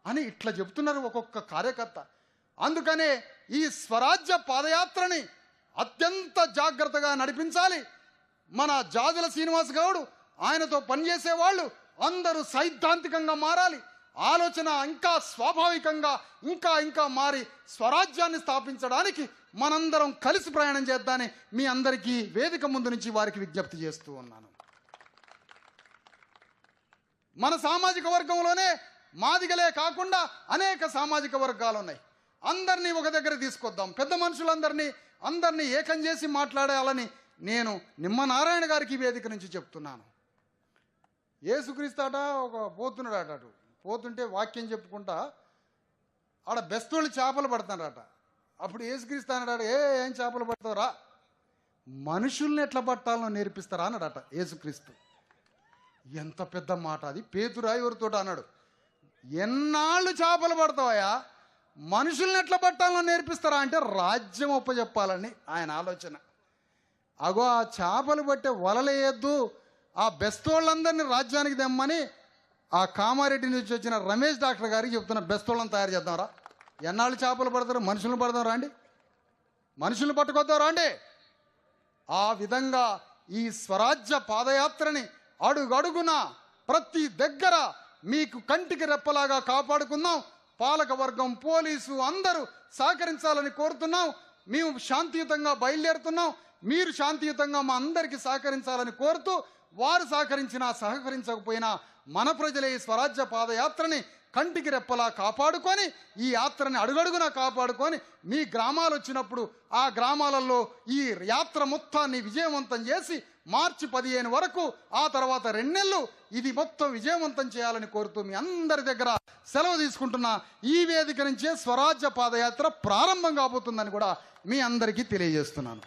అని ఇట్లా చెప్తున్నారు ఒక్కొక్క కార్యకర్త. అందుకనే ఈ స్వరాజ్య పాదయాత్రని అత్యంత జాగ్రత్తగా నడిపించాలి. మన జాజుల శ్రీనివాస్ గౌడ్, ఆయనతో పనిచేసే వాళ్ళు అందరూ సైద్ధాంతికంగా మారాలి. ఆలోచన ఇంకా స్వాభావికంగా ఇంకా ఇంకా మారి స్వరాజ్యాన్ని స్థాపించడానికి మనందరం కలిసి ప్రయాణం చేద్దామని మీ అందరికీ వేదిక ముందు నుంచి వారికి విజ్ఞప్తి చేస్తూ ఉన్నాను. మన సామాజిక వర్గంలోనే మాదిగలే కాకుండా అనేక సామాజిక వర్గాలు ఉన్నాయి. అందరినీ ఒక దగ్గర తీసుకొద్దాం. పెద్ద మనుషులందరినీ ఏకం చేసి మాట్లాడాలని నేను నిమ్మనారాయణ గారికి వేదిక నుంచి చెప్తున్నాను. యేసుక్రీస్తాట ఒక పోతున్నాడట, అటు పోతుంటే వాక్యం చెప్పుకుంటా ఆడ బెస్తోళ్ళు చేపలు పడుతున్నారట. అప్పుడు యేసుక్రీస్తు అన్నాడు, ఏం చేపలు పడతావురా, మనుషుల్ని ఎట్లా పట్టాలో నేర్పిస్తారా అన్నాడట యేసుక్రీస్తు. ఎంత పెద్ద మాట అది. పేతురు ఎవరితో అన్నాడు, ఎన్నాళ్ళు చేపలు పడతావయా, మనుషుల్ని ఎట్లా పట్టాలో నేర్పిస్తారా అంటే రాజ్యం ఒప్పచెప్పాలని ఆయన ఆలోచన. అగో ఆ చేపలు పట్టే వలలేయద్దు, ఆ బెస్తోళ్ళందరినీ రాజ్యానికి తెమ్మని ఆ కామారెడ్డి నుంచి వచ్చిన రమేష్ డాక్టర్ గారికి చెప్తున్న, బెస్తోళ్ళని తయారు చేద్దాంరా, ఎన్నాళ్ళు చేపలు పడతారు, మనుషులను పడదాం రాండి, మనుషులను పట్టుకొద్దాం రాండి. ఆ విధంగా ఈ స్వరాజ్య పాదయాత్రని అడుగడుగున ప్రతి దగ్గర మీకు కంటికి రెప్పలాగా కాపాడుకుందాం. పాలక వర్గం, పోలీసు అందరూ సహకరించాలని కోరుతున్నాం. మేము శాంతియుతంగా బయలుదేరుతున్నాం. మీరు శాంతియుతంగా మా అందరికీ సహకరించాలని కోరుతూ, వారు సహకరించినా సహకరించకపోయినా మన ప్రజలే ఈ స్వరాజ్య పాదయాత్రని కంటికి రెప్పలా కాపాడుకొని, ఈ యాత్రని అడుగడుగునా కాపాడుకొని, మీ గ్రామాలు వచ్చినప్పుడు ఆ గ్రామాలలో ఈ యాత్ర మొత్తాన్ని విజయవంతం చేసి మార్చి 15 వరకు, ఆ తర్వాత 2 నెలలు ఇది మొత్తం విజయవంతం చేయాలని కోరుతూ మీ అందరి దగ్గర సెలవు తీసుకుంటున్నా. ఈ వేదిక నుంచే స్వరాజ్య పాదయాత్ర ప్రారంభం కాబోతుందని కూడా మీ అందరికీ తెలియజేస్తున్నాను.